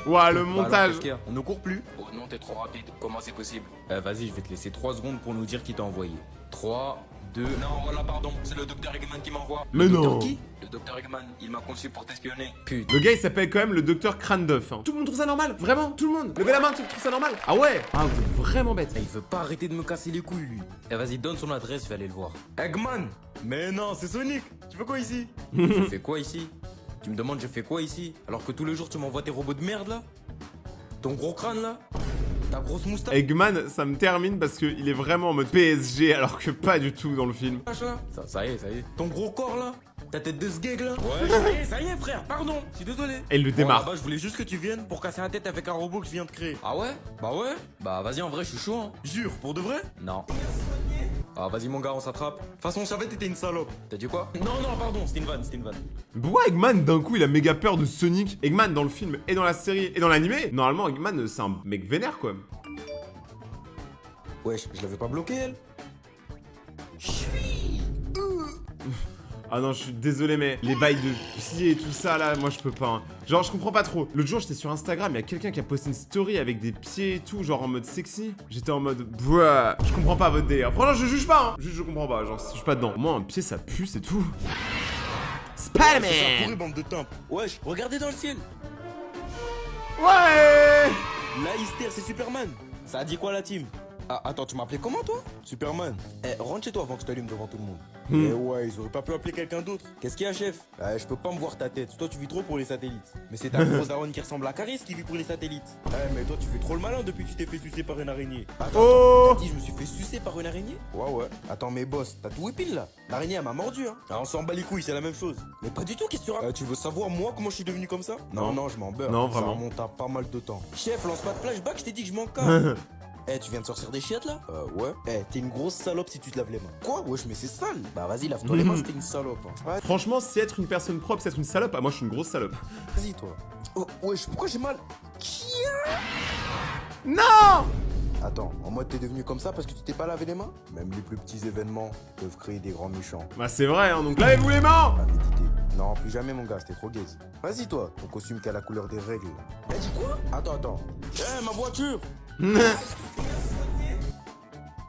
Ouah, le Alors, montage. qu'est-ce qu'il y a? On ne court plus? Oh non, t'es trop rapide. Comment c'est possible? Vas-y, je vais te laisser 3 secondes pour nous dire qui t'a envoyé. 3, 2... Non, voilà, pardon, c'est le docteur Eggman qui m'envoie. Mais Le non. docteur qui? Le docteur Eggman, il m'a conçu pour t'espionner. Putain. Le gars, il s'appelle quand même le docteur Crâne d'œuf, hein. Tout le monde trouve ça normal? Vraiment? Tout le monde? Levez la main, tu trouves ça normal? Ah ouais? Ah, vous êtes vraiment bête. Il veut pas arrêter de me casser les couilles, lui. Eh, vas-y, donne son adresse, je vais aller le voir. Eggman! Mais non, c'est Sonic! Tu fais quoi ici? Je fais quoi ici? Tu me demandes je fais quoi ici? Alors que tous les jours tu m'envoies tes robots de merde là? Ton gros crâne là? Ta grosse moustache? Eggman, ça me termine parce qu'il est vraiment en mode PSG alors que pas du tout dans le film. Ça y est. Ton gros corps là? Ta tête de sgeg là? Ouais. Ça y est frère, pardon, je suis désolé. Et il le démarre. Là-bas, je voulais juste que tu viennes pour casser la tête avec un robot que je viens de créer. Ah ouais? Bah ouais. Bah vas-y, en vrai, je suis chaud, hein. Jure, pour de vrai? Non. Ah vas-y mon gars, on s'attrape. De toute façon, je savais que t'étais une salope. T'as dit quoi? Non, pardon, c'était une vanne. Pourquoi Eggman, d'un coup, il a méga peur de Sonic? Eggman, dans le film et dans la série et dans l'animé, normalement, Eggman, c'est un mec vénère, quoi. Wesh, je l'avais pas bloqué elle. Ah non, je suis désolé, mais les bails de pieds et tout ça, là, moi, je peux pas. Hein. Genre, je comprends pas trop. L'autre jour, j'étais sur Instagram, il y a quelqu'un qui a posté une story avec des pieds et tout, genre en mode sexy. J'étais en mode, bruh, je comprends pas votre délire. Franchement, je juge pas, hein. Juste, je comprends pas, genre, je suis pas dedans. Moi, un pied, ça pue, c'est tout. Spider-Man! Bande de tempes. Wesh, regardez dans le ciel. Ouais! La hystère, c'est Superman. Ça a dit quoi la team? Ah, attends, tu m'appelais comment toi? Superman. Eh, rentre chez toi avant que je t'allume devant tout le monde. Eh ouais, ils auraient pas pu appeler quelqu'un d'autre. Qu'est-ce qu'il y a, chef? Je peux pas me voir ta tête. Toi, tu vis trop pour les satellites. Mais c'est ta grosse daronne qui ressemble à Caris qui vit pour les satellites. Mais toi, tu fais trop le malin depuis que tu t'es fait sucer par une araignée. Attends, t'as dit je me suis fait sucer par une araignée? Ouais. Attends, mais boss, t'as tout épile là. L'araignée, elle m'a mordu, hein. Ah, on s'en bat les couilles, c'est la même chose. Mais pas du tout, qu'est-ce que tu racontes? Tu veux savoir moi comment je suis devenu comme ça? Non, je m'en beurre. Non, vraiment. Ça remonte à pas mal de temps. Chef, lance pas de flashback, je t'ai dit que je m'en calme. Tu viens de sortir des chiottes là? Ouais. T'es une grosse salope si tu te laves les mains. Quoi? Wesh, mais c'est sale. Bah vas-y, lave-toi les mains, c'était une salope. Hein. Franchement, si être une personne propre, c'est être une salope, ah, moi, je suis une grosse salope. Vas-y, toi. Oh, wesh, pourquoi j'ai mal? Non! Attends, en mode t'es devenu comme ça parce que tu t'es pas lavé les mains? Même les plus petits événements peuvent créer des grands méchants. Bah, c'est vrai, hein, donc lavez-vous les mains! À méditer. Non, plus jamais mon gars, c'était trop gaze. Vas-y toi, ton costume qui a la couleur des règles. T'as dit quoi? Attends. Ma voiture!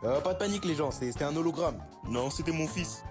Pas de panique les gens, c'était un hologramme. Non, c'était mon fils.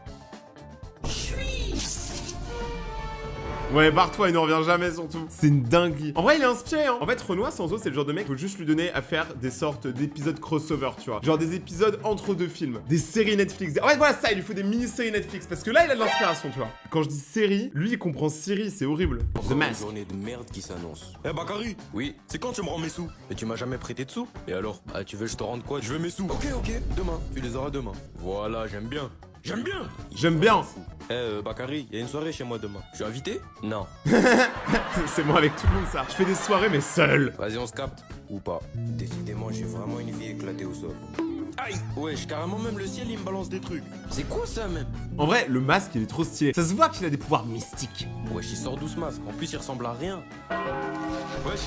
Ouais, barre-toi, il ne revient jamais surtout. C'est une dinguerie. En vrai, il est inspiré, hein. En fait, Renoir Sanzo, c'est le genre de mec, faut juste lui donner à faire des sortes d'épisodes crossover, tu vois. Genre des épisodes entre deux films. Des séries Netflix. En fait, voilà ça, il lui faut des mini-séries Netflix. Parce que là, il a de l'inspiration, tu vois. Quand je dis série, lui, il comprend série, c'est horrible. The Mask. Une journée de merde qui s'annonce. Bakary. Oui. C'est quand tu me rends mes sous? Mais tu m'as jamais prêté de sous. Et alors? Ah, tu veux que je te rende quoi? Je veux mes sous. Ok, demain. Tu les auras demain. Voilà, j'aime bien. J'aime bien. J'aime bien. Bakary, il y a une soirée chez moi demain. Je suis invité? Non. C'est moi avec tout le monde, ça. Je fais des soirées, mais seul. Vas-y, on se capte. Ou pas. Décidément, j'ai vraiment une vie éclatée au sol. Aïe. Wesh, carrément même le ciel, il me balance des trucs. C'est quoi ça, même? En vrai, le masque, il est trop stylé. Ça se voit qu'il a des pouvoirs mystiques. Wesh, il sort d'où ce masque? En plus, il ressemble à rien. Wesh.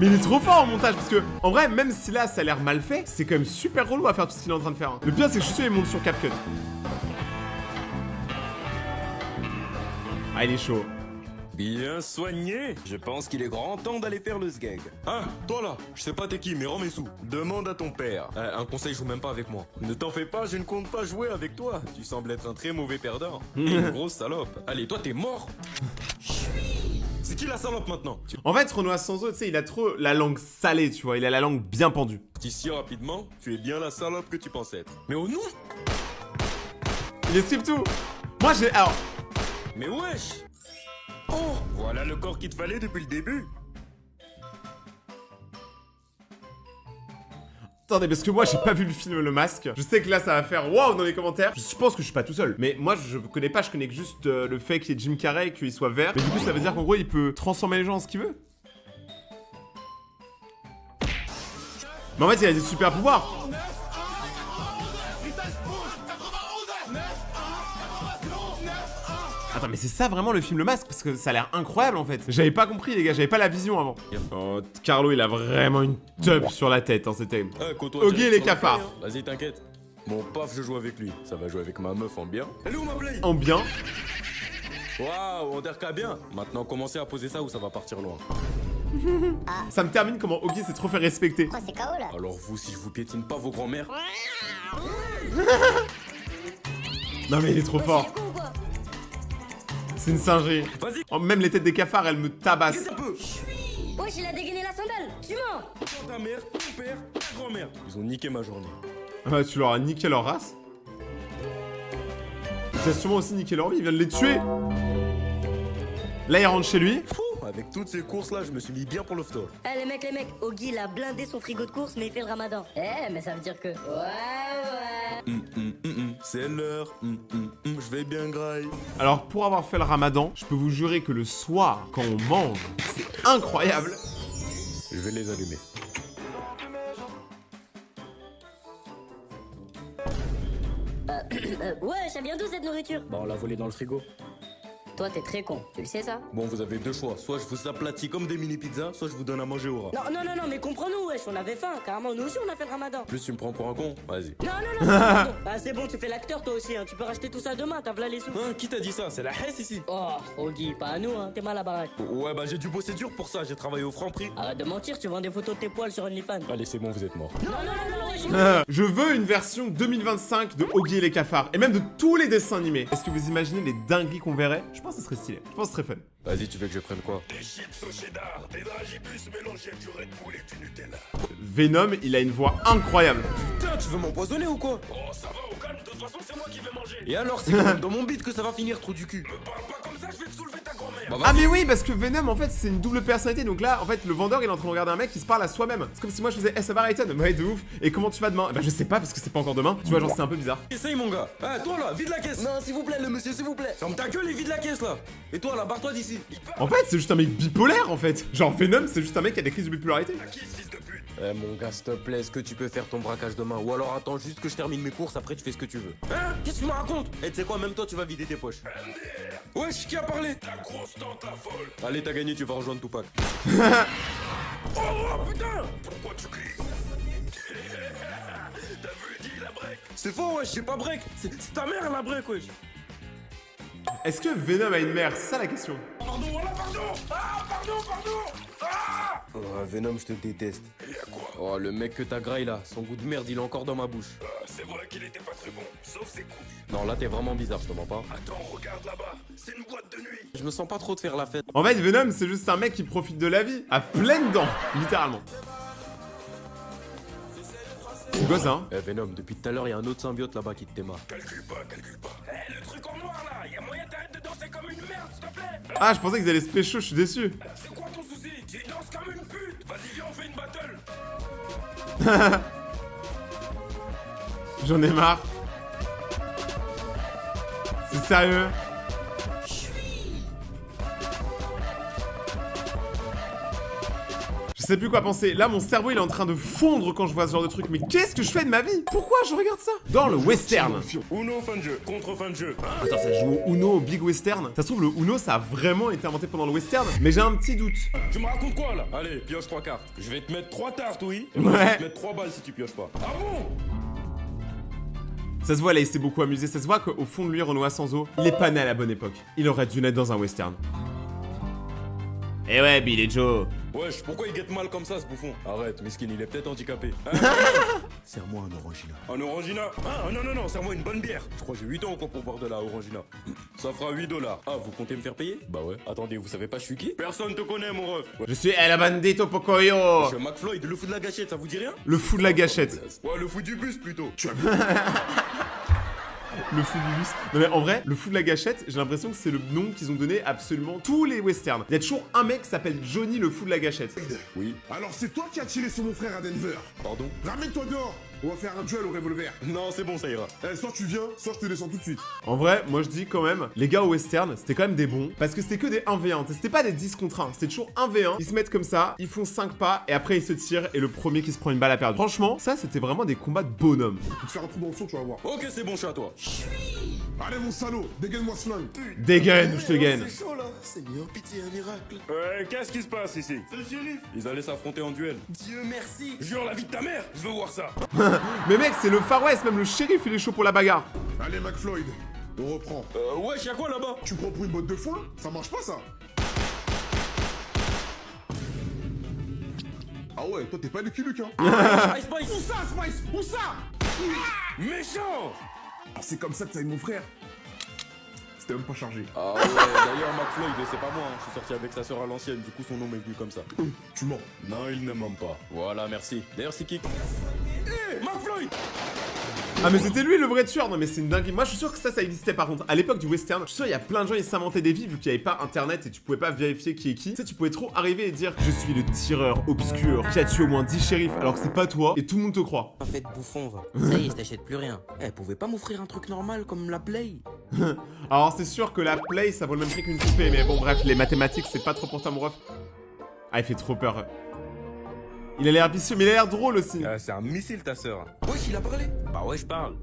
Mais il est trop fort en montage parce que, en vrai, même si là ça a l'air mal fait, c'est quand même super relou à faire tout ce qu'il est en train de faire. Hein. Le pire, c'est que je suis sûr qu'il monte sur CapCut. Ah, il est chaud. Bien soigné. Je pense qu'il est grand temps d'aller faire le sgeg. Hein, toi là, je sais pas t'es qui, mais rends mes sous. Demande à ton père. Un conseil, joue même pas avec moi. Ne t'en fais pas, je ne compte pas jouer avec toi. Tu sembles être un très mauvais perdant. Et une grosse salope. Allez, toi t'es mort. C'est qui la salope maintenant? En fait, Renoir Sanzo, tu sais, il a trop la langue salée, tu vois. Il a la langue bien pendue. Si rapidement, tu es bien la salope que tu penses être. Mais oh non! Il esquive tout. Moi, j'ai... Alors... Mais wesh! Oh! Voilà le corps qu'il te fallait depuis le début. Attendez, parce que moi j'ai pas vu le film Le Masque. Je sais que là ça va faire waouh dans les commentaires. Je pense que je suis pas tout seul. Mais moi je connais pas, je connais que juste le fait qu'il y ait Jim Carrey et qu'il soit vert. Mais du coup ça veut dire qu'en gros il peut transformer les gens en ce qu'il veut. Mais en fait il a des super pouvoirs. Attends, mais c'est ça vraiment le film Le Masque? Parce que ça a l'air incroyable en fait. J'avais pas compris les gars, j'avais pas la vision avant. Oh, Carlo il a vraiment une teub sur la tête, hein, c'était... Oggy et les cafards. Vas-y, t'inquiète. Mon paf, je joue avec lui. Ça va jouer avec ma meuf en bien. Elle est où ma play? En bien. Waouh, on terka bien. Maintenant, commencez à poser ça ou ça va partir loin. Ça me termine comment Oggy s'est trop fait respecter. C'est KO là. Alors vous, si je vous piétine pas vos grands-mères... Non mais il est trop fort. C'est une singerie. Oh, même les têtes des cafards, elles me tabassent. Wesh, il a dégainé la sandale. Tu mens. Ta mère, ton père, ta grand-mère. Ils ont niqué ma journée. Ah, tu leur as niqué leur race. Tu as sûrement aussi niqué leur vie, il vient de les tuer. Là, il rentre chez lui. Avec toutes ces courses là, je me suis mis bien pour le store. Eh les mecs, Oggy il a blindé son frigo de course mais il fait le ramadan. Mais ça veut dire que... Ouais. C'est l'heure. Je vais bien graille. Alors pour avoir fait le ramadan, je peux vous jurer que le soir, quand on mange, c'est incroyable. Je vais les allumer. Ouais, ça vient d'où cette nourriture? Bah on l'a volé dans le frigo. toi t'es très con, tu le sais ça? Bon, vous avez deux choix. Soit je vous aplatis comme des mini-pizzas, soit je vous donne à manger au rat. Non, mais comprends-nous, wesh, on avait faim, carrément, nous aussi on a fait le ramadan. Plus tu me prends pour un con, vas-y. Non, pardon. Bah c'est bon, tu fais l'acteur toi aussi, hein. Tu peux racheter tout ça demain, t'as v'là les sous. Hein, qui t'a dit ça? C'est la hesse ici. Oh, Oggy, pas à nous, hein, t'es mal à baraque. Ouais, bah j'ai dû bosser dur pour ça, j'ai travaillé au franc prix. Arrête de mentir, tu vends des photos de tes poils sur OnlyFans. Allez, c'est bon, vous êtes morts. Non, Je veux une version 2025 de Oggy et les cafards, et même de tous les dessins animés. Est-ce que vous imaginez les dingueries qu'on verrait? Je pense que ce serait stylé, je pense que ce serait fun. Vas-y, tu veux que je prenne quoi? Des chips au cheddar, des dragibus mélangés avec du Red Bull et du Nutella. Venom, il a une voix incroyable. Putain, tu veux m'empoisonner ou quoi? Oh, ça va, au calme, de toute façon, c'est moi qui vais manger. Et alors, c'est quand même dans mon bide que ça va finir, trou du cul. Me parle pas comme ça, je vais te soulever ta grand-mère. Bah, Ah mais oui, parce que Venom en fait c'est une double personnalité, donc là en fait le vendeur il est en train de regarder un mec qui se parle à soi-même. C'est comme si moi je faisais ça va Rayton, ouais de ouf, et comment tu vas demain? Bah je sais pas parce que c'est pas encore demain, tu vois genre c'est un peu bizarre. Essaye mon gars. Ah, toi là, vide la caisse. Non, s'il vous plaît, le monsieur, s'il vous plaît. Ferme ta gueule et vide la caisse là. Et toi là, barre-toi d'ici. En fait c'est juste un mec bipolaire en fait. Genre Venom c'est juste un mec qui a des crises de bipolarité. Eh mon gars, s'il te plaît, est-ce que tu peux faire ton braquage demain? Ou alors attends juste que je termine mes courses, après tu fais ce que tu veux. Hein? Qu'est-ce que tu me racontes? Eh, tu sais quoi, même toi tu vas vider tes poches. Wesh, qui a parlé? Ta grosse tante la folle. Allez, t'as gagné, tu vas rejoindre Tupac. Oh putain! Pourquoi tu cries? T'as vu, dis la break. C'est faux, wesh, j'ai pas break. C'est ta mère la break, wesh. Est-ce que Venom a une mère? C'est ça la question. Pardon, voilà, pardon! Ah, pardon! Ah! Oh, Venom, je te déteste. Et à quoi? Oh, le mec que t'as graille là, son goût de merde, il est encore dans ma bouche. C'est vrai qu'il était pas très bon, sauf ses couilles. Non, là t'es vraiment bizarre, je te mens pas. Attends, regarde là-bas, c'est une boîte de nuit. Je me sens pas trop de faire la fête. En fait Venom c'est juste un mec qui profite de la vie, à pleines dents, littéralement. C'est quoi ça? Eh Venom, depuis tout à l'heure, y a un autre symbiote là-bas qui te démarre. Calcule pas. Eh, le truc en noir là, y a moyen d'arrêter de danser comme une merde, s'il te plaît. Ah je pensais qu'ils allaient se pécho, je suis déçu. C'est quoi ton souci? Tu danses comme une pute. Vas-y, viens, on fait une battle. J'en ai marre. C'est sérieux? Je sais plus quoi penser. Là, mon cerveau, il est en train de fondre quand je vois ce genre de truc. Mais qu'est-ce que je fais de ma vie? Pourquoi je regarde ça? Dans le western. Uno, fin de jeu. Contre fin de jeu. Attends, ça joue au Uno, au Big Western. Ça se trouve, le Uno, ça a vraiment été inventé pendant le western. Mais j'ai un petit doute. Tu me racontes quoi là? Allez, pioche 3 cartes. Je vais te mettre 3 tartes, oui. Et Ouais. Je vais te mettre 3 balles si tu pioches pas. Ah bon? Ça se voit, là, il s'est beaucoup amusé. Ça se voit qu'au fond de lui, Renoir Sanzo, il est pas né à la bonne époque. Il aurait dû naître dans un western. Eh ouais, Bill et Joe. Wesh, pourquoi il guette mal comme ça ce bouffon? Arrête, Miskin, il est peut-être handicapé. Serre-moi un orangina. Un Orangina? Ah non, serre-moi une bonne bière. Je crois que j'ai 8 ans quoi pour boire de la Orangina. Ça fera 8 $. Ah, vous comptez me faire payer? Bah ouais. Attendez, vous savez pas je suis qui? Personne te connaît mon ref. Je suis El Bandito Pocoyo. Je suis McFloyd, le fou de la gâchette, ça vous dit rien? Le fou de la gâchette. Ouais, le fou du bus plutôt. Le fou du bus. Non mais en vrai, le fou de la gâchette, j'ai l'impression que c'est le nom qu'ils ont donné à absolument tous les westerns. Il y a toujours un mec qui s'appelle Johnny le fou de la gâchette. Oui. Alors c'est toi qui as tiré sur mon frère à Denver. Pardon? Ramène-toi dehors. On va faire un duel au revolver. Non, c'est bon, ça ira. Eh, soit tu viens, soit je te descends tout de suite. En vrai, moi je dis quand même, les gars au western, c'était quand même des bons. Parce que c'était que des 1v1, c'était pas des 10 contre 1, c'était toujours 1v1. Ils se mettent comme ça, ils font 5 pas, et après ils se tirent, et le premier qui se prend une balle a perdu. Franchement, ça c'était vraiment des combats de bonhomme. Je vais te faire un trou dans le son, tu vas voir. Ok, c'est bon, je suis à toi. Allez mon salaud, dégaine-moi ce flingue. Dégaine ou je te gagne. C'est chaud là. Seigneur, pitié, un miracle. Qu'est-ce qui se passe ici? C'est le shérif. Ils allaient s'affronter en duel. Dieu merci. Jure la vie de ta mère, je veux voir ça. Mais mec, c'est le Far West, même le shérif il est chaud pour la bagarre. Allez McFloyd, on reprend. Wesh, y'a quoi là-bas? Tu me prends pour une botte de foin? Ça marche pas ça. Ah ouais, toi t'es pas Lucky Luke hein. Ice Spice. Où ça Spice? Où ça? Méchant. Ah c'est comme ça que t'as eu mon frère. C'était même pas chargé. Ah ouais, d'ailleurs McFloyd, c'est pas moi, hein. Je suis sorti avec sa sœur à l'ancienne, du coup son nom m'est venu comme ça. Tu mens. Non, il ne ment pas. Voilà, merci. D'ailleurs, c'est qui? Hé, McFloyd. Ah mais c'était lui le vrai tueur. Non mais c'est une dinguerie. Moi je suis sûr que ça existait par contre. À l'époque du western, je suis sûr il y a plein de gens ils s'inventaient des vies vu qu'il n'y avait pas internet et tu pouvais pas vérifier qui est qui. Tu sais tu pouvais trop arriver et dire je suis le tireur obscur qui a tué au moins 10 shérifs alors que c'est pas toi et tout le monde te croit. En fait, bouffon, va. Ça y est, je t'achète plus rien. Eh, pouvez pas m'offrir un truc normal comme la Play? Alors c'est sûr que la Play ça vaut le même prix qu'une poupée mais bon bref les mathématiques c'est pas trop pour toi mon ref. Ah il fait trop peur. Il a l'air vicieux mais il a l'air drôle aussi. C'est un missile ta sœur. Wesh, il a parlé. Bah ouais, je parle.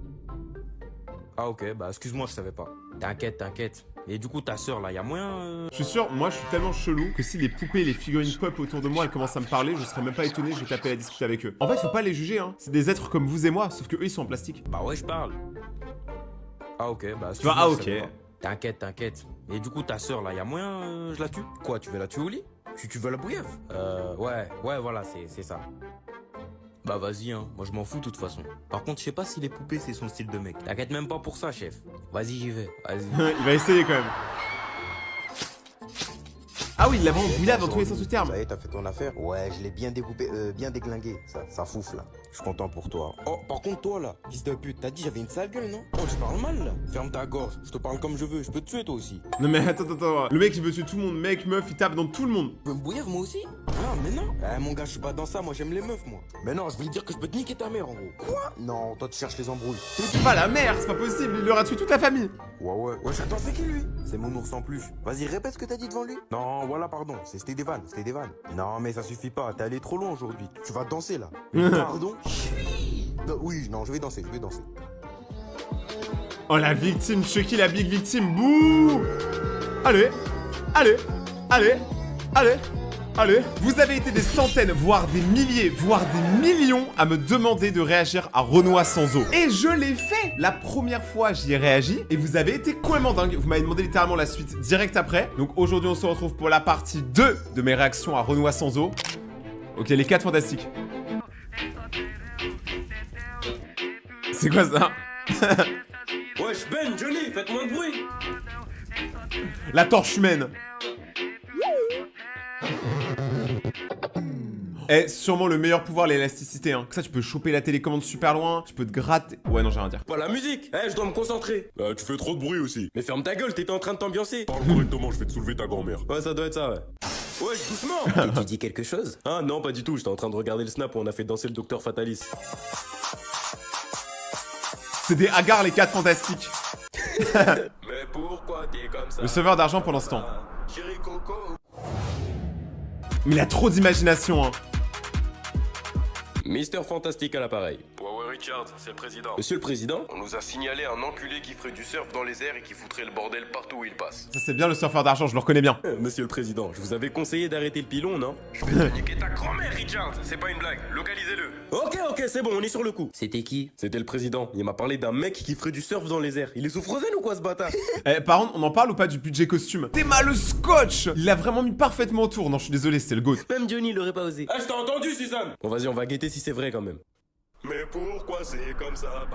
Ah ok, bah excuse-moi, je savais pas. T'inquiète, t'inquiète. Et du coup, ta sœur, là, y a moyen... Je suis sûr, moi je suis tellement chelou que si les poupées et les figurines pop autour de moi elles commencent à me parler, je serais même pas étonné, je vais taper à discuter avec eux. En fait, faut pas les juger, hein. C'est des êtres comme vous et moi, sauf que eux ils sont en plastique. Bah ouais, je parle. Ah ok, bah... Tu vois, ah ok. T'inquiète, t'inquiète. Et du coup, ta sœur, là, y a moyen, je la tue? Quoi, tu veux la tuer au lit? Tu veux la bouillave? Ouais, voilà, c'est ça. Bah vas-y, hein, moi je m'en fous de toute façon. Par contre, je sais pas si les poupées c'est son style de mec. T'inquiète même pas pour ça, chef. Vas-y, j'y vais, vas-y. Il va essayer quand même. Ah oui, il l'a vraiment bouillave dans tous les sens du terme. Ça y est, t'as fait ton affaire? Ouais, je l'ai bien découpé, bien déglingué. Ça fouffe là. Je suis content pour toi. Oh, par contre, toi là, fils de pute, t'as dit j'avais une sale gueule, non? Oh, je parle mal là. Ferme ta gorge, je te parle comme je veux, je peux te tuer toi aussi. Non mais attends. Le mec il veut tuer tout le monde, mec, meuf, il tape dans tout le monde. Tu veux me bouillir moi aussi? Ah, mais non. Mon gars, je suis pas dans ça, moi j'aime les meufs, moi. Mais non, je voulais dire que je peux te niquer ta mère en gros. Quoi? Non, toi tu cherches les embrouilles. C'est pas la mère, c'est pas possible, il leur a tué toute la famille. Ouais, attends, c'est qui lui? C'est mon ours en plus. Vas-y, répète ce que t'as dit devant lui. Non, voilà, pardon, c'était des vannes. Non, mais ça suffit pas, t'es allé trop loin aujourd'hui. Tu vas danser là. Pardon? Oui, non, je vais danser. Oh la victime, Chucky la big victime, bouh. Allez. Vous avez été des centaines, voire des milliers, voire des millions à me demander de réagir à Renoir sans eau. Et je l'ai fait. La première fois, j'y ai réagi et vous avez été complètement dingue. Vous m'avez demandé littéralement la suite direct après. Donc aujourd'hui, on se retrouve pour la partie 2 de mes réactions à Renoir sans eau. Ok, les 4 fantastiques. C'est quoi ça? Wesh Ben, Johnny, faites moins de bruit. La torche humaine. est sûrement le meilleur pouvoir, l'élasticité, hein. Que ça, tu peux choper la télécommande super loin, tu peux te gratter. Ouais, non, j'ai rien à dire. Pas la musique. Je dois me concentrer. Tu fais trop de bruit aussi. Mais ferme ta gueule, t'étais en train de t'ambiancer. Parle correctement, je vais te soulever ta grand-mère. Ouais, ça doit être ça, ouais. Ouais, doucement. Tu dis quelque chose? Ah non, pas du tout, j'étais en train de regarder le snap où on a fait danser le docteur Fatalis. C'est des hagards, les 4 fantastiques. Mais pourquoi t'es comme ça? Le sauveur d'argent pendant ce temps. Chéri Coco. Mais il a trop d'imagination, hein. Mister Fantastique à l'appareil. Ouais, Richard, c'est le président. Monsieur le président? On nous a signalé un enculé qui ferait du surf dans les airs et qui foutrait le bordel partout où il passe. Ça, c'est bien le surfeur d'argent, je le reconnais bien. Monsieur le président, je vous avais conseillé d'arrêter le pilon, non? Je vais te niquer ta grand-mère, Richard. C'est pas une blague. Localisez-le. Ok, c'est bon, on est sur le coup. C'était qui? C'était le président. Il m'a parlé d'un mec qui ferait du surf dans les airs. Il est sous Frozen ou quoi, ce bâtard? Par contre, on en parle ou pas du budget costume? Théma le scotch. Il l'a vraiment mis parfaitement autour. Non, je suis désolé, c'est le GOAT. Même Johnny l'aurait pas osé. Ah, je t'ai entendu, Suzanne. Bon, vas-y, on va guetter si c'est vrai quand même. Mais pourquoi c'est comme ça?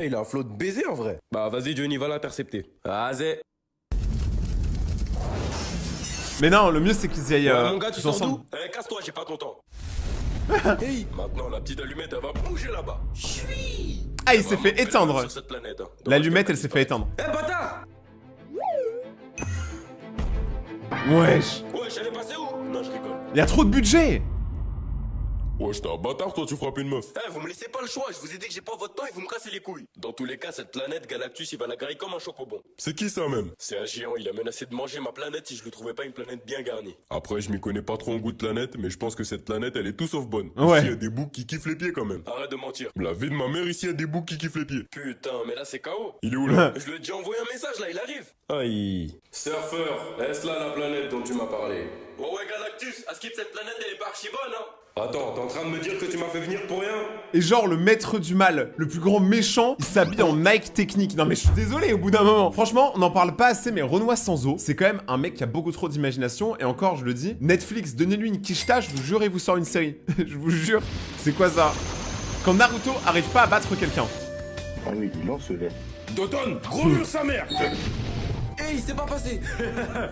Il a un flot de baiser en vrai. Bah vas-y Johnny, va l'intercepter. Vas-y. Mais non, le mieux c'est qu'ils y aillent mon gars, tu tous sors ensemble. d'où? Casse-toi, j'ai pas ton temps. Hey, maintenant la petite allumette elle va bouger là-bas. Ah, il s'est fait éteindre. Sur cette planète, hein. L'allumette, elle s'est fait éteindre. Bâtard! Wesh. Wesh, elle est passée où? Non, je rigole. Il y a trop de budget. Wesh, t'es un bâtard, toi, tu frappes une meuf. Vous me laissez pas le choix, je vous ai dit que j'ai pas votre temps et vous me cassez les couilles. Dans tous les cas, cette planète, Galactus, il va la griller comme un chocobon. C'est qui ça même? C'est un géant, il a menacé de manger ma planète si je le trouvais pas une planète bien garnie. Après, je m'y connais pas trop en goût de planète, mais je pense que cette planète, elle est tout sauf bonne. Ouais. Ici, il y a des boucs qui kiffent les pieds quand même. Arrête de mentir. La vie de ma mère, ici, il y a des boucs qui kiffent les pieds. Putain, mais là c'est KO. Il est où là? Je lui ai déjà envoyé un message là, il arrive. Aïe. Surfeur, est-ce là la planète dont tu m'as parlé? Ouais, Galactus, à skip cette planète, elle est pas archi bonne, hein. Attends, t'es en train de me dire que tu m'as fait venir pour rien? Et genre, le maître du mal, le plus grand méchant, il s'habille en Nike technique. Non mais je suis désolé au bout d'un moment. Franchement, on n'en parle pas assez, mais Renoir sans eau, c'est quand même un mec qui a beaucoup trop d'imagination. Et encore, je le dis, Netflix, donnez-lui une quicheta, je vous jure, il vous sort une série. Je vous jure. C'est quoi ça? Quand Naruto arrive pas à battre quelqu'un. Ah oui, il lance le Doton, gros mur sa mère. Hey, c'est pas passé.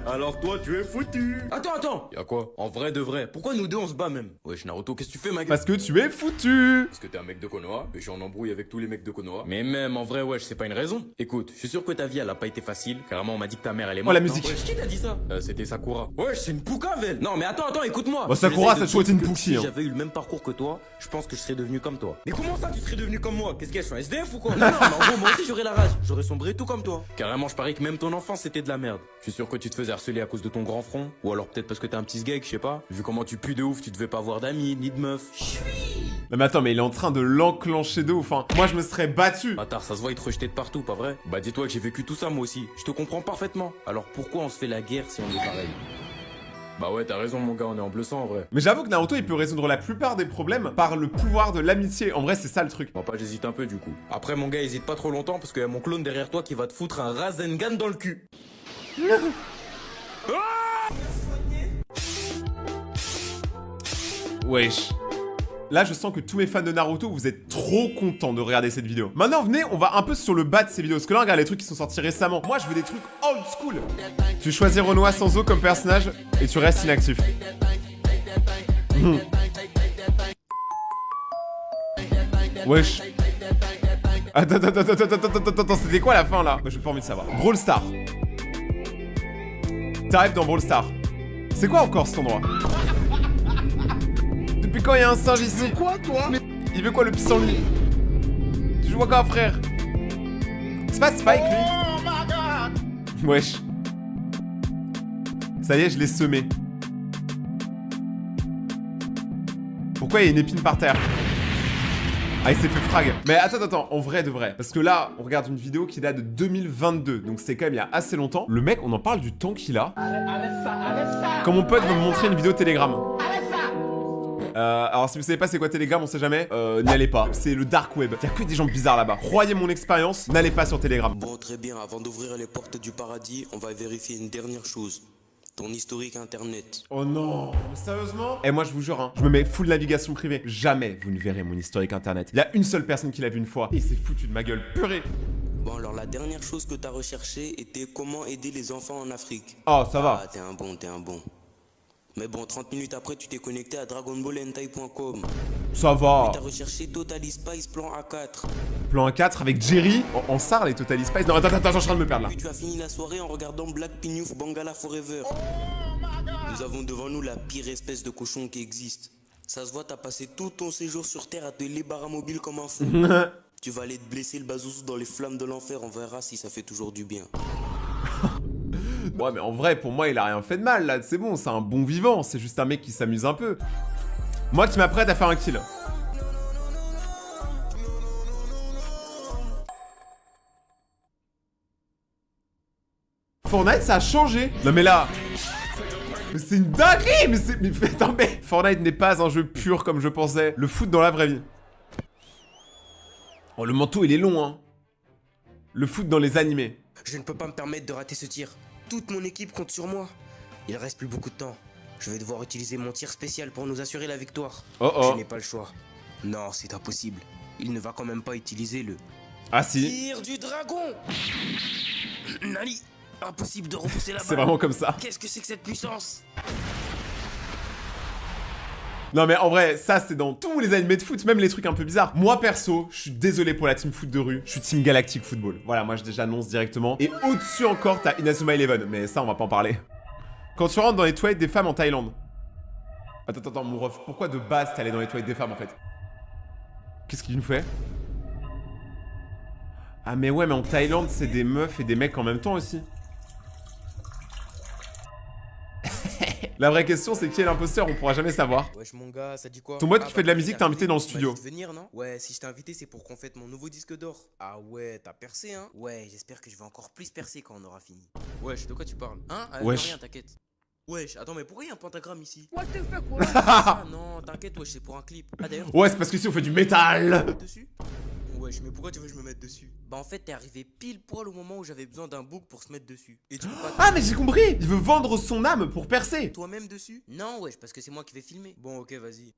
Alors toi, tu es foutu. Attends. Y'a quoi? En vrai de vrai, pourquoi nous deux on se bat même? Wesh Naruto, qu'est-ce que tu fais ma gueule? Parce que tu es foutu. Parce que t'es un mec de Konoha, et je suis en embrouille avec tous les mecs de Konoha. Mais même en vrai, wesh, c'est pas une raison. Écoute, je suis sûr que ta vie elle a pas été facile. Carrément, on m'a dit que ta mère elle est morte. Oh la musique. Wesh, qui t'a dit ça? C'était Sakura. Wesh, c'est une poucave. Non mais attends, écoute-moi. Bon, Sakura, ça a toujours été une Si pouquille. Hein. j'avais eu le même parcours que toi, je pense que je serais devenu comme toi. Mais comment ça, tu serais devenu comme moi? Qu'est-ce que je suis un SDF ou quoi? Non, mais en gros, moi aussi j'aurais la rage. J'aurais sombré tout comme toi. Carrément, je parie que même ton enfance c'était de la merde. Je suis sûr que tu te faisais harceler à cause de ton grand front. Ou alors peut-être parce que t'es un petit sgeg, je sais pas. Vu comment tu pues de ouf, tu devais pas avoir d'amis, ni de meufs. Non mais attends, mais il est en train de l'enclencher de ouf, hein. Moi je me serais battu. Bâtard, ça se voit, il te rejetait de partout, pas vrai? Bah dis-toi que j'ai vécu tout ça moi aussi. Je te comprends parfaitement. Alors pourquoi on se fait la guerre si on est pareil? Bah ouais, t'as raison mon gars, on est en bleu sang en vrai. Mais j'avoue que Naruto il peut résoudre la plupart des problèmes par le pouvoir de l'amitié. En vrai c'est ça le truc. Bon pas j'hésite un peu du coup. Après mon gars, hésite pas trop longtemps parce qu'il y a mon clone derrière toi qui va te foutre un Rasengan dans le cul. Wesh. Là, je sens que tous mes fans de Naruto, vous êtes trop contents de regarder cette vidéo. Maintenant, venez, on va un peu sur le bas de ces vidéos. Parce que là, regarde les trucs qui sont sortis récemment. Moi, je veux des trucs old school. Tu choisis Renoir Sanzo comme personnage et tu restes inactif. Wesh. Attends, c'était quoi la fin là? Moi, j'ai pas envie de savoir. Brawl Star. T'arrives dans Brawl Star. C'est quoi encore cet endroit? Depuis quand il y a un singe ici? Quoi, toi? Il veut quoi le pissenlit? Tu vois quoi, frère? C'est pas Spike, lui? Wesh. Ça y est, je l'ai semé. Pourquoi il y a une épine par terre? Ah, il s'est fait frag. Mais attends, en vrai de vrai. Parce que là, on regarde une vidéo qui date de 2022. Donc c'était quand même il y a assez longtemps. Le mec, on en parle du temps qu'il a. Quand mon pote veut me montrer une vidéo Telegram. Alors si vous savez pas c'est quoi Telegram, on sait jamais, n'y allez pas. C'est le dark web. Il y a que des gens bizarres là-bas. Croyez mon expérience, n'allez pas sur Telegram. Bon, très bien, avant d'ouvrir les portes du paradis, on va vérifier une dernière chose. Ton historique internet. Oh non, sérieusement? Eh moi je vous jure, hein, je me mets full navigation privée. Jamais vous ne verrez mon historique internet. Il y a une seule personne qui l'a vu une fois. Et c'est foutu de ma gueule, purée. Bon alors la dernière chose que t'as recherché était comment aider les enfants en Afrique. Oh ça va. Ah t'es un bon. Mais bon, 30 minutes après, tu t'es connecté à dragonballhentai.com. Ça va. T'as recherché Total Spice plan A4. Plan A4 avec Jerry. En SAR les Total Spice. Non attends, je suis en train de me perdre là. Puis tu as fini la soirée en regardant Black Pignouf Bangala Forever. Nous avons devant nous la pire espèce de cochon qui existe. Ça se voit, t'as passé tout ton séjour sur Terre à te lébarrer mobile comme un fou. Tu vas aller te blesser le bazous dans les flammes de l'enfer, on verra si ça fait toujours du bien. Ouais mais en vrai pour moi il a rien fait de mal là, c'est bon, c'est un bon vivant, c'est juste un mec qui s'amuse un peu. Moi qui m'apprête à faire un kill. Fortnite ça a changé. Non mais là, c'est une dinguerie. Mais Fortnite n'est pas un jeu pur comme je pensais. Le foot dans la vraie vie. Oh le manteau il est long hein. Le foot dans les animés. Je ne peux pas me permettre de rater ce tir. Toute mon équipe compte sur moi. Il reste plus beaucoup de temps. Je vais devoir utiliser mon tir spécial pour nous assurer la victoire. Je n'ai pas le choix. Non, c'est impossible. Il ne va quand même pas utiliser le... Ah si. Tir du dragon. Nani, impossible de repousser la balle. C'est vraiment comme ça. Qu'est-ce que c'est que cette puissance? Non mais en vrai, ça c'est dans tous les animés de foot, même les trucs un peu bizarres. Moi perso, je suis désolé pour la team foot de rue, je suis team Galactic Football. Voilà, moi je déjà annonce directement. Et au-dessus encore, t'as Inazuma Eleven, mais ça on va pas en parler. Quand tu rentres dans les toilettes des femmes en Thaïlande. Attends, mon ref, pourquoi de base t'es allé dans les toilettes des femmes en fait? Qu'est-ce qu'il nous fait? Ah mais ouais, mais en Thaïlande c'est des meufs et des mecs en même temps aussi. La vraie question c'est qui est l'imposteur, on pourra jamais savoir. Wesh mon gars, ça dit quoi? Ton mode qui fait de la musique, t'es invité dans le studio. Venir, non? Ouais, si je t'ai invité, c'est pour qu'on fête mon nouveau disque d'or. Ah ouais, t'as percé hein? Ouais, j'espère que je vais encore plus percer quand on aura fini. Wesh, de quoi tu parles? Hein? Wesh. Rien, t'inquiète. Wesh, attends, mais pourquoi il y a un pentagramme ici? What the fuck, quoi? Ah non, t'inquiète, wesh, c'est pour un clip. Ah d'ailleurs. Ouais, c'est parce qu'ici on fait du métal. Dessus? Wesh, mais pourquoi tu veux que je me mette dessus? Bah en fait, t'es arrivé pile poil au moment où j'avais besoin d'un bouc pour se mettre dessus. Et tu peux pas... Ah mais j'ai compris. Il veut vendre son âme pour percer. Toi-même dessus? Non, wesh, parce que c'est moi qui vais filmer. Bon, ok, vas-y.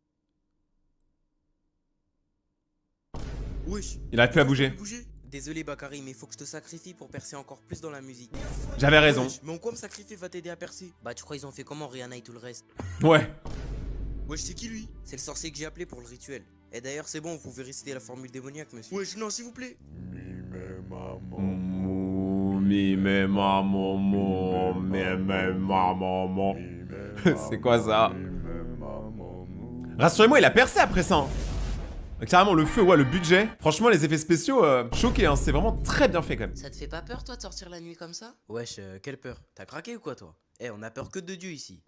Wesh. Il arrête plus à bouger. Désolé Bakary, mais faut que je te sacrifie pour percer encore plus dans la musique. J'avais raison. Wesh, mais en quoi me sacrifier va t'aider à percer? Bah tu crois ils ont fait comment Rihanna et tout le reste? Ouais. Wesh, c'est qui lui? C'est le sorcier que j'ai appelé pour le rituel. Et d'ailleurs c'est bon, vous pouvez réciter la formule démoniaque monsieur. Wesh, non s'il vous plaît. C'est quoi ça? Rassurez-moi, il a percé après ça hein. Carrément le feu, ouais, le budget. Franchement les effets spéciaux, choqués hein, c'est vraiment très bien fait quand même. Ça te fait pas peur toi de sortir la nuit comme ça? Wesh, quelle peur? T'as craqué ou quoi toi? Eh, on a peur que de Dieu ici.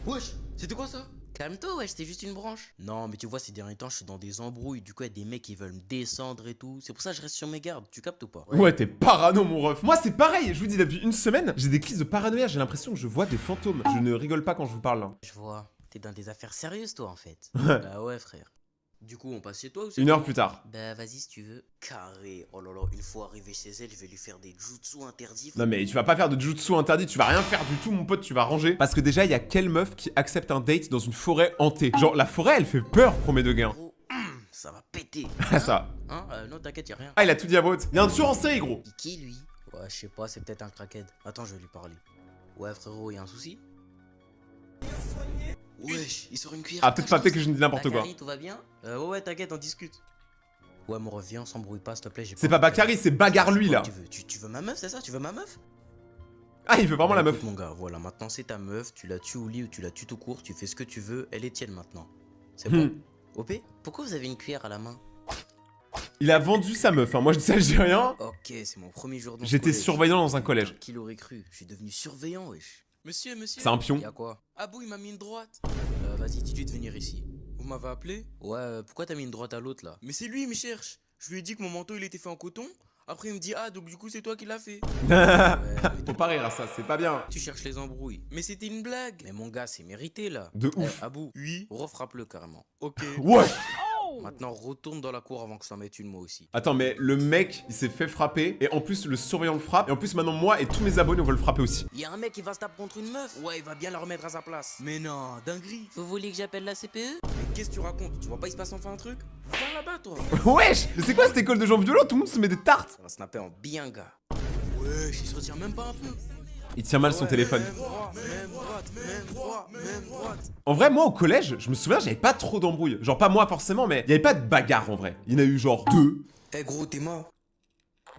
Wesh, c'était quoi ça? Calme-toi, ouais, c'était juste une branche. Non, mais tu vois, ces derniers temps, je suis dans des embrouilles. Du coup, il y a des mecs qui veulent me descendre et tout. C'est pour ça que je reste sur mes gardes. Tu captes ou pas? Ouais, t'es parano, mon ref. Moi, c'est pareil. Je vous dis, depuis une semaine, j'ai des crises de paranoïa. J'ai l'impression que je vois des fantômes. Je ne rigole pas quand je vous parle là. Je vois. T'es dans des affaires sérieuses, toi, en fait. Bah ouais, frère. Du coup, on passe chez toi ou c'est Une heure plus tard. Bah vas-y si tu veux. Carré. Oh là là, une fois arrivé chez elle, je vais lui faire des jutsu interdits. Non mais tu vas pas faire de jutsu interdit, tu vas rien faire du tout mon pote, tu vas ranger. Parce que déjà, il y a quelle meuf qui accepte un date dans une forêt hantée? Genre, la forêt, elle fait peur, premier degré. Gros, ça va péter. Ça. Hein non, t'inquiète, y'a rien. Ah, il a tout dit à vote. Il y a un tueur en série, gros. Qui lui? Ouais, je sais pas, c'est peut-être un crackhead. Attends, je vais lui parler. Ouais, frérot, y'a un souci? Wesh, il sort une cuillère. Ah, peut-être que je ne dis n'importe quoi. Tout va bien? Ouais, t'inquiète, on discute. Ouais, mon ref, viens, on s'embrouille pas, s'il te plaît. C'est pas Bakary, c'est Bagarre lui là. Tu veux ma meuf, c'est ça? Tu veux ma meuf? Ah, il veut vraiment la meuf. Mon gars, voilà, maintenant c'est ta meuf, tu la tues au lit ou tu la tues tout court, tu fais ce que tu veux, elle est tienne maintenant. C'est bon? OP, pourquoi vous avez une cuillère à la main? Il a vendu sa meuf, hein. Moi je dis ça, je dis rien. Ok, c'est mon premier jour dans le J'étais collège. surveillant dans un collège. Qui l'aurait cru? Je suis devenu surveillant, wesh. Monsieur. C'est un pion. Y'a quoi? Abou, il m'a mis une droite. Vas-y, dis-lui de venir ici. Vous m'avez appelé? Ouais, pourquoi t'as mis une droite à l'autre là? Mais c'est lui, il me cherche. Je lui ai dit que mon manteau il était fait en coton. Après, il me dit, ah, donc du coup, c'est toi qui l'as fait. Faut pas rire à ça, c'est pas bien. Tu cherches les embrouilles. Mais c'était une blague. Mais mon gars, c'est mérité là. De ouf. Abou, oui, refrappe-le carrément. Ok. Ouais. Maintenant, retourne dans la cour avant que je t'en mette une moi aussi. Attends, mais le mec, il s'est fait frapper. Et en plus, le surveillant le frappe. Et en plus, maintenant, moi et tous mes abonnés, on veut le frapper aussi. Y'a un mec qui va se taper contre une meuf. Ouais, il va bien la remettre à sa place. Mais non, dinguerie. Vous voulez que j'appelle la CPE? Mais qu'est-ce que tu racontes? Tu vois pas, il se passe enfin un truc? Viens là-bas, toi. Wesh, mais c'est quoi cette école de gens violents? Tout le monde se met des tartes. Ça va snapper en bien, gars. Wesh, il se retient même pas un peu. Il tient mal son téléphone. Même droite. En vrai, moi au collège, je me souviens, j'avais pas trop d'embrouilles. Genre, pas moi forcément, mais il y avait pas de bagarre en vrai. Il y en a eu genre 2. Eh gros, t'es mort.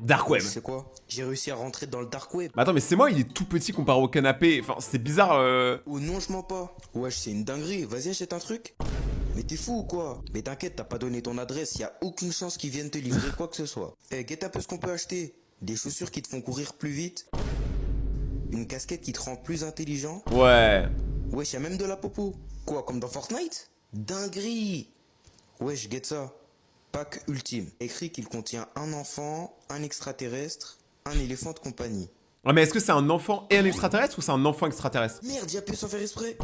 Dark web. C'est quoi? J'ai réussi à rentrer dans le dark web. Mais attends, mais c'est moi, il est tout petit comparé au canapé. Enfin, c'est bizarre. Oh non, je mens pas. Wesh, c'est une dinguerie. Vas-y, achète un truc. Mais t'es fou ou quoi? Mais t'inquiète, t'as pas donné ton adresse. Y a aucune chance qu'ils viennent te livrer quoi que ce soit. Eh, guette un peu ce qu'on peut acheter. Des chaussures qui te font courir plus vite. Une casquette qui te rend plus intelligent. Ouais. Wesh, y'a même de la popo. Quoi, comme dans Fortnite? Dinguerie. Wesh, guette ça. Pack ultime. Écrit qu'il contient un enfant, un extraterrestre, un éléphant de compagnie. Ouais, mais est-ce que c'est un enfant et un extraterrestre ou c'est un enfant extraterrestre? Merde, j'ai appuyé sans faire exprès.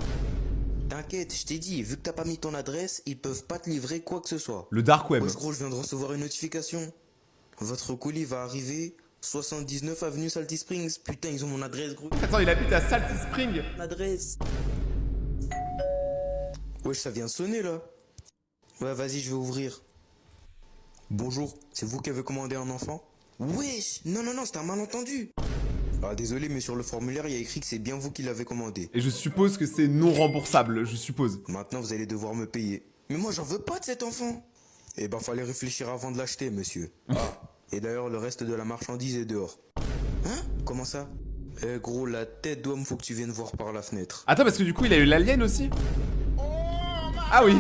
T'inquiète, je t'ai dit, vu que t'as pas mis ton adresse, ils peuvent pas te livrer quoi que ce soit. Le dark web. Wesh, gros, je viens de recevoir une notification. Votre colis va arriver 79 avenue Salty Springs. Putain, ils ont mon adresse, gros. Attends, il habite à Salty Spring. L'adresse. Wesh, ça vient de sonner là. Ouais, vas-y, je vais ouvrir. Bonjour, c'est vous qui avez commandé un enfant? Wesh, non, c'est un malentendu. Ah, désolé, mais sur le formulaire, il y a écrit que c'est bien vous qui l'avez commandé. Et je suppose que c'est non remboursable, je suppose. Maintenant, vous allez devoir me payer. Mais moi, j'en veux pas de cet enfant. Eh ben, fallait réfléchir avant de l'acheter, monsieur. Ah, et d'ailleurs, le reste de la marchandise est dehors. Hein? Comment ça? Eh gros, la tête d'homme, faut que tu viennes voir par la fenêtre. Attends, parce que du coup, il a eu l'alien aussi? Ah oui.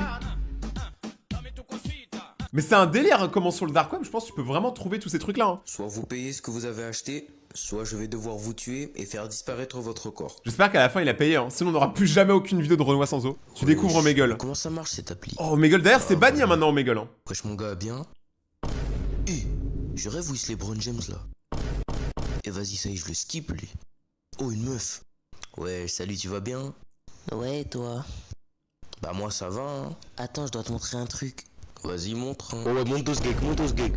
Mais c'est un délire, hein, comment sur le dark web, je pense que tu peux vraiment trouver tous ces trucs-là. Hein. Soit vous payez ce que vous avez acheté, soit je vais devoir vous tuer et faire disparaître votre corps. J'espère qu'à la fin, il a payé, hein. Sinon on n'aura plus jamais aucune vidéo de Renoir sans eau. Tu découvres Omegle. Comment ça marche cette appli? Oh, Omegle, d'ailleurs, c'est banni hein, maintenant, Omegle. Hein. Wesh mon gars, bien. Eh, je rêve où les LeBron James là. Et vas-y, ça y est, je le skip lui. Oh, une meuf. Ouais, salut, tu vas bien? Ouais, et toi? Bah moi ça va, hein. Attends, je dois te montrer un truc. Vas-y, montre. Hein. Oh ouais, monte ce gag.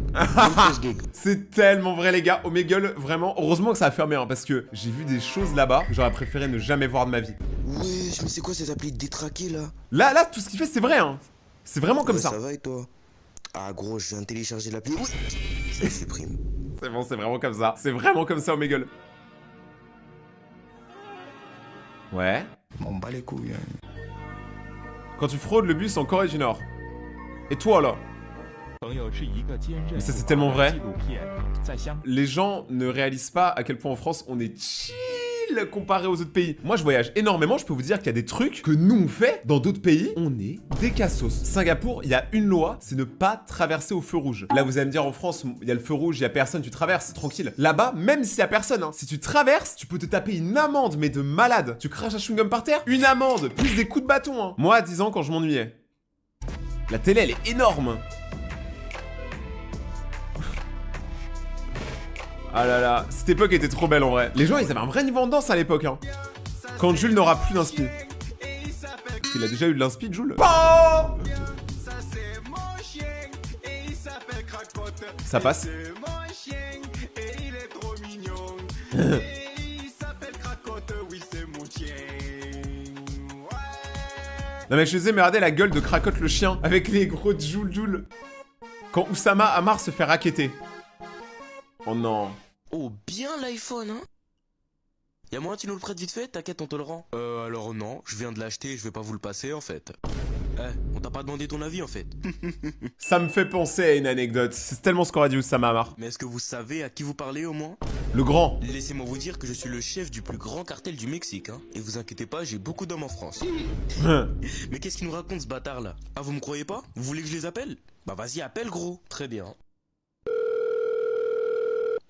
C'est tellement vrai, les gars. Omegle, vraiment, heureusement que ça a fermé, hein, parce que j'ai vu des choses là-bas que j'aurais préféré ne jamais voir de ma vie. Ouais, mais c'est quoi cette appli de détraqué là? Là, tout ce qu'il fait, c'est vrai, hein. C'est vraiment comme ça. Ça va et toi? Ah gros, je viens de télécharger l'appli. Oui. Ça supprime. C'est bon, c'est vraiment comme ça. C'est vraiment comme ça, Omegle. Ouais. On bat les couilles. Quand tu fraudes le bus en Corée du Nord. Et toi là? Mais ça c'est tellement vrai. Les gens ne réalisent pas à quel point en France on est chill tranquille comparé aux autres pays. Moi, je voyage énormément, je peux vous dire qu'il y a des trucs que nous on fait dans d'autres pays, on est des cassos. Singapour, il y a une loi, c'est ne pas traverser au feu rouge. Là, vous allez me dire en France, il y a le feu rouge, il y a personne, tu traverses, tranquille. Là-bas, même s'il y a personne, hein, si tu traverses, tu peux te taper une amende, mais de malade. Tu craches un chewing-gum par terre, une amende, plus des coups de bâton. Hein. Moi, à 10 ans, quand je m'ennuyais. La télé, elle est énorme. Ah là là, cette époque était trop belle en vrai. Les gens, ils avaient un vrai niveau en danse à l'époque. Hein. Quand Jules n'aura plus d'inspi. Parce qu'il a déjà eu de l'inspi, Jules. Oh, ça passe. Non mais je faisais merder la gueule de Cracotte le chien avec les gros Joule. Quand Oussama Ammar se fait racketter. Oh non. Oh, bien l'iPhone, hein. Y'a moyen tu nous le prêtes vite fait? T'inquiète, on te le rend. Alors non, je viens de l'acheter et je vais pas vous le passer en fait. On t'a pas demandé ton avis en fait. Ça me fait penser à une anecdote. C'est tellement ce qu'aurait dit Oussama Ammar. Mais est-ce que vous savez à qui vous parlez au moins? Le grand. Laissez-moi vous dire que je suis le chef du plus grand cartel du Mexique, hein. Et vous inquiétez pas, j'ai beaucoup d'hommes en France. Mais qu'est-ce qu'il nous raconte ce bâtard là? Ah, vous me croyez pas? Vous voulez que je les appelle? Bah vas-y, appelle gros. Très bien.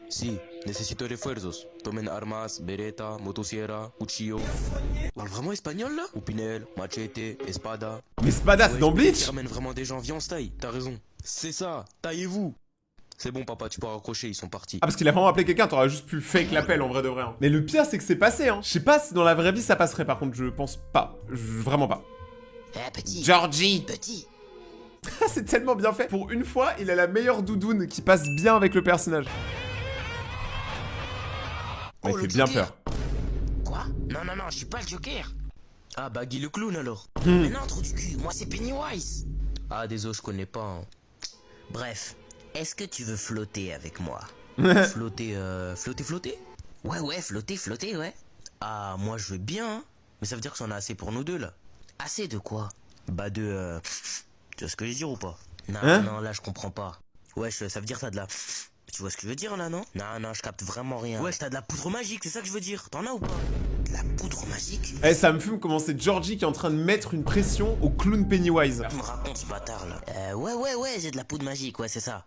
Si, necesito refuerzos. Tomen armas, beretta, motosierra, cuchillo. Parle vraiment espagnol là? Opinel, machete, espada. Mais espada, c'est dans Bleach? Ils ramènent vraiment des gens viens en taille, t'as raison. C'est ça, taillez-vous. C'est bon papa, tu peux raccrocher, ils sont partis. Ah parce qu'il a vraiment appelé quelqu'un, t'aurais juste pu fake l'appel en vrai de vrai. Hein. Mais le pire c'est que c'est passé hein. Je sais pas si dans la vraie vie ça passerait par contre, je pense pas. Vraiment pas. Petit. Georgie. Petit. C'est tellement bien fait. Pour une fois, il a la meilleure doudoune qui passe bien avec le personnage. Oh, il fait bien peur. Quoi? Non, non, non, je suis pas le Joker. Ah bah Guy le clown alors. Mais non, trou du cul, moi c'est Pennywise. Ah désolé, je connais pas. Hein. Bref, est-ce que tu veux flotter avec moi? Flotter, flotter? Ouais, flotter, ouais. Ah, moi je veux bien, hein. Mais ça veut dire que c'en a assez pour nous deux là. Assez de quoi? Bah de... Tu vois ce que je veux dire ou pas? Non, hein? Non, là je comprends pas. Wesh, ça veut dire t'as de la... Tu vois ce que je veux dire là, non? Non, je capte vraiment rien. Wesh, t'as de la poudre magique, c'est ça que je veux dire. T'en as ou pas? De la poudre magique? Eh, ça me fume comment c'est Georgie qui est en train de mettre une pression au clown Pennywise. Tu me racontes ce bâtard là. Ouais, j'ai de la poudre magique, ouais, c'est ça.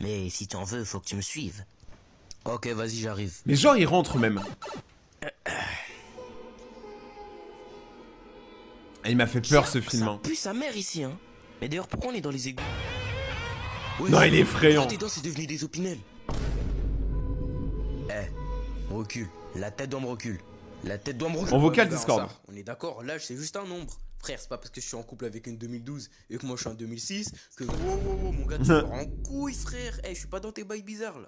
Mais si tu en veux, faut que tu me suives. Ok, vas-y, j'arrive. Mais genre, il rentre même. Et il m'a fait peur ce film. Ça pue sa mère ici, hein. Mais d'ailleurs, pourquoi on est dans les égouts? Ouais, non, il est effrayant. Tes dents, c'est devenu des opinels. On recule. La tête doit me recule. La tête doit me recule. En vocal Discord. On est d'accord, l'âge c'est juste un nombre. Frère, c'est pas parce que je suis en couple avec une 2012 et que moi je suis en 2006 que... Wow, mon gars, tu me rends en couille, frère. Je suis pas dans tes bails bizarres, là.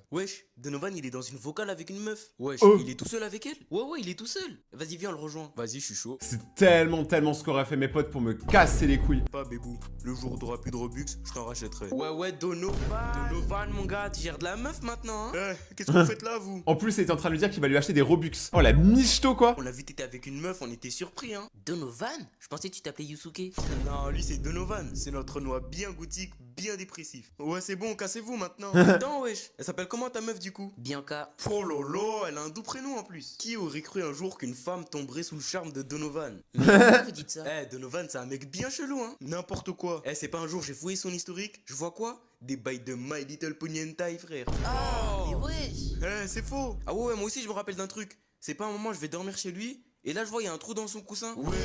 Wesh, Donovan, il est dans une vocale avec une meuf. Wesh, il est tout seul avec elle? Ouais, il est tout seul. Vas-y, viens, on le rejoint. Vas-y, je suis chaud. C'est tellement ce qu'auraient fait mes potes pour me casser les couilles. Pas, bébou. Le jour où t'auras plus de Robux, je t'en rachèterai. Ouais, Donovan, mon gars, tu gères de la meuf maintenant, hein? Qu'est-ce que vous faites là, vous? En plus, il était en train de lui dire qu'il va lui acheter des Robux. Oh, la michto, quoi. On l'a vu, t'étais avec une meuf, on était surpris, hein. Donovan? Je pensais que tu t'appelais Yusuke. Non, lui c'est Donovan, c'est notre noix bien gothique, bien dépressif. Ouais, c'est bon, cassez-vous maintenant. Attends, wesh, elle s'appelle comment ta meuf du coup? Bianca. Oh lolo, elle a un doux prénom en plus. Qui aurait cru un jour qu'une femme tomberait sous le charme de Donovan? Pourquoi vous dites ça? Donovan c'est un mec bien chelou, hein. N'importe quoi. C'est pas un jour j'ai fouillé son historique, je vois quoi? Des bails de My Little Pony Hentai, frère. Ah, mais wesh. C'est faux. Ah ouais, moi aussi je me rappelle d'un truc. C'est pas un moment je vais dormir chez lui et là je vois il y a un trou dans son coussin. Ouais.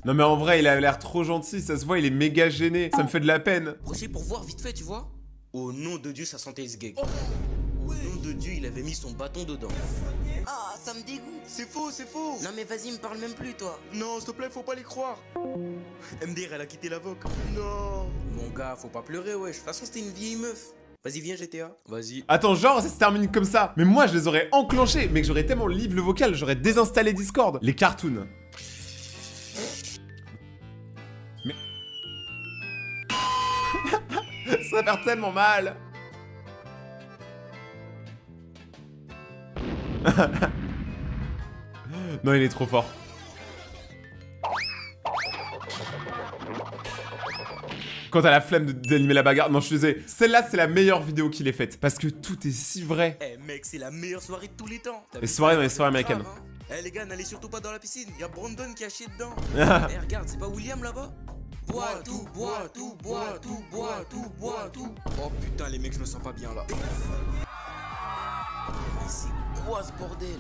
Non mais en vrai il a l'air trop gentil, ça se voit il est méga gêné, ça me fait de la peine. Approchez pour voir vite fait tu vois. Au nom de Dieu ça sentait ce gag. Au nom de Dieu il avait mis son bâton dedans. Ah ça me dégoûte. C'est faux. Non mais vas-y me parle même plus toi. Non s'il te plaît faut pas les croire. MDR elle a quitté la vogue. Non. Mon gars faut pas pleurer wesh. De toute façon c'était une vieille meuf. Vas-y, viens GTA. Vas-y. Attends, genre, ça se termine comme ça. Mais moi, je les aurais enclenchés. Mais que j'aurais tellement live le vocal, j'aurais désinstallé Discord. Les cartoons. Mais... ça va faire tellement mal. Non, il est trop fort. Quand t'as la flemme d'animer la bagarre. Non, je te disais, celle-là, c'est la meilleure vidéo qu'il ait faite. Parce que tout est si vrai. Mec, c'est la meilleure soirée de tous les temps. Les soirées dans les soirées américaines. Eh les gars, n'allez surtout pas dans la piscine, y a Brandon qui a chié dedans. Eh regarde, c'est pas William là-bas? Bois tout, bois tout, bois tout, bois tout, bois tout. Oh putain les mecs, je me sens pas bien là. Mais c'est quoi ce bordel?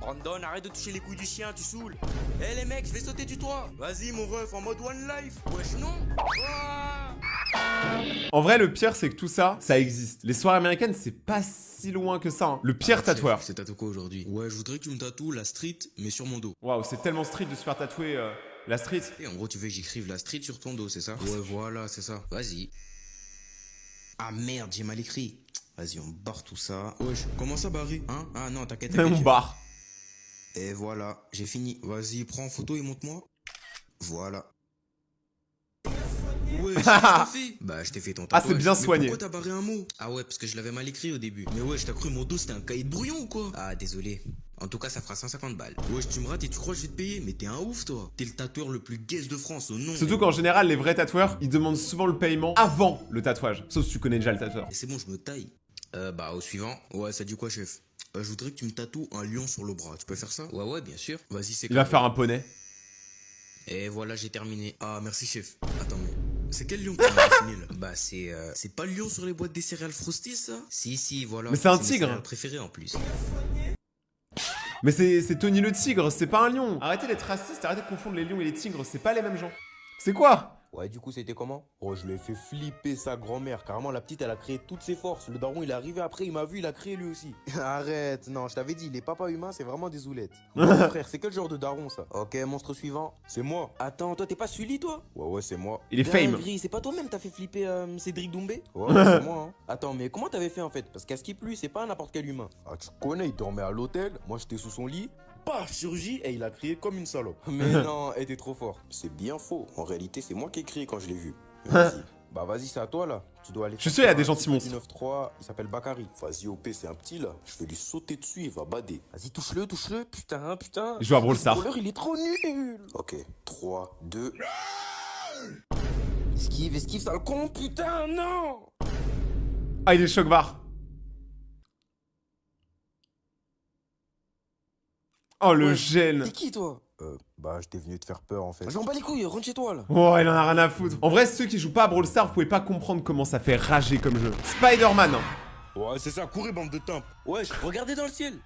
Brandon, arrête de toucher les couilles du chien, tu saoules. Eh les mecs, je vais sauter du toit. Vas-y mon ref, en mode one life. Wesh non. En vrai, le pire, c'est que tout ça, ça existe. Les soirées américaines, c'est pas si loin que ça. Hein. Le pire tatoueur. C'est tatoué quoi aujourd'hui? Ouais, je voudrais que tu me tatoues la street, mais sur mon dos. Waouh, c'est tellement street de se faire tatouer la street. Et en gros, tu veux que j'écrive la street sur ton dos, c'est ça? Ouais, voilà, c'est ça. Vas-y. Ah merde, j'ai mal écrit. Vas-y, on barre tout ça. Wesh, comment ça barrer? Hein? Ah non, t'inquiète. On barre. Et voilà, j'ai fini. Vas-y, prends en photo et montre-moi. Voilà. Ouais, fait. Bah, je t'ai fait ton tatouage. Ah, c'est bien soigné. Mais pourquoi t'as barré un mot? Ah ouais, parce que je l'avais mal écrit au début. Mais ouais, je t'ai cru mon dos c'était un cahier de brouillon ou quoi? Ah, désolé. En tout cas, ça fera 150 balles. Wesh, tu me rates et tu crois que je vais te payer? Mais t'es un ouf, toi. T'es le tatoueur le plus gaze de France, au nom. Surtout qu'en général, les vrais tatoueurs, ils demandent souvent le paiement avant le tatouage. Sauf si tu connais déjà le tatoueur. C'est bon, je me taille. Bah, au suivant. Ouais, ça dit quoi, chef? Je voudrais que tu me tatoues un lion sur le bras. Tu peux faire ça? Ouais, ouais, bien sûr. Vas-y, c'est Il va faire un poney. Et voilà, j'ai terminé. Ah, merci, chef. Attends, mais c'est quel lion que tu m'as dessiné, là? Bah, c'est pas le lion sur les boîtes des céréales Frosties, ça? Si, voilà. Mais c'est un mes tigre. céréales préférées, en plus. Mais c'est Tony le tigre, c'est pas un lion. Arrêtez d'être raciste, arrêtez de confondre les lions et les tigres, c'est pas les mêmes gens. C'est quoi? Ouais, du coup, c'était comment? Oh, je lui ai fait flipper sa grand-mère. Carrément, la petite, elle a créé toutes ses forces. Le daron, il est arrivé après, il m'a vu, il a créé lui aussi. Arrête, non, je t'avais dit, les papas humains, c'est vraiment des zoulettes. Mon frère, c'est quel genre de daron, ça? Ok, monstre suivant. C'est moi. Attends, toi, t'es pas Sully, toi? Ouais, c'est moi. Il est fame. Dinguerie, c'est pas toi-même, t'as fait flipper Cédric Doumbé? Ouais, c'est moi, hein. Attends, mais comment t'avais fait, en fait? Parce qu'à ce qui plus, c'est pas n'importe quel humain. Ah, tu connais, il dormait à l'hôtel. Moi, j'étais sous son lit. Paf, chirurgie, et il a crié comme une salope. Mais non, elle était trop fort. C'est bien faux. En réalité, c'est moi qui ai crié quand je l'ai vu. Vas-y. Bah vas-y, c'est à toi là. Tu dois aller. Je suis sûr, il y a des gentils monstres. 9-3, il s'appelle Bakary. Vas-y, OP, c'est un petit là. Je vais lui sauter dessus, il va bader. Vas-y, touche-le. Putain. Il joue à Brawl Stars. Il est trop nul. Ok, 3, 2. Esquive, sale con, putain, non. Ah, il est choc-barre. Oh, le gène. T'es qui, toi? Bah, j'étais venu te faire peur, en fait. J'en bats les couilles, rentre chez toi, là. Oh, il en a rien à foutre. En vrai, ceux qui jouent pas à Brawl Stars, vous pouvez pas comprendre comment ça fait rager comme jeu. Spider-Man. Ouais, c'est ça, courez, bande de timpes. Wesh, regardez dans le ciel.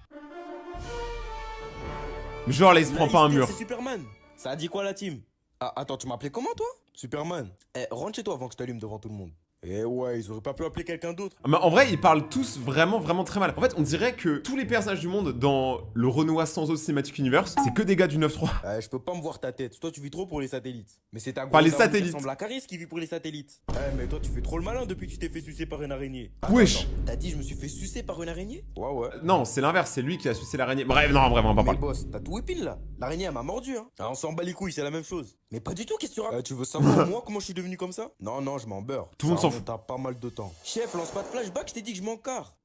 Genre, là, il se prend pas un mur. C'est Superman. Ça a dit quoi, la team? Ah, attends, tu m'appelais comment, toi? Superman. Eh, rentre chez toi avant que je t'allume devant tout le monde. Eh ouais, ils auraient pas pu appeler quelqu'un d'autre. Mais en vrai, ils parlent tous vraiment très mal. En fait, on dirait que tous les personnages du monde dans le Renoir sans eau Cinematic Universe, c'est que des gars du 9-3. Je peux pas me voir ta tête. Toi, tu vis trop pour les satellites. Mais c'est ta Pas les grosse daronne qui satellites. ressemble à Caris qui vit pour les satellites. Mais toi, tu fais trop le malin depuis que tu t'es fait sucer par une araignée. Wesh. T'as dit je me suis fait sucer par une araignée? Ouais. Non, c'est l'inverse, c'est lui qui a sucé l'araignée. Bref, non, vraiment, on va pas Mais parler. boss, t'as tout épile là. L'araignée, elle m'a mordu, hein. Ah, on s'en bat les couilles, c'est la même chose. Mais pas du tout, qu'est-ce que tu racontes? Tu veux savoir moi comment je suis devenu comme ça? Non, je m'en beurre. Tout le monde s'en fout. T'as pas mal de temps. Chef, lance pas de flashback, je t'ai dit que je m'en carre.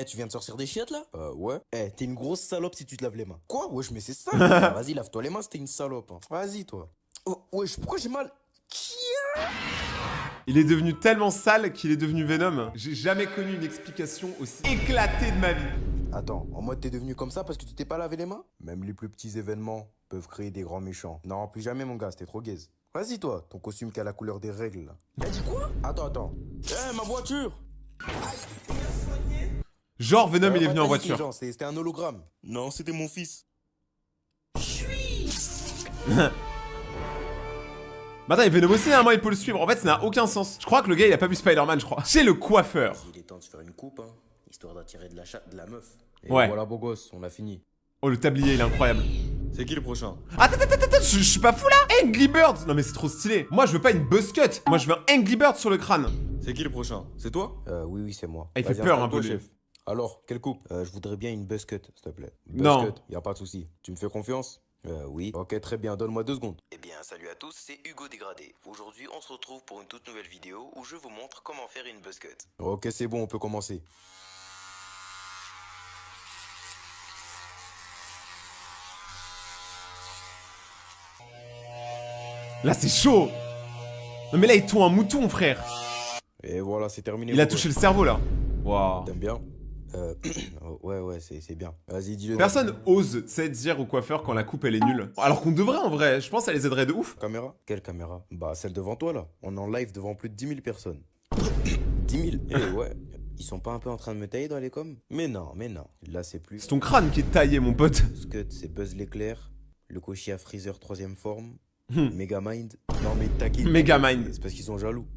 Tu viens de sortir des chiottes là? Ouais. T'es une grosse salope si tu te laves les mains. Quoi? Wesh, mais c'est ça. Vas-y, lave-toi les mains, c'était une salope. Hein. Vas-y, toi. Oh, wesh, pourquoi j'ai mal? Il est devenu tellement sale qu'il est devenu Venom. J'ai jamais connu une explication aussi éclatée de ma vie. Attends, en mode t'es devenu comme ça parce que tu t'es pas lavé les mains? Même les plus petits événements peuvent créer des grands méchants. Non, plus jamais mon gars, c'était trop gaze. Vas-y toi, ton costume qui a la couleur des règles là. T'as dit quoi? Attends. Ma voiture! Genre Venom il est venu en voiture. C'était un hologramme. Non, c'était mon fils. Mais attends, Venom aussi, hein, moi il peut le suivre. En fait, ça n'a aucun sens. Je crois que le gars il a pas vu Spider-Man, je crois. Chez le coiffeur. Il est temps de se faire une coupe, hein, histoire d'attirer de la chatte de la meuf. Et ouais. Voilà, beau gosse, on a fini. Oh, le tablier, il est incroyable. C'est qui le prochain? Attends, je suis pas fou là. Angry Birds. Non mais c'est trop stylé. Moi je veux pas une buzz cut. Moi je veux un Angry Bird sur le crâne. C'est qui le prochain? C'est toi? Oui, c'est moi. Ah, il fait peur un peu, chef. Alors, quelle coupe? Je voudrais bien une buzz cut, s'il te plaît. Non. Buzz cut, y a pas de souci. Tu me fais confiance? Oui. Ok, très bien, donne-moi 2 secondes. Eh bien, salut à tous, c'est Hugo Dégradé. Aujourd'hui, on se retrouve pour une toute nouvelle vidéo où je vous montre comment faire une buzz cut. Ok, c'est bon, on peut commencer. Là c'est chaud. Non mais là il tond un mouton frère. Et voilà, c'est terminé. Il a touché le cerveau là. Waouh. T'aimes bien? Ouais, c'est bien. Vas-y, dis-le. Personne ose, tu sais, dire au coiffeur quand la coupe elle est nulle. Alors qu'on devrait en vrai, je pense que ça les aiderait de ouf. Caméra? Quelle caméra? Bah, celle devant toi là. On est en live devant plus de 10 000 personnes. 10 000? Eh ouais. Ils sont pas un peu en train de me tailler dans les coms? Mais non. Là, c'est plus. C'est ton crâne qui est taillé, mon pote. Scud, c'est Buzz l'éclair. Le cocher à Freezer 3ème forme. Megamind. Non, mais t'inquiète. Megamind. C'est parce qu'ils sont jaloux.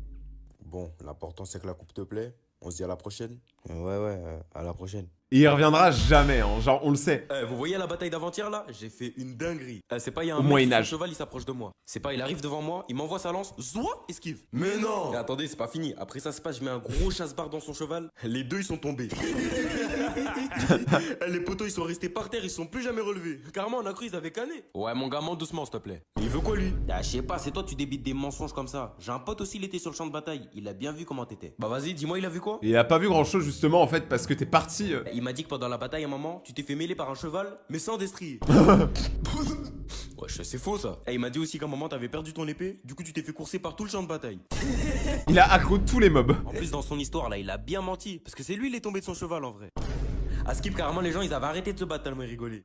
Bon, l'important c'est que la coupe te plaît. On se dit à la prochaine. Ouais, à la prochaine. Et il reviendra jamais, hein. Genre on le sait. Vous voyez la bataille d'avant-hier là? J'ai fait une dinguerie. C'est pas, il y a un Au mec, Moyen-Âge. son cheval il s'approche de moi. C'est pas, il arrive devant moi, il m'envoie sa lance, zoua, esquive. Mais non! Et attendez, c'est pas fini. Après ça se passe, je mets un gros chasse-barre dans son cheval. Les deux ils sont tombés. Les poteaux ils sont restés par terre, ils sont plus jamais relevés. Carrément on a cru ils avaient canné. Ouais mon gamin doucement s'il te plaît. Mais il veut quoi lui? Ah, je sais pas, c'est toi tu débites des mensonges comme ça. J'ai un pote aussi, il était sur le champ de bataille. Il a bien vu comment t'étais. Bah vas-y, dis-moi il a vu quoi? Et il a pas vu grand chose justement en fait parce que t'es parti. Il m'a dit que pendant la bataille, à un moment, tu t'es fait mêler par un cheval, Mais sans destrier. Wesh, c'est faux ça. Et il m'a dit aussi qu'à un moment t'avais perdu ton épée, du coup tu t'es fait courser par tout le champ de bataille. Il a aggro tous les mobs. En plus, dans son histoire, là, il a bien menti. Parce que c'est lui il est tombé de son cheval en vrai. À Skip carrément les gens ils avaient arrêté de se battre tellement ils rigolaient.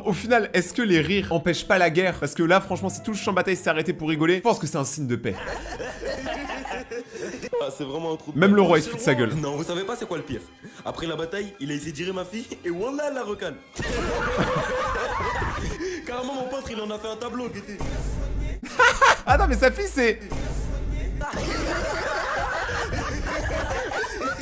Au final, est-ce que les rires empêchent pas la guerre? Parce que là, franchement, si tout le champ de bataille s'est arrêté pour rigoler, je pense que c'est un signe de paix. Ah, c'est vraiment un trou de Même balle. le roi, il se fout de sa gueule. Non, vous savez pas c'est quoi le pire? Après la bataille, il a essayé de tirer ma fille et wallah elle la recale. Carrément mon pote il en a fait un tableau qui était. Ah non, mais sa fille, c'est...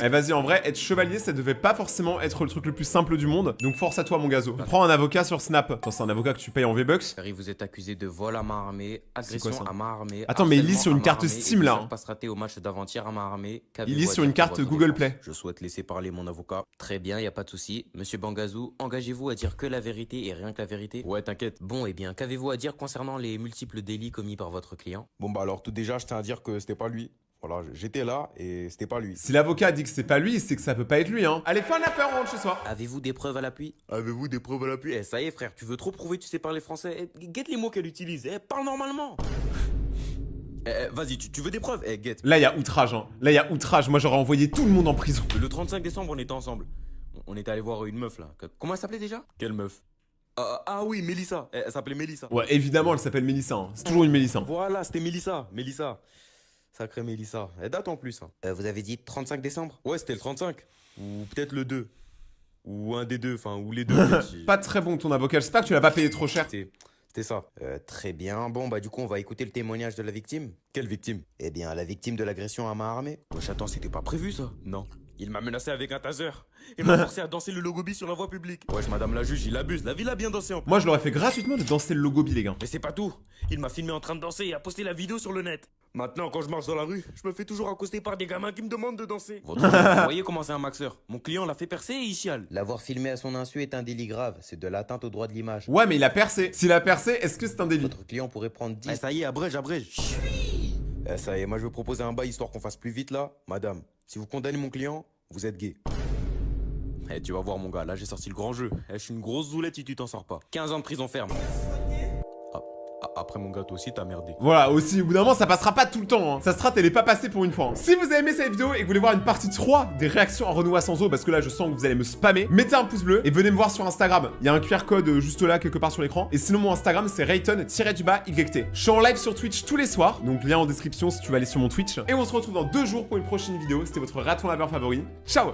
Eh vas-y, en vrai, être chevalier, ça devait pas forcément être le truc le plus simple du monde. Donc force à toi, mon gazo. Prends un avocat sur Snap. Attends, c'est un avocat que tu payes en V-Bucks. Harry, vous êtes accusé de vol à main armée, agression ça à main armée. Attends, mais il lit harcèlement sur une à main carte armée et Steam, là, plusieurs hein. passes ratées au match d'avant-hier à main armée. Il lit sur une carte Google Play. Je souhaite laisser parler mon avocat. Très bien, y a pas de souci. Monsieur Bangazou, engagez-vous à dire que la vérité et rien que la vérité. Ouais, t'inquiète. Bon, eh bien, qu'avez-vous à dire concernant les multiples délits commis par votre client? Bon, bah alors, tout déjà, je tiens à dire que c'était pas lui. Voilà, j'étais là et c'était pas lui. Si l'avocat dit que c'est pas lui, c'est que ça peut pas être lui, hein. Allez, fais un affaire, on rentre chez soi. Avez-vous des preuves à l'appui? Avez-vous des preuves à l'appui? Eh, ça y est, frère, tu veux trop prouver que tu sais parler français? Guette les mots qu'elle utilise. Parle normalement. Vas-y, tu veux des preuves? Guette. Là, y a outrage, hein. Là, y a outrage. Moi, j'aurais envoyé tout le monde en prison. Le 35 décembre, on était ensemble. On était allé voir une meuf là. Comment elle s'appelait déjà? Quelle meuf? Ah oui, Mélissa. Elle s'appelait Mélissa. Ouais, évidemment, elle s'appelle Mélissa, hein. C'est toujours une Mélissa, hein. Voilà, c'était Mélissa. Sacrée Mélissa. Elle date en plus. Hein. Vous avez dit 35 décembre? Ouais, c'était le 35. Ou peut-être le 2. Ou un des deux, enfin, ou les deux. Pas très bon ton avocat, j'espère que tu l'as pas payé trop cher. C'était ça. Très bien. Bon, bah du coup, on va écouter le témoignage de la victime. Quelle victime? Eh bien, la victime de l'agression à main armée. Wesh, attends, c'était pas prévu ça? Non. Il m'a menacé avec un taser. Il m'a forcé à danser le logobi sur la voie publique. Wesh, madame la juge, il abuse. La ville a bien dansé en plus. Moi, je l'aurais fait gratuitement de danser le logobi, les gars. Mais c'est pas tout. Il m'a filmé en train de danser et a posté la vidéo sur le net. Maintenant, quand je marche dans la rue, je me fais toujours accoster par des gamins qui me demandent de danser. Vous voyez comment c'est un maxeur? Mon client l'a fait percer et il chiale. L'avoir filmé à son insu est un délit grave. C'est de l'atteinte au droit de l'image. Ouais, mais il a percé. S'il a percé, est-ce que c'est un délit? Votre client pourrait prendre 10. Ça y est, abrège. Ça y est, moi je vais proposer un bail histoire qu'on fasse plus vite là. Madame, si vous condamnez mon client, vous êtes gay. Tu vas voir mon gars, là j'ai sorti le grand jeu. Je suis une grosse zoulette si tu t'en sors pas. 15 ans de prison ferme. Après mon gars, toi aussi t'as merdé. Voilà, aussi, au bout d'un moment, ça passera pas tout le temps, hein. Sa strat, elle est pas passée pour une fois, hein. Si vous avez aimé cette vidéo et que vous voulez voir une partie 3 des réactions à Renoir sans eau, parce que là, je sens que vous allez me spammer, mettez un pouce bleu et venez me voir sur Instagram. Il y a un QR code juste là, quelque part sur l'écran. Et sinon, mon Instagram, c'est Rayton-YT. Je suis en live sur Twitch tous les soirs, donc lien en description si tu veux aller sur mon Twitch. Et on se retrouve dans 2 jours pour une prochaine vidéo. C'était votre raton laveur favori. Ciao!